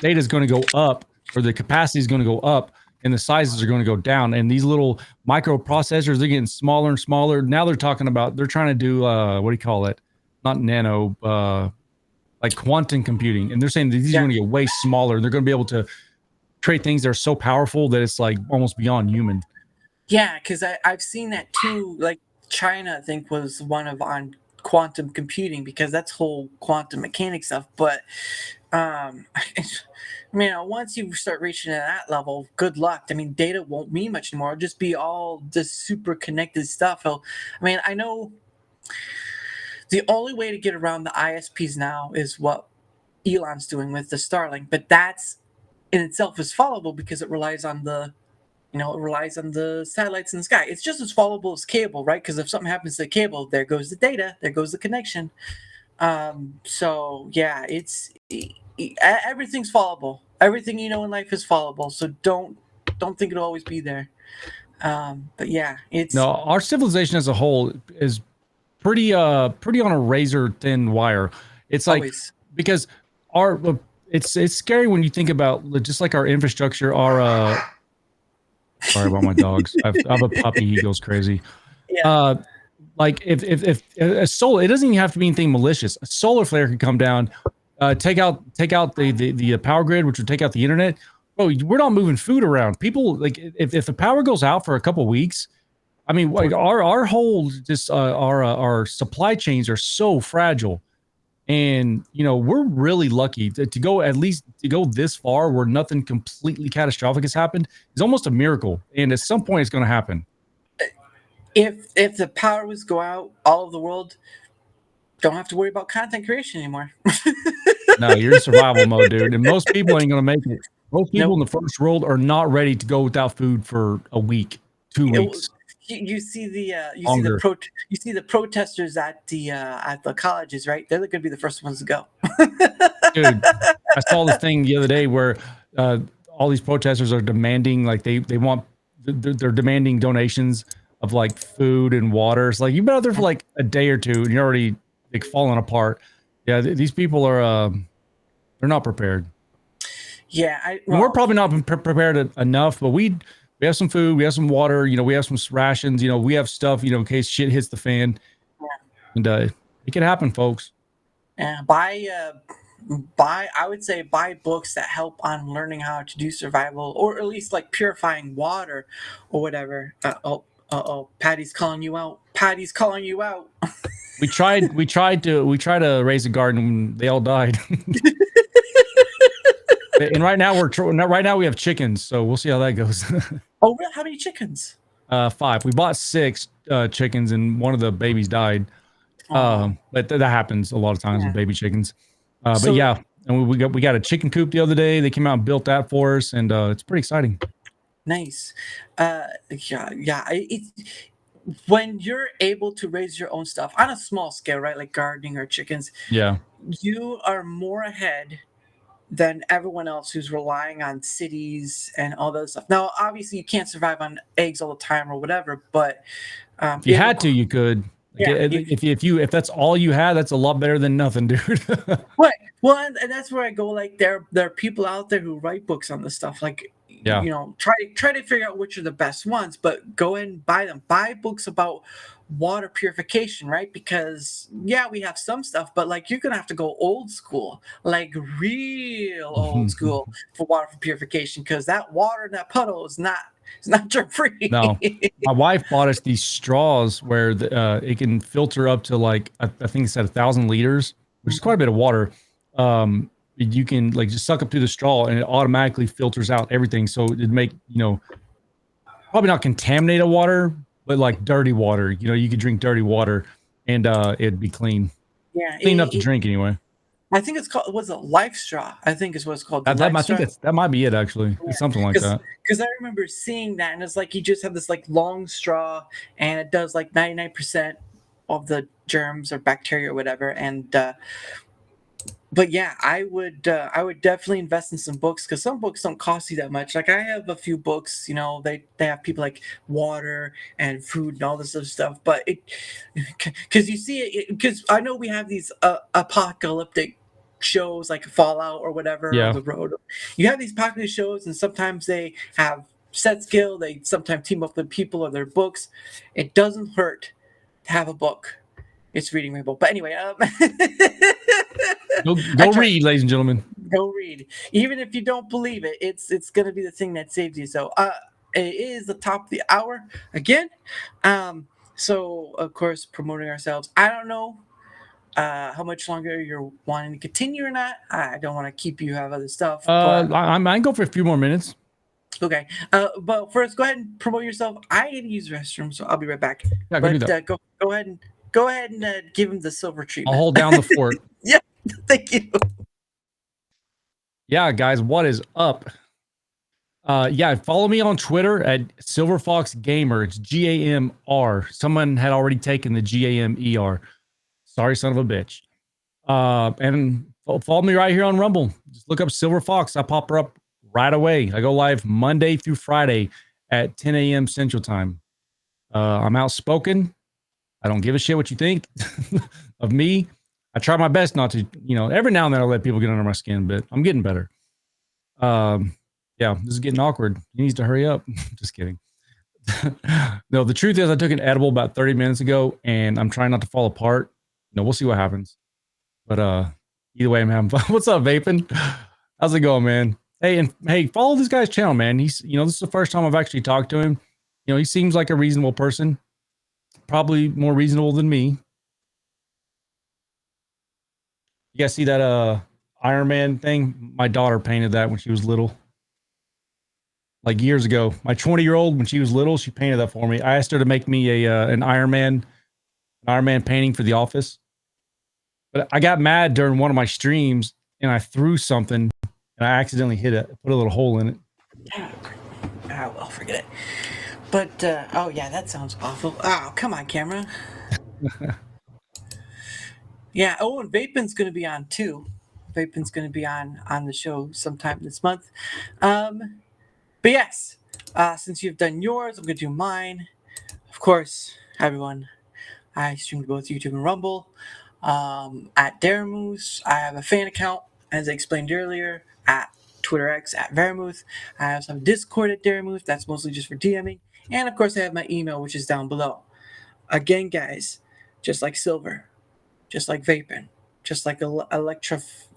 D: data is going to go up, or the capacity is going to go up, and the sizes are going to go down. And these little microprocessors, they're getting smaller and smaller. Now they're talking about, they're trying to do, what do you call it? Not nano, like quantum computing. And they're saying that these are going to get way smaller. They're going to be able to create things that are so powerful that it's like almost beyond human.
C: Yeah, because I've seen that too. Like China, I think, was one of on quantum computing, because that's whole quantum mechanics stuff. But once you start reaching that level, good luck. I mean, data won't mean much anymore. It'll just be all this super connected stuff. I know the only way to get around the ISPs now is what Elon's doing with the Starlink, but that's in itself is followable because it relies on the satellites in the sky. It's just as followable as cable, right? Because if something happens to the cable, there goes the data, there goes the connection. So yeah, everything's followable. Everything you know in life is followable. So don't think it'll always be there. But yeah,
D: our civilization as a whole is pretty on a razor thin wire. It's like always. Because it's scary when you think about just like our infrastructure, sorry about my dogs. I have a puppy. He goes crazy. Yeah. Like if a solar, it doesn't even have to be anything malicious. A solar flare could come down, take out the power grid, which would take out the internet. Bro, we're not moving food around. People, like, if the power goes out for a couple of weeks, I mean, like our whole our supply chains are so fragile. And we're really lucky to go this far where nothing completely catastrophic has happened. It's almost a miracle, and at some point it's going to happen.
C: If the power was go out, all of the world don't have to worry about content creation anymore.
D: No, you're in survival mode, dude, and most people ain't going to make it. Most people in the first world are not ready to go without food for a week, 2 weeks.
C: You see the protesters at the colleges, right? They're going to be the first ones to go.
D: Dude, I saw this thing the other day where all these protesters are demanding, like they're demanding donations of like food and water. It's like you've been out there for like a day or two and you're already like falling apart. Yeah, these people are they're not prepared.
C: Yeah,
D: we're probably not prepared enough, but we have some food, we have some water, we have some rations, we have stuff, in case shit hits the fan. Yeah. And it can happen, folks.
C: Yeah, I would say buy books that help on learning how to do survival, or at least like purifying water or whatever. Patty's calling you out. Patty's calling you out.
D: We tried to raise a garden and they all died. And right now we have chickens, so we'll see how that goes.
C: Oh, really? How many chickens?
D: 5. We bought 6 chickens, and one of the babies died. But that happens a lot of times with baby chickens. But yeah, and we got a chicken coop the other day. They came out and built that for us, and it's pretty exciting.
C: Nice. Yeah. It's when you're able to raise your own stuff on a small scale, right? Like gardening or chickens,
D: Yeah.
C: you are more ahead than everyone else who's relying on cities and all that stuff. Now, obviously, you can't survive on eggs all the time or whatever, but
D: If you
C: in the
D: had to, you could. Like,
C: yeah,
D: if that's all you had, that's a lot better than nothing, dude.
C: right. Well, and that's where I go. Like, there are people out there who write books on this stuff. Like,
D: Yeah.
C: try to figure out which are the best ones, but go and buy them. Buy books about water purification, right? Because yeah, we have some stuff, but like you're gonna have to go old school, like real old school for water purification, because that water in that puddle is not it's not germ free.
D: No, my wife bought us these straws where it can filter up to like I think it said 1,000 liters, which is quite a bit of water. You can like just suck up through the straw and it automatically filters out everything. So it'd make probably not contaminated water, but like dirty water. You could drink dirty water and it'd be clean,
C: Yeah,
D: clean enough to drink anyway.
C: I think it's called was it Life Straw? I think is what it's called.
D: I think that might be it actually.
C: Yeah.
D: It's something like that.
C: Because I remember seeing that, and it's like you just have this like long straw, and it does like 99% of the germs or bacteria or whatever. And but yeah, I would definitely invest in some books because some books don't cost you that much. Like I have a few books, they have people like water and food and all this other stuff. But because you see it, because I know we have these apocalyptic shows like Fallout or whatever on the road. You have these popular shows, and sometimes they have set skill. They sometimes team up with people or their books. It doesn't hurt to have a book. It's reading rainbow. But anyway,
D: go read, ladies and gentlemen.
C: Go read. Even if you don't believe it, it's gonna be the thing that saves you. So it is the top of the hour again. So of course promoting ourselves. I don't know how much longer you're wanting to continue or not. I don't want to keep you have other stuff.
D: I can go for a few more minutes.
C: Okay. But first go ahead and promote yourself. I need to use the restroom, so I'll be right back.
D: Yeah, go do that.
C: Go ahead and give him the silver treatment.
D: I'll hold down the fort.
C: Yeah, thank you.
D: Yeah, guys, what is up? Follow me on Twitter at SilverFox Gamer. It's GAMR. Someone had already taken the GAMER. Sorry, son of a bitch. And follow me right here on Rumble. Just look up SilverFox. I pop her up right away. I go live Monday through Friday at 10 a.m. Central Time. I'm outspoken. I don't give a shit what you think of me. I try my best not to, every now and then I let people get under my skin, but I'm getting better. This is getting awkward. He needs to hurry up. Just kidding. No, the truth is I took an edible about 30 minutes ago and I'm trying not to fall apart. We'll see what happens. But either way, I'm having fun. What's up, Vaping? How's it going, man? Hey, follow this guy's channel, man. He's, this is the first time I've actually talked to him. He seems like a reasonable person. Probably more reasonable than me. You guys see that Iron Man thing? My daughter painted that when she was little. Like years ago. My 20-year-old, when she was little, she painted that for me. I asked her to make me an Iron Man painting for the office. But I got mad during one of my streams and I threw something and I accidentally hit it, put a little hole in it.
C: I'll forget it. But oh yeah, that sounds awful. Oh, come on, camera. Yeah. Oh, and Vapin's going to be on too. Vapin's going to be on the show sometime this month. But yes, since you've done yours, I'm going to do mine. Of course, everyone, I stream to both YouTube and Rumble. At Daramoose, I have a fan account, as I explained earlier, at Twitter X at Varamuth. I also have Discord at Daramuth. That's mostly just for DMing. And of course, I have my email, which is down below. Again, guys, just like Silver, just like Vaping, just like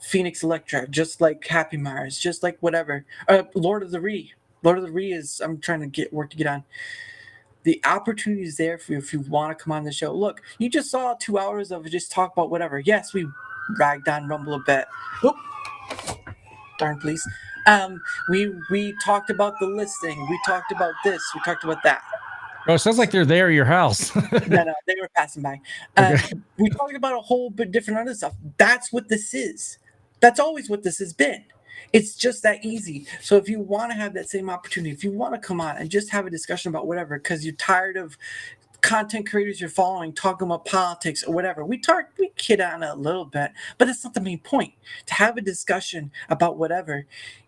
C: Phoenix Electra, just like Happy Mars, just like whatever. Lord of the Ree. Lord of the Ree is, I'm trying to work to get on. The opportunity is there for you if you want to come on the show. Look, you just saw 2 hours of just talk about whatever. Yes, we ragged on Rumble a bit. Oop. Darn police. We talked about the listing. We talked about this. We talked about that.
D: Bro, it sounds like they're there at your house.
C: No, they were passing by. We talked about a whole bit different other stuff. That's what this is. That's always what this has been. It's just that easy. So if you want to have that same opportunity, if you want to come on and just have a discussion about whatever, because you're tired of content creators you're following talking about politics or whatever, we kid on it a little bit, but that's not the main point. To have a discussion about whatever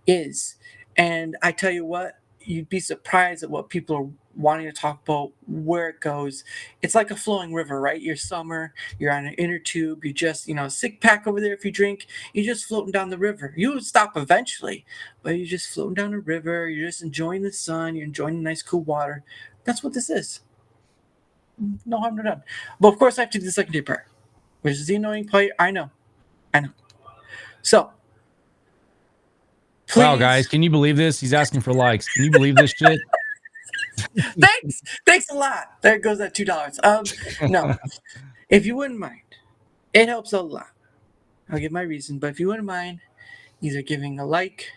C: is, and I tell you what, you'd be surprised at what people are wanting to talk about, where it goes. It's like a flowing river, right? You're summer, you're on an inner tube, you just, sick pack over there if you drink, you're just floating down the river. You would stop eventually, but you're just floating down the river, you're just enjoying the sun, you're enjoying the nice cool water. That's what this is. No harm, no done. But of course I have to do the secondary part, which is the annoying part. I know. So, please.
D: Wow, guys, can you believe this? He's asking for likes. Can you believe this shit?
C: Thanks a lot. There goes that $2. No, if you wouldn't mind, it helps a lot. I'll give my reason, but if you wouldn't mind, either giving a like,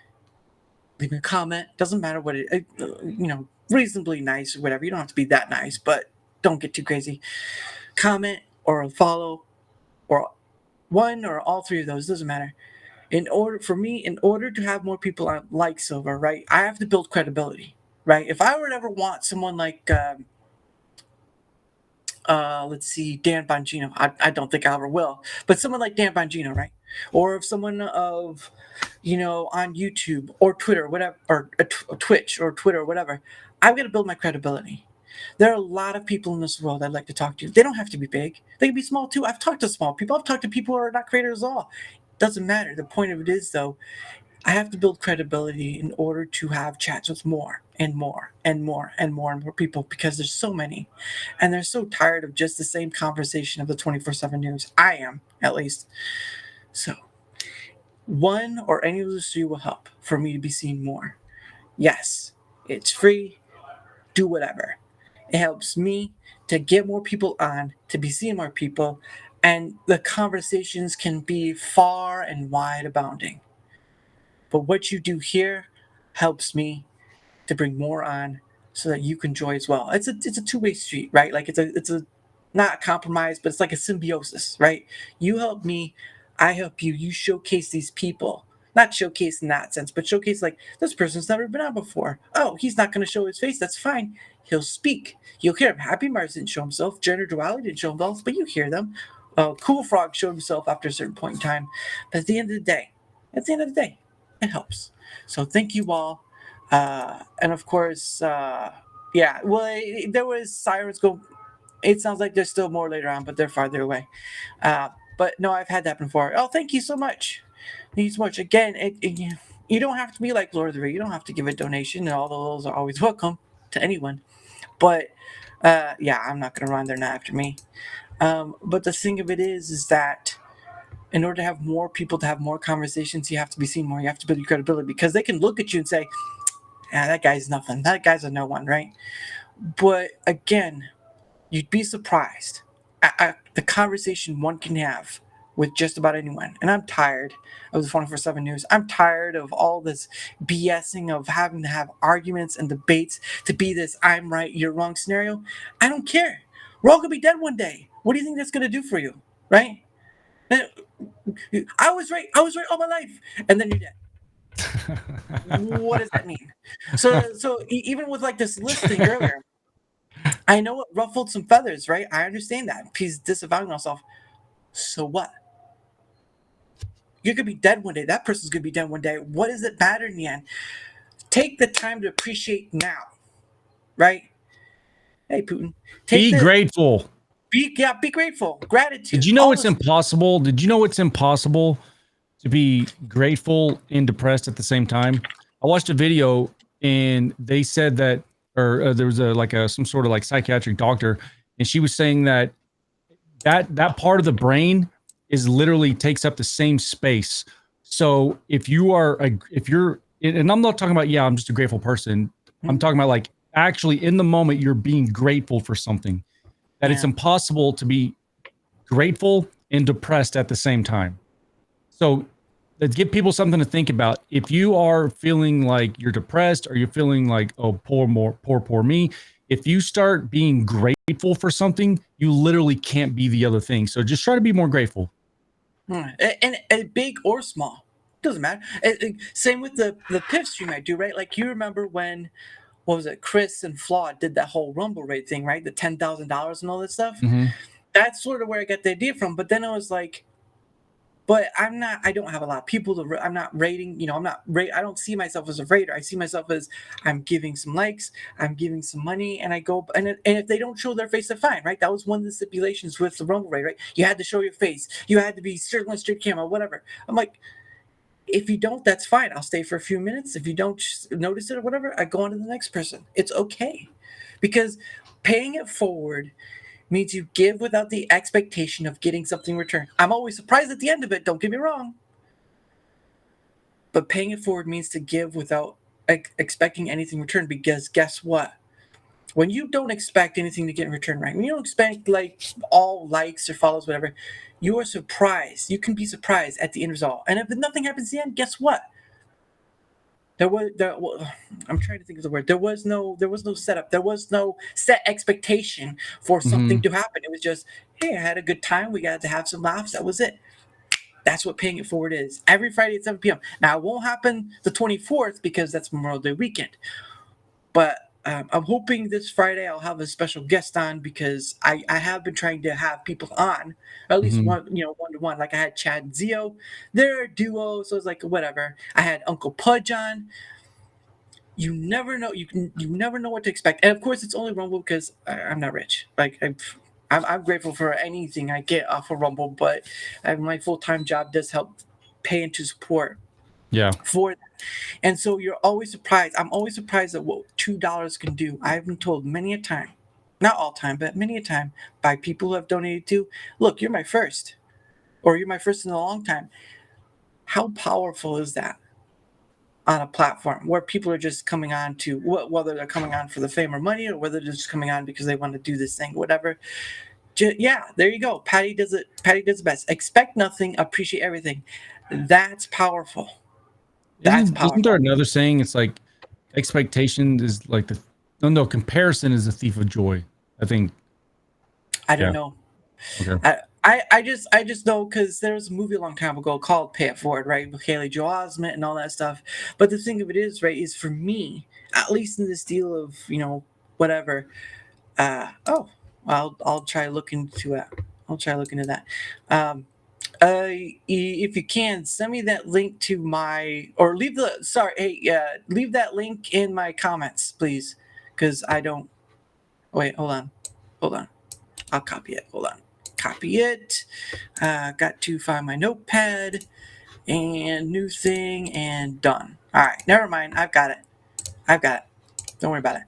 C: leaving a comment, doesn't matter what it, reasonably nice or whatever. You don't have to be that nice, but don't get too crazy. Comment or a follow, or one or all three of those, doesn't matter. In order to have more people like Silver, right, I have to build credibility. Right? If I were to ever want someone like, let's see, Dan Bongino, I don't think I ever will, but someone like Dan Bongino, right? Or if someone of, on YouTube or Twitter, whatever, or Twitch or Twitter or whatever, I've got to build my credibility. There are a lot of people in this world I'd like to talk to. They don't have to be big. They can be small too. I've talked to small people. I've talked to people who are not creators at all. Doesn't matter. The point of it is, though, I have to build credibility in order to have chats with more and more and more and more and more people, because there's so many. And they're so tired of just the same conversation of the 24/7 news. I am, at least. So, one or any of those three will help for me to be seen more. Yes, it's free. Do whatever. It helps me to get more people on, to be seeing more people, and the conversations can be far and wide abounding. But what you do here helps me to bring more on so that you can enjoy as well. It's a two-way street, right? Like it's a not a compromise, but it's like a symbiosis, right? You help me, I help you. You showcase these people. Not showcase in that sense, but showcase like, this person's never been on before. Oh, he's not going to show his face. That's fine. He'll speak. You'll hear him. Happy Mars didn't show himself. Gender Duality didn't show himself, but you hear them. Cool Frog showed himself after a certain point in time. But at the end of the day, it helps. So thank you all. And of course, there was sirens go. It sounds like there's still more later on, but they're farther away. But no, I've had that before. Oh, thank you so much. Thank you so much. Again, you don't have to be like Lord of the Rings. You don't have to give a donation, and all those are always welcome to anyone. But I'm not going to run. They're not after me. But the thing of it is that in order to have more people, to have more conversations, you have to be seen more. You have to build your credibility, because they can look at you and say, that guy's nothing. That guy's a no one, right? But again, you'd be surprised at the conversation one can have with just about anyone. And I'm tired of the 24/7 news. I'm tired of all this BSing of having to have arguments and debates to be this I'm right, you're wrong scenario. I don't care. We're all going to be dead one day. What do you think that's going to do for you, right? I was right all my life, and then you're dead. What does that mean? So even with like this listing earlier, I know it ruffled some feathers, right? I understand that. He's disavowing himself. So what? You're going to be dead one day. That person's going to be dead one day. What does it matter in the end? Take the time to appreciate now, right? Hey, Putin.
D: Be grateful.
C: Be grateful. Gratitude.
D: Did you know it's impossible? Did you know it's impossible to be grateful and depressed at the same time? I watched a video and they said that, or there was some sort of like psychiatric doctor, and she was saying that part of the brain is literally takes up the same space. So if you're, and I'm not talking about, I'm just a grateful person. I'm talking about like actually in the moment, you're being grateful for something. That it's impossible to be grateful and depressed at the same time. So let's give people something to think about. If you are feeling like you're depressed, or you're feeling like, oh, poor me, if you start being grateful for something, you literally can't be the other thing. So just try to be more grateful.
C: And big or small, Doesn't matter. Same with the PIF stream I do, right? Like you remember when, what was it, Chris and Flaw did that whole Rumble rate thing, right? The $10,000 and all that stuff.
D: Mm-hmm.
C: That's sort of where I got the idea from. But then I was like, but I don't have a lot of people I'm not rating, I don't see myself as a rater. I see myself as I'm giving some likes, I'm giving some money, and I go, and if they don't show their face, they're fine, right? That was one of the stipulations with the Rumble rate, right? You had to show your face. You had to be circling straight camera, whatever. I'm like, if you don't, that's fine. I'll stay for a few minutes. If you don't notice it or whatever, I go on to the next person. It's okay. Because paying it forward means you give without the expectation of getting something in return. I'm always surprised at the end of it, don't get me wrong. But paying it forward means to give without expecting anything in return, because guess what? When you don't expect anything to get in return, right? When you don't expect like all likes or follows, whatever, you are surprised. You can be surprised at the end result. And if nothing happens at the end, guess what? I'm trying to think of the word. There was no setup. There was no set expectation for something to happen. It was just, hey, I had a good time. We got to have some laughs. That was it. That's what paying it forward is. Every Friday at 7 p.m. Now, it won't happen the 24th because that's Memorial Day weekend. But I'm hoping this Friday I'll have a special guest on, because I have been trying to have people on, at least one-to-one. Like I had Chad and Zio, they're a duo, so it's like whatever. I had Uncle Pudge on. You never know. You never know what to expect. And of course, it's only Rumble because I'm not rich. Like I'm grateful for anything I get off of Rumble, but my full-time job does help pay into support.
D: Yeah.
C: For that. And so you're always surprised. I'm always surprised at what $2 can do. I've been told many a time, not all time, but many a time, by people who have donated to, look, you're my first, or you're my first in a long time. How powerful is that on a platform where people are just coming on to, whether they're coming on for the fame or money, or whether they're just coming on because they want to do this thing, whatever. Yeah, there you go. Patty does it. Patty does the best. Expect nothing, appreciate everything. That's powerful.
D: Isn't there another saying? It's like expectation is like comparison is a thief of joy. I think.
C: I don't know.
D: Okay.
C: I just know because there was a movie a long time ago called Pay It Forward, right, with Haley Joel Osment and all that stuff. But the thing of it is, right, is for me, at least in this deal of whatever. I'll try looking into it. I'll try looking into that. If you can, send me that link to leave that link in my comments, please, because I don't. Wait, hold on. I'll copy it. Hold on. Copy it. Got to find my notepad and new thing and done. All right, never mind. I've got it. Don't worry about it.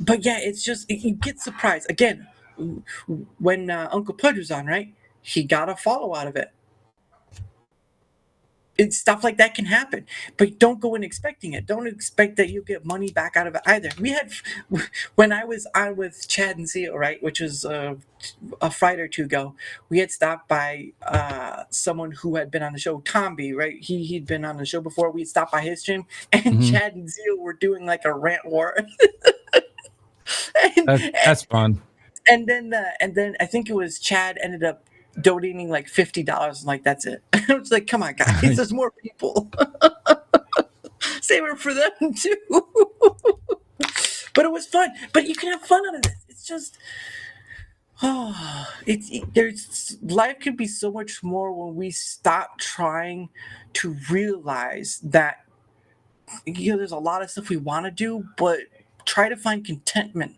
C: But yeah, it's just you get surprised again when Uncle Pudge was on, right? He got a follow out of it. Stuff like that can happen, but don't go in expecting it. Don't expect that you'll get money back out of it either. We had, when I was on with Chad and Zio, right, which was a Friday or two ago, we had stopped by someone who had been on the show, Tomby, right? He'd been on the show before. We stopped by his stream, and Chad and Zio were doing like a rant war.
D: That's fun.
C: And then I think it was Chad ended up donating like $50, and like that's it. I was like, come on, guys, there's more people. Save it for them too. But it was fun. But you can have fun out of this. It's just, life could be so much more when we stop trying to realize that there's a lot of stuff we want to do, but try to find contentment.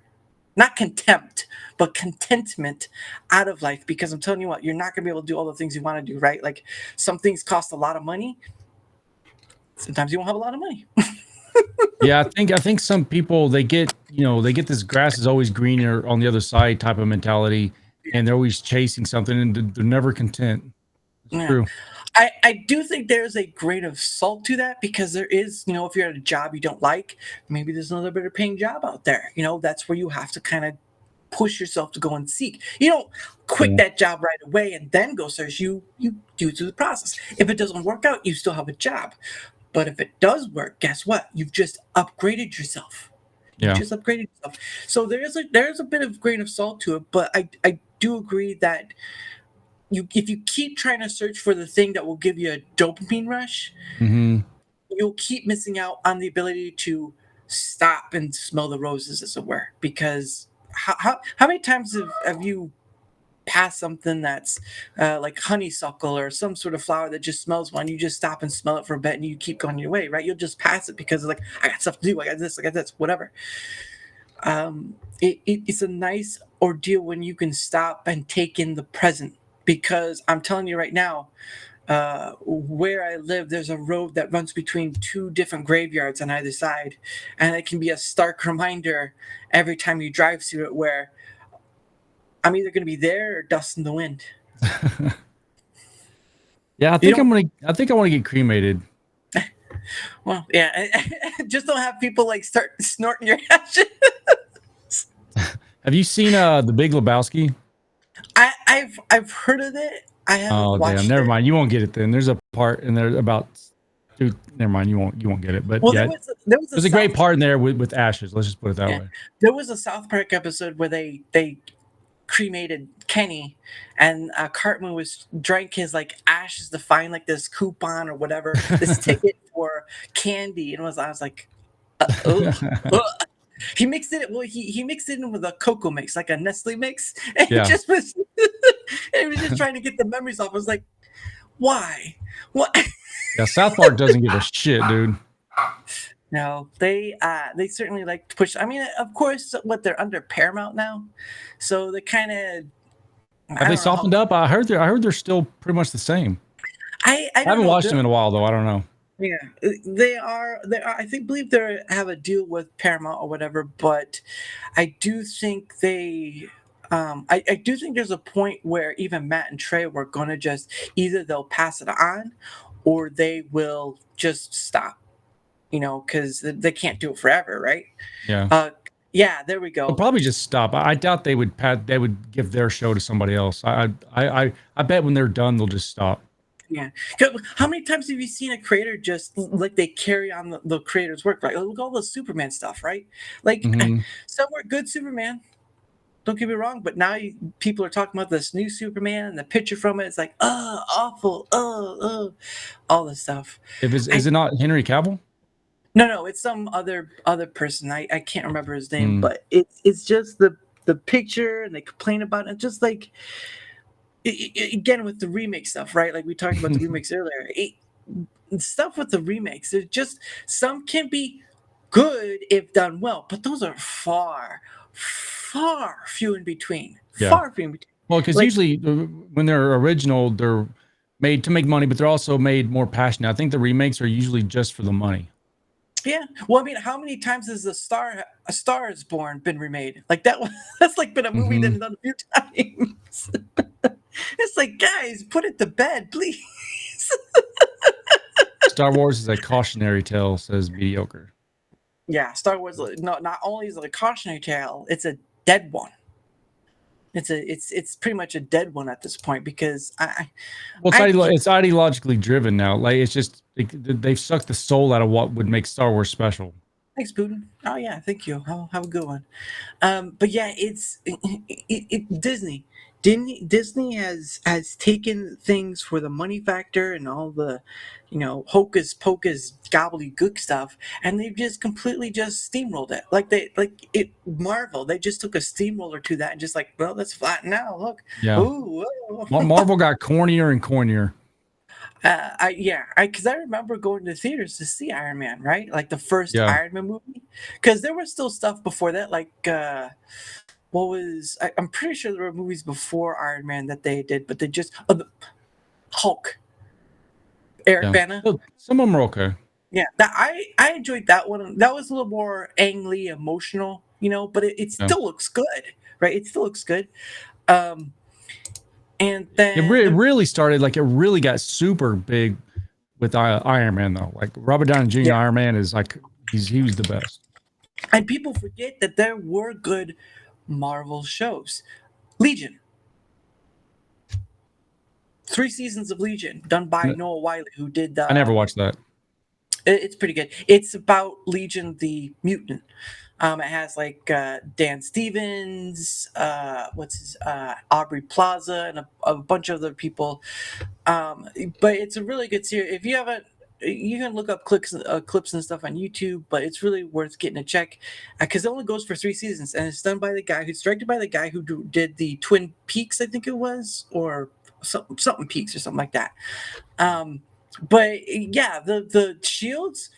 C: Not contempt, but contentment out of life. Because I'm telling you what, you're not going to be able to do all the things you want to do, right? Like some things cost a lot of money. Sometimes you won't have a lot of money.
D: Yeah, I think some people, they get this grass is always greener on the other side type of mentality, and they're always chasing something, and they're never content. It's true.
C: I do think there's a grain of salt to that, because there is, if you're at a job you don't like, maybe there's another better paying job out there. That's where you have to kind of push yourself to go and seek. You don't quit that job right away and then go search. You do it through the process. If it doesn't work out, you still have a job. But if it does work, guess what? You've just upgraded yourself.
D: Yeah.
C: Just upgraded yourself. So there's a bit of grain of salt to it, but I do agree that if you keep trying to search for the thing that will give you a dopamine rush, you'll keep missing out on the ability to stop and smell the roses, as it were. Because how many times have you passed something that's like honeysuckle or some sort of flower that just smells one? You just stop and smell it for a bit, and you keep going your way, right? You'll just pass it because like, I got stuff to do, I got this, whatever. It's a nice ordeal when you can stop and take in the present, because I'm telling you right now, where I live, there's a road that runs between two different graveyards on either side, and it can be a stark reminder every time you drive through it, where I'm either going to be there or dust in the wind.
D: Yeah, I think I want to get cremated.
C: Well, yeah, just don't have people like start snorting your ashes.
D: Have you seen The Big Lebowski?
C: I've heard of it. I haven't watched it.
D: Never mind. You won't get it then. There's a part in there about, dude. Never mind. You won't get it. But yeah, there's a great part in there with ashes. Let's just put it that way.
C: There was a South Park episode where they cremated Kenny, and Cartman drank his like ashes to find like this coupon or whatever, this ticket for candy, and I was like, he mixed it. Well, he mixed it in with a cocoa mix, like a Nestle mix, and he just was. He was just trying to get the memories off. I was like, why? What?
D: Yeah, South Park doesn't give a shit, dude.
C: No, they certainly like to push. I mean, of course, they're under Paramount now, so they kind of
D: have they softened up. I heard they're still pretty much the same.
C: I
D: haven't watched them in a while though. I don't know.
C: Yeah, they are. Believe they have a deal with Paramount or whatever. But I do think they. I do think there's a point where even Matt and Trey were gonna just either they'll pass it on, or they will just stop. You know, because they can't do it forever, right?
D: Yeah.
C: Yeah. There we go.
D: They'll probably just stop. I doubt they would give their show to somebody else. I bet when they're done, they'll just stop.
C: Yeah. How many times have you seen a creator just like they carry on the creator's work, right? Look at all the Superman stuff, right? Like some were good Superman. Don't get me wrong, but now people are talking about this new Superman and the picture from it. It's like, awful, all this stuff.
D: Is it not Henry Cavill?
C: No, it's some other person. I can't remember his name, but it's just the picture, and they complain about it. Just like again with the remake stuff, right? Like we talked about the remakes earlier. Stuff with the remakes, there's just some can be good if done well, but those are far few in between.
D: Yeah.
C: Far few in between.
D: Well, because usually when they're original, they're made to make money, but they're also made more passionate. I think the remakes are usually just for the money.
C: Yeah. Well, I mean, how many times has A Star Is Born been remade? Like that's like been a movie that's done a few times. It's like, guys, put it to bed, please. Star
D: Wars is a cautionary tale, says Mediocre.
C: Yeah, Star Wars. Not only is it a cautionary tale, it's a dead one. It's pretty much a dead one at this point because
D: it's ideologically driven now. Like it's just they've sucked the soul out of what would make Star Wars special.
C: Thanks, Putin. Oh yeah, thank you. I'll have a good one. But yeah, it's Disney. Disney has taken things for the money factor and all the, hocus pocus gobbledygook stuff, and they've just completely just steamrolled it. Marvel, they just took a steamroller to that and just like, well, let's flatten now. Look,
D: yeah.
C: Ooh,
D: Marvel got cornier and cornier.
C: Because I remember going to theaters to see Iron Man, right? Like the first Iron Man movie, because there was still stuff before that, like. I'm pretty sure there were movies before Iron Man that they did, but they just Hulk. Eric Bana.
D: Some of them are okay.
C: Yeah, I enjoyed that one. That was a little more angry, emotional, but it still looks good, right? It still looks good. And then
D: it really started, like it really got super big with Iron Man though. Like Robert Downey Jr. Iron Man is like he was the best.
C: And people forget that there were good Marvel shows. Legion. 3 seasons of Legion done by Noah Wiley, who did
D: I never watched that.
C: It's pretty good. It's about Legion the mutant. It has like Dan Stevens, Aubrey Plaza, and a bunch of other people. But it's a really good series. If you haven't, you can look up clips and stuff on YouTube. But it's really worth getting a check because it only goes for 3 seasons, and it's done by the guy who's directed by the guy who did the Twin Peaks, I think it was, or something Peaks or something like that. But yeah, the Shields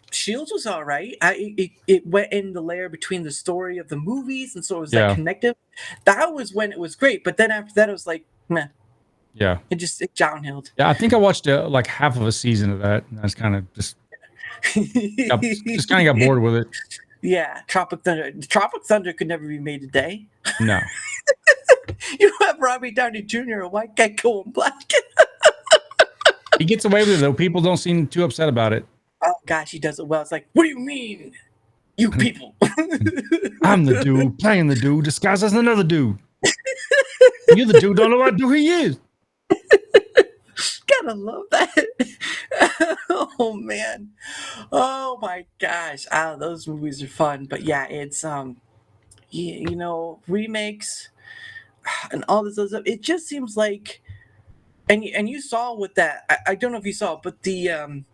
C: was all right. It went in the layer between the story of the movies, and so it was like
D: Yeah.
C: connective. That was when it was great. But then after that, it was like meh.
D: Yeah.
C: It downhilled.
D: Yeah, I think I watched like half of a season of that, and I was kind of just kind of got bored with it.
C: Yeah, Tropic Thunder. Tropic Thunder could never be made today.
D: No.
C: You have Robbie Downey Jr., a white guy going black.
D: He gets away with it though. People don't seem too upset about it.
C: Oh gosh, he does it well. It's like, what do you mean, you people?
D: I'm the dude playing the dude disguised as another dude. You're the dude, don't know what dude he is.
C: Gotta love that. Oh man. Oh my gosh. Those movies are fun. But yeah, it's remakes and all this other stuff. It just seems like and you saw with that, I don't know if you saw, but the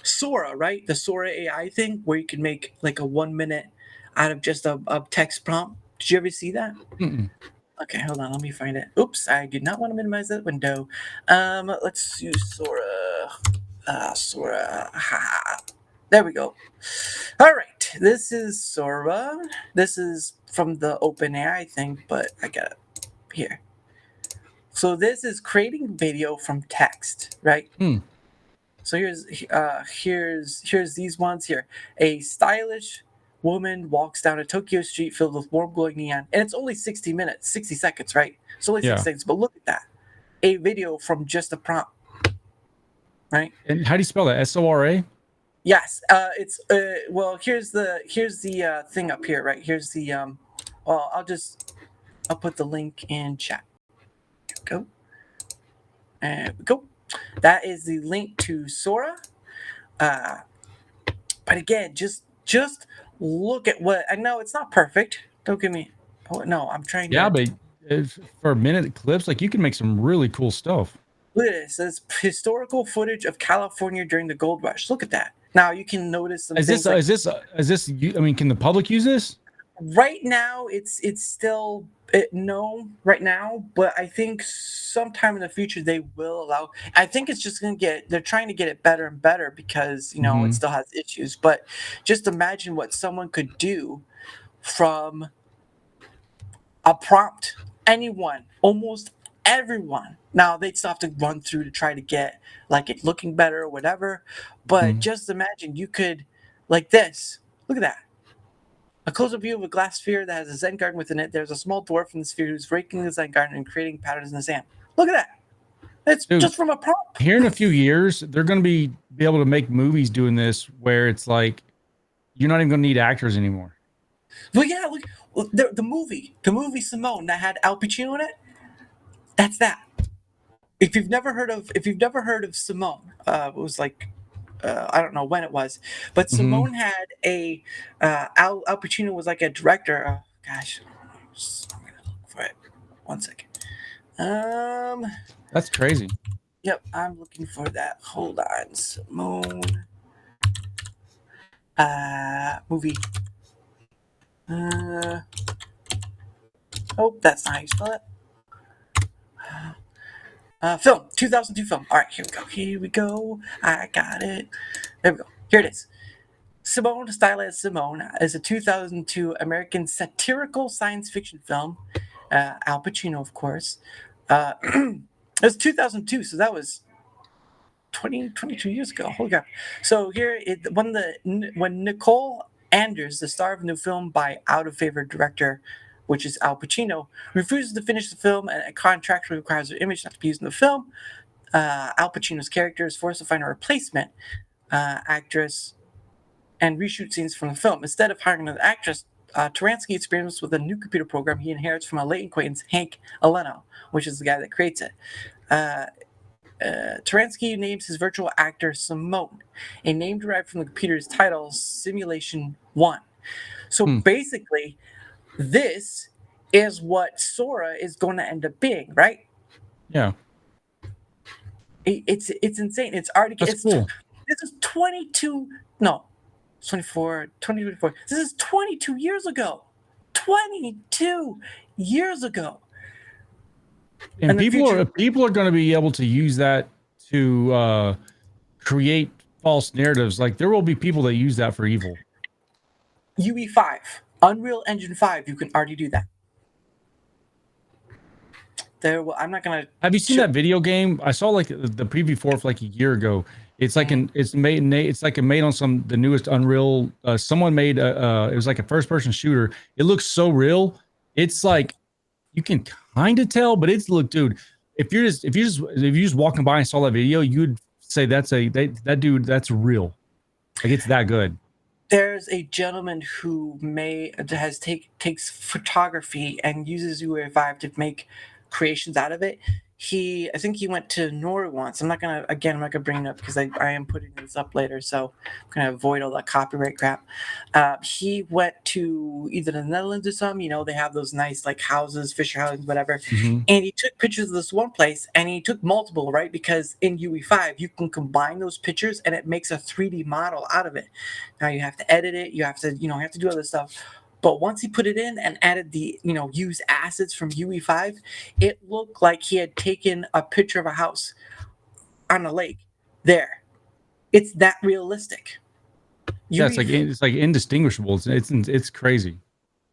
C: Sora, right? The Sora AI thing where you can make like a 1 minute out of just a text prompt. Did you ever see that?
D: Mm-mm.
C: Okay, hold on. Let me find it. Oops, I did not want to minimize that window. Let's use Sora. Sora. There we go. All right, this is Sora. This is from the OpenAI thing, but I got it here. So this is creating video from text, right? So here's these ones here. A stylish woman walks down a Tokyo street filled with warm glowing neon, and it's only 60 seconds, right? It's only 60 seconds, but look at that. A video from just a prompt, right?
D: And how do you spell that? SORA?
C: Yes. It's well, here's the thing up here, right? Here's the well, I'll put the link in chat. Here we go. There we go. That is the link to Sora. But again, just look at what I know. It's not perfect. Don't give me. Oh no, I'm trying.
D: Yeah, but for a minute clips, like you can make some really cool stuff.
C: Look at this. It's historical footage of California during the gold rush. Look at that. Now you can notice some.
D: Is this? I mean, can the public use this?
C: Right now, it's still no right now, but I think sometime in the future they will allow. I think it's just going to get. They're trying to get it better and better because it still has issues. But just imagine what someone could do from a prompt. Anyone, almost everyone. Now they'd still have to run through to try to get like it looking better or whatever. But just imagine you could like this. Look at that. A close-up view of a glass sphere that has a Zen garden within it. There's a small dwarf in the sphere who's raking the Zen garden and creating patterns in the sand. Look at that. It's just from a prompt.
D: Here in a few years, they're going to be able to make movies doing this where it's like you're not even going to need actors anymore.
C: Well, yeah, look, the movie Simone that had Al Pacino in it. That's that. If you've never heard of Simone, it was like. I don't know when it was, but Simone had a Al Pacino was like a director. Oh, gosh, I'm gonna look for it. 1 second.
D: That's crazy.
C: Yep, I'm looking for that. Hold on, Simone. Movie. Oh, that's not how you spell it. Film, 2002 film. All right, here we go. I got it. There we go. Here it is. Simone, stylized Simone, is a 2002 American satirical science fiction film. Al Pacino, of course. It was 2002, so that was 22 years ago. Holy crap. So here, when Nicole Anders, the star of a new film by out-of-favor director, which is Al Pacino, refuses to finish the film and contractually requires her image not to be used in the film. Al Pacino's character is forced to find a replacement actress and reshoot scenes from the film. Instead of hiring another actress, Taransky experiments with a new computer program he inherits from a late acquaintance, Hank Aleno, which is the guy that creates it. Taransky names his virtual actor Simone, a name derived from the computer's title, Simulation 1. So basically, this is what Sora is going to end up being, right?
D: Yeah.
C: It's insane. It's already
D: That's cool.
C: This is 22 no 24 2024. This is 22 years ago. 22 years ago.
D: And
C: the future,
D: people are going to be able to use that to create false narratives. Like there will be people that use that for evil.
C: UE5, Unreal Engine 5, you can already do that. I'm not gonna.
D: Have you seen that video game? I saw like the preview for it like a year ago. It's like it's made on the newest Unreal. Someone made it was like a first person shooter. It looks so real. It's like you can kind of tell, but dude. If you just walking by and saw that video, you'd say that dude that's real. Like it's that good.
C: There's a gentleman who takes photography and uses UE5 to make creations out of it. I think he went to Norway once. I'm not gonna bring it up because I am putting this up later, so I'm gonna avoid all that copyright crap. He went to either the Netherlands or something. They have those nice like houses, fisher houses, whatever. And he took pictures of this one place, and he took multiple, right? Because in UE5 you can combine those pictures, and it makes a 3D model out of it. Now you have to edit it. You have to do other stuff. But once he put it in and added the, used assets from UE5, it looked like he had taken a picture of a house on a lake there. It's that realistic.
D: Yeah, it's like indistinguishable. It's crazy.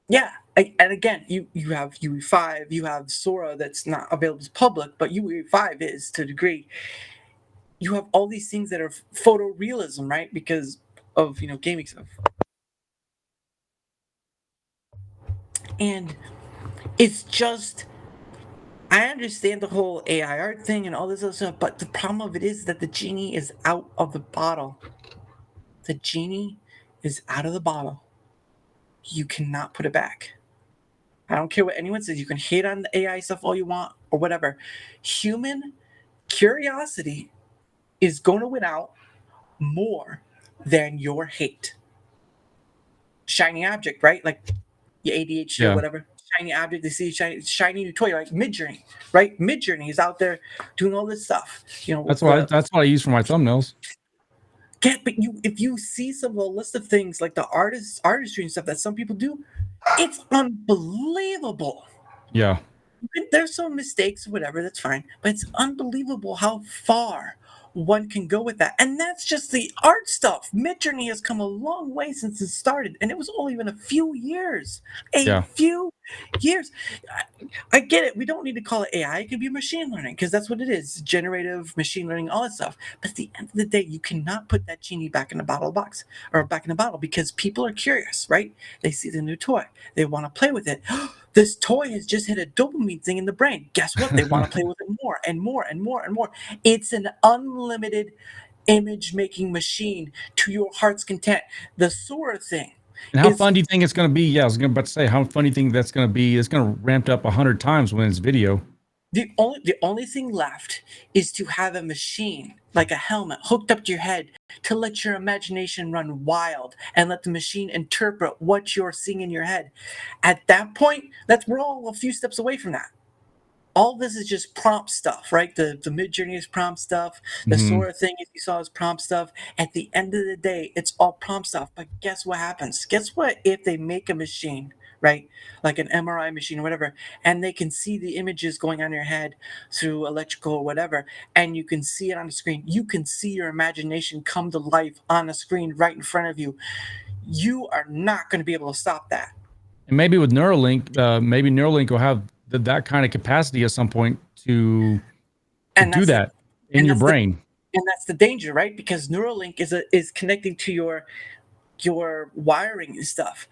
C: Yeah, and again, you have UE5, you have Sora that's not available to public, but UE5 is to a degree. You have all these things that are photorealism, right? Because of gaming stuff. And it's just, I understand the whole AI art thing and all this other stuff, but the problem of it is that the genie is out of the bottle. The genie is out of the bottle. You cannot put it back. I don't care what anyone says. You can hate on the AI stuff all you want or whatever. Human curiosity is going to win out more than your hate. Shiny object, right? Like your ADHD or whatever, shiny object, they see shiny new toy, like Midjourney, right? Midjourney is out there doing all this stuff.
D: That's what I use for my thumbnails.
C: But if you see some of the list of things like the artistry and stuff that some people do, it's unbelievable.
D: Yeah.
C: There's some mistakes or whatever, that's fine, but it's unbelievable how far one can go with that. And that's just the art stuff. Midjourney has come a long way since it started, and it was only been a few years. Few years. I get it. We don't need to call it AI. It could be machine learning because that's what it is. Generative machine learning, all that stuff. But at the end of the day, you cannot put that genie back in the bottle because people are curious, right? They see the new toy. They want to play with it. This toy has just hit a dopamine thing in the brain. Guess what? They want to play with it more and more and more and more. It's an unlimited image making machine to your heart's content. The Sora thing.
D: And how fun do you think it's going to be? Yeah, I was about to say, how fun do you think that's going to be? It's going to ramp up 100 times when it's video.
C: The only thing left is to have a machine, like a helmet, hooked up to your head to let your imagination run wild and let the machine interpret what you're seeing in your head. At that point, we're all a few steps away from that. All this is just prompt stuff, right? The Midjourney is prompt stuff. The Sora thing, as you saw, is prompt stuff. At the end of the day, it's all prompt stuff. But guess what happens? Guess what if they make a machine, right? Like an MRI machine or whatever, and they can see the images going on in your head through electrical or whatever, and you can see it on the screen. You can see your imagination come to life on the screen right in front of you. You are not going to be able to stop that.
D: And maybe with Neuralink, maybe Neuralink will have that kind of capacity at some point to do that in your brain.
C: And that's the danger, right? Because Neuralink is connecting to your wiring and stuff.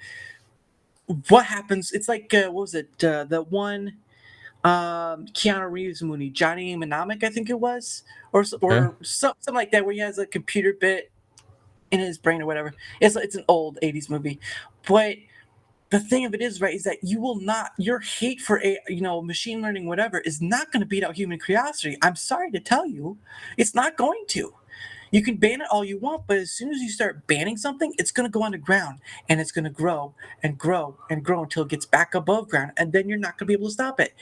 C: What happens? It's like what was it? The one Keanu Reeves movie, Johnny Mnemonic, I think it was, or something like that, where he has a computer bit in his brain or whatever. It's an old 80s movie, but the thing of it is, right, is that you will not, your hate for machine learning, whatever, is not going to beat out human curiosity. I'm sorry to tell you, it's not going to. You can ban it all you want, but as soon as you start banning something, it's going to go underground and it's going to grow and grow and grow until it gets back above ground, and then you're not going to be able to stop it.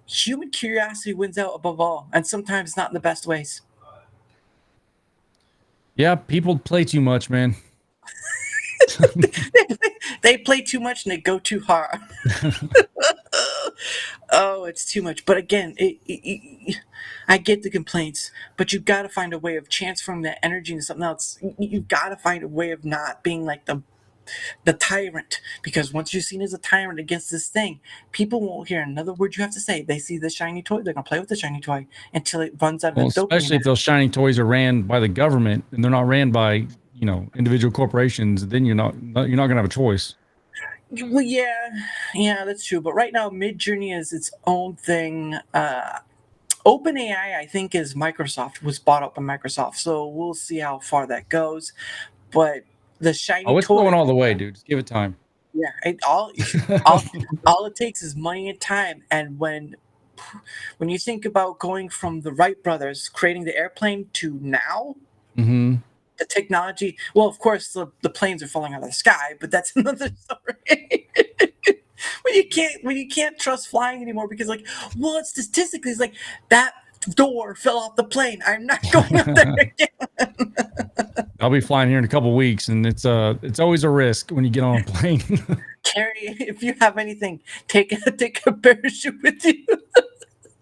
C: Human curiosity wins out above all, and sometimes not in the best ways.
D: Yeah, people play too much, man.
C: They play too much and they go too hard. Oh, it's too much. But again, I get the complaints, but you've got to find a way of transferring that energy into something else. You've got to find a way of not being like the tyrant, because once you're seen as a tyrant against this thing, people won't hear another word you have to say. They see the shiny toy, they're gonna play with the shiny toy until it runs out of its dopamine.
D: Especially if those shiny toys are ran by the government and they're not ran by, you know, individual corporations, then you're not gonna have a choice.
C: Well, yeah, that's true. But right now, Midjourney is its own thing. OpenAI, I think, was bought up by Microsoft, so we'll see how far that goes. But the shiny
D: it's
C: toy,
D: going all the way, dude. Just give it time.
C: yeah, all it takes is money and time. And when you think about going from the Wright brothers creating the airplane to now, the technology, well, of course, the planes are falling out of the sky, but that's another story. when you can't trust flying anymore because, like, well, it's statistically, it's like that door fell off the plane. I'm not going up there again.
D: I'll be flying here in a couple weeks, and it's always a risk when you get on a plane.
C: Carrie, if you have anything, take a parachute with you.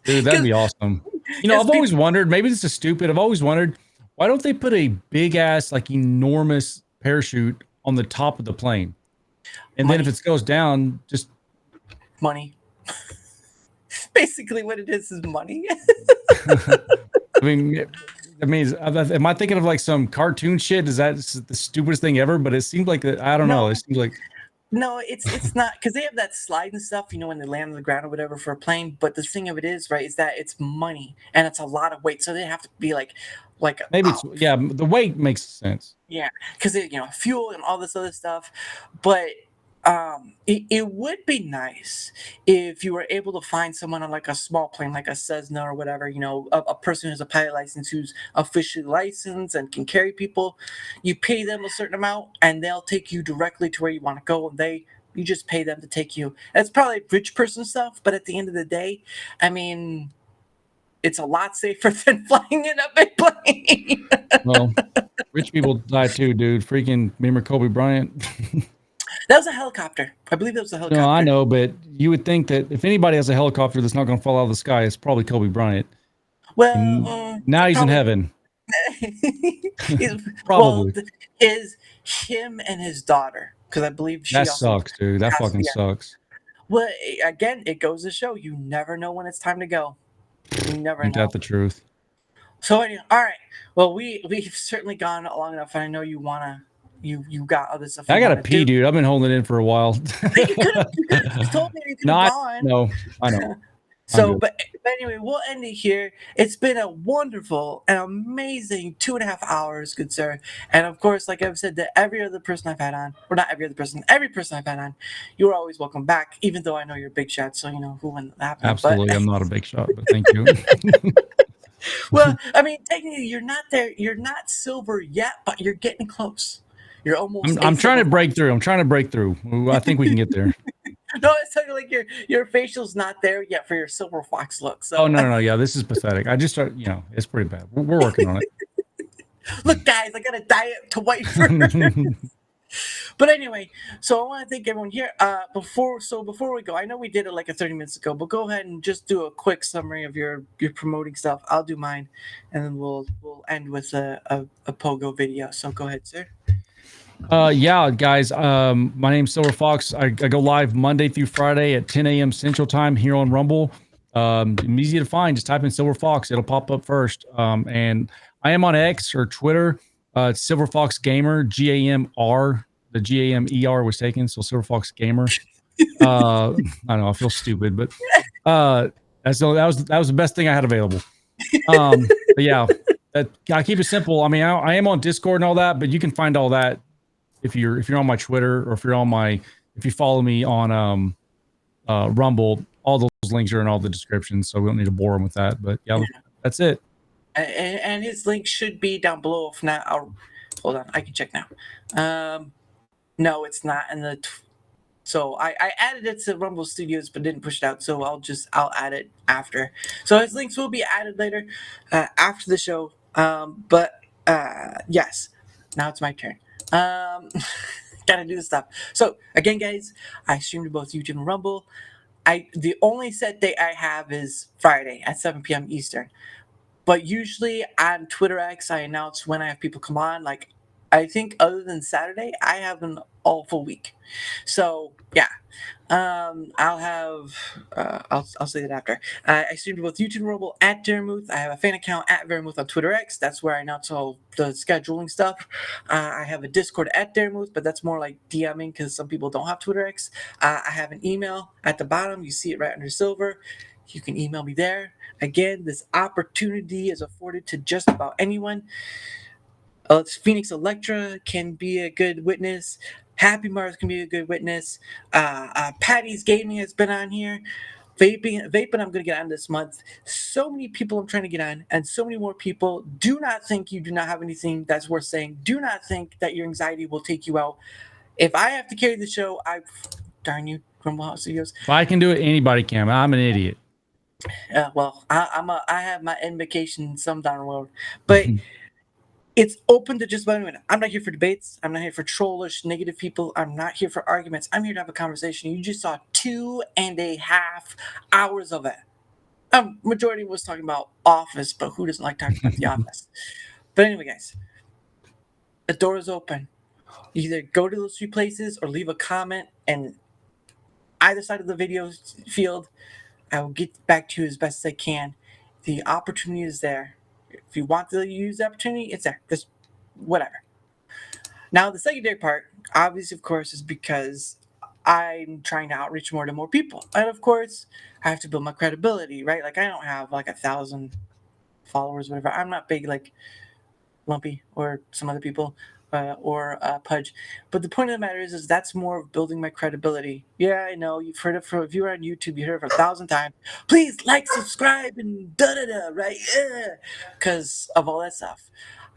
D: Dude, that'd be awesome. You know, I've always wondered, maybe this is stupid. I've always wondered, why don't they put a big ass, like, enormous parachute on the top of the plane? And then if it goes down, just
C: money. Basically what it is money.
D: I mean, am I thinking of like some cartoon shit? Is that the stupidest thing ever? But it seems like I don't know. It seems like
C: no, it's not, because they have that slide and stuff, you know, when they land on the ground or whatever for a plane. But the thing of it is, right, is that it's money and it's a lot of weight, so they have to be like
D: maybe it's the weight makes sense.
C: Yeah, because fuel and all this other stuff, but. It would be nice if you were able to find someone on like a small plane, like a Cessna or whatever, a person who's a pilot license, who's officially licensed and can carry people. You pay them a certain amount and they'll take you directly to where you want to go. And you just pay them to take you. That's probably rich person stuff, but at the end of the day, I mean, it's a lot safer than flying in a big plane.
D: Well, rich people die too, dude. Freaking remember Kobe Bryant?
C: That was a helicopter. I believe that was a helicopter.
D: No, I know, but you would think that if anybody has a helicopter that's not going to fall out of the sky, it's probably Kobe Bryant.
C: Well,
D: now he's in heaven. Probably.
C: Well, him and his daughter, because I believe
D: that sucks, dude. That fucking sucks.
C: Well, again, it goes to show you never know when it's time to go. You never know.
D: Ain't that the truth?
C: So anyway, all right. Well, we've certainly gone long enough, and I know you wanna. You got other stuff.
D: I gotta pee, dude. I've been holding it in for a while.
C: You could have told me you could have gone.
D: No, I know.
C: So, but anyway, we'll end it here. It's been a wonderful and amazing 2.5 hours, good sir. And of course, like I've said, that every person I've had on, or not every person I've had on, you're always welcome back. Even though I know you're a big shot, so you know who wouldn't happen.
D: Absolutely, I'm not a big shot, but thank you.
C: Well, I mean, technically, you're not there. You're not silver yet, but you're getting close. You're almost.
D: I'm trying to break through. I think we can get there.
C: No, it's talking like your facial's not there yet for your SilverFox look. So.
D: Oh no! Yeah, this is pathetic. I just start. It's pretty bad. We're working on it.
C: Look, guys, I got a diet to white first. But anyway, so I want to thank everyone here. Before we go, I know we did it like 30 minutes ago, but go ahead and just do a quick summary of your promoting stuff. I'll do mine, and then we'll end with a pogo video. So go ahead, sir.
D: Yeah, guys. My name's SilverFox. I go live Monday through Friday at 10 a.m. Central Time here on Rumble. I'm easy to find. Just type in SilverFox. It'll pop up first. And I am on X or Twitter. It's SilverFox Gamer, GAMR. The GAMER was taken, so SilverFox Gamer. I know I feel stupid, but that was the best thing I had available. But yeah, I keep it simple. I mean, I am on Discord and all that, but you can find all that if you're on my Twitter or if you follow me on Rumble. All those links are in all the descriptions, so we don't need to bore them with that. But yeah, that's it.
C: and his link should be down below. If not, hold on. I can check now. No, it's not in the. So I added it to Rumble Studios, but didn't push it out. So I'll add it after. So his links will be added later, after the show. But yes, now it's my turn. Gotta do the stuff. So again, guys, I stream to both YouTube and Rumble. The only set date I have is Friday at 7 p.m. Eastern. But usually on Twitter X, I announce when I have people come on. Like, I think other than Saturday, I have an all full week. So yeah, I'll have I'll say that after. I stream to both YouTube and Rumble at Vermouth. I have a fan account at Vermouth on Twitter X. That's where I announce all the scheduling stuff. I have a Discord at Vermouth, but that's more like DMing because some people don't have Twitter X. I have an email at the bottom. You see it right under Silver. You can email me there. Again, this opportunity is afforded to just about anyone. Phoenix Electra can be a good witness. Happy Mars can be a good witness. Patty's Gaming has been on here. Vaping, I'm going to get on this month. So many people I'm trying to get on, and so many more people. Do not think you do not have anything that's worth saying. Do not think that your anxiety will take you out. If I have to carry the show, darn you, Rumble House Studios.
D: If I can do it, anybody can. I'm an idiot.
C: Well, I have my end vacation some down the road, but it's open to just about anyone. I'm not here for debates. I'm not here for trollish, negative people. I'm not here for arguments. I'm here to have a conversation. You just saw 2.5 hours of it. Majority was talking about Office, but who doesn't like talking about The Office? But anyway, guys, the door is open. You either go to those 3 places or leave a comment, and either side of the video field, I will get back to you as best as I can. The opportunity is there. If you want to use the opportunity, it's there. Just whatever. Now, the secondary part, obviously, of course, is because I'm trying to outreach more to more people. And, of course, I have to build my credibility, right? Like, I don't have, like, 1,000 followers, whatever. I'm not big like Lumpy or some other people. Or Pudge. But the point of the matter is that's more of building my credibility. Yeah, I know, you've heard it if you're on YouTube, you heard it for 1,000 times. Please like, subscribe, and da-da-da, right? Yeah. Because of all that stuff.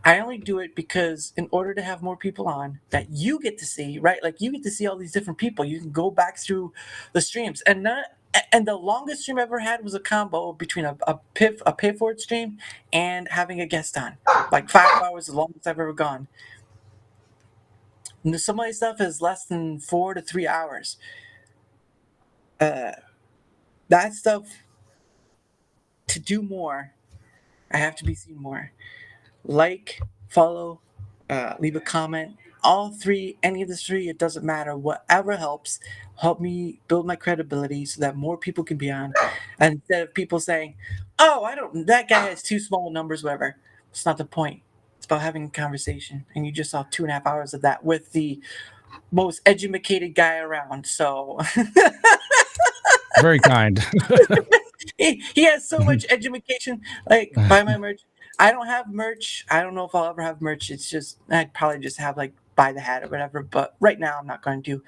C: I only do it because in order to have more people on that you get to see, right? Like, you get to see all these different people. You can go back through the streams. And the longest stream I ever had was a combo between a pay for it stream and having a guest on. Like 5 hours, the longest I've ever gone. Some of my stuff is less than 4 to 3 hours. That stuff, to do more, I have to be seen more. Like, follow, leave a comment. All 3, any of the 3, it doesn't matter. Whatever helps, help me build my credibility so that more people can be on. And instead of people saying, oh, that guy has 2 small numbers, whatever. It's not the point. It's about having a conversation, and you just saw 2.5 hours of that with the most educated guy around. So
D: Very kind.
C: he has so much education. Like, buy my merch. I don't have merch. I don't know if I'll ever have merch. It's just I'd probably just have like buy the hat or whatever. But right now I'm not going to.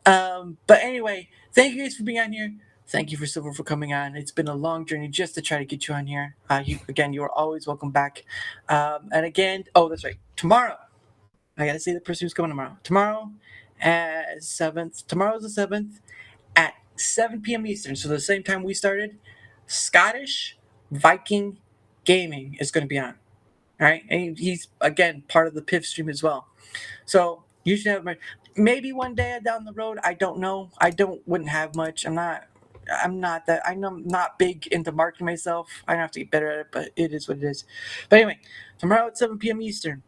C: But anyway, thank you guys for being on here. Thank you for Silver for coming on. It's been a long journey just to try to get you on here. You are always welcome back. And again, that's right. Tomorrow, I gotta say the person who's coming tomorrow. Tomorrow's the 7th at 7 p.m. Eastern. So the same time we started, Scottish Viking Gaming is going to be on. All right, and he's again part of the PIF stream as well. So you should have maybe one day down the road. I don't know. Wouldn't have much. I'm not big into marketing myself. I have to get better at it, but it is what it is. But anyway, tomorrow at 7 p.m. Eastern,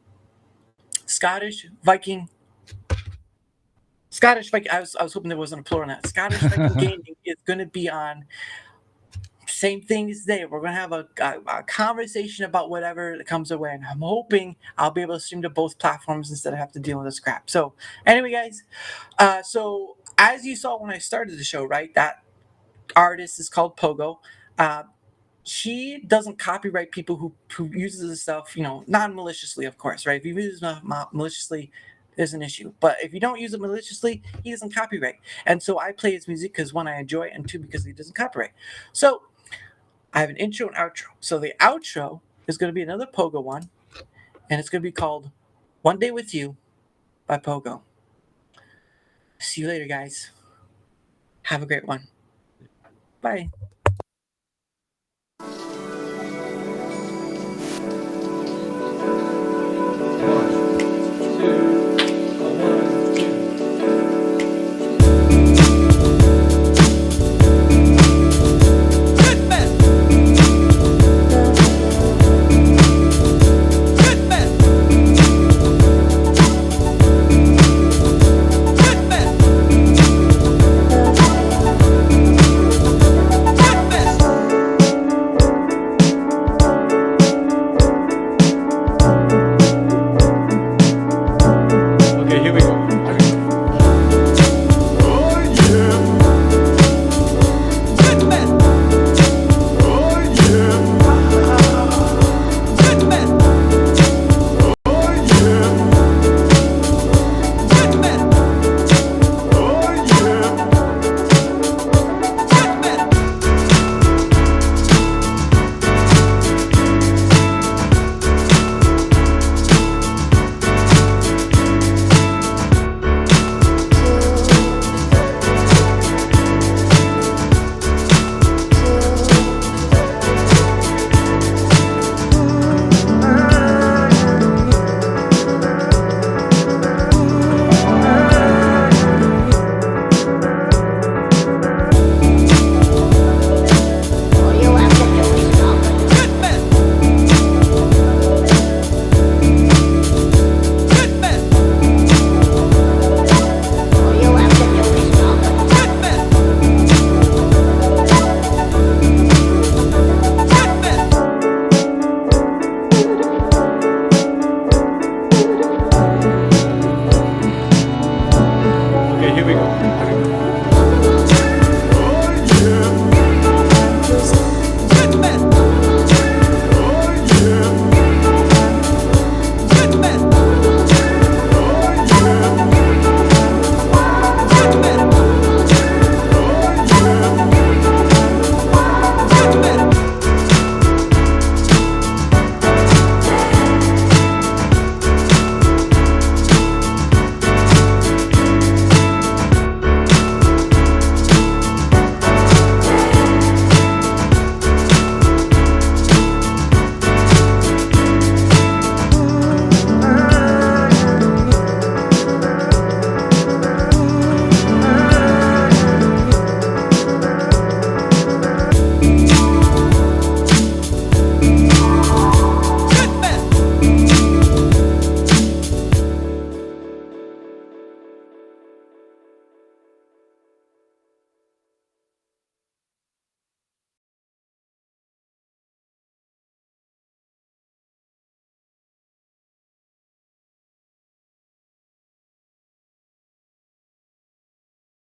C: Scottish Viking. I was hoping there wasn't a plural on that. Scottish Viking Gaming is going to be on. Same thing as today. We're going to have a conversation about whatever comes our way. And I'm hoping I'll be able to stream to both platforms instead of have to deal with this crap. So anyway, guys, so as you saw when I started the show, right, that artist is called Pogo. She doesn't copyright people who uses this stuff, non-maliciously, of course, right? If you use it maliciously, there's an issue. But if you don't use it maliciously, he doesn't copyright. And so I play his music because, 1, I enjoy it, and 2, because he doesn't copyright. So I have an intro and outro. So the outro There's going to be another Pogo one, and it's going to be called One Day With You by Pogo. See you later, guys. Have a great one. Bye.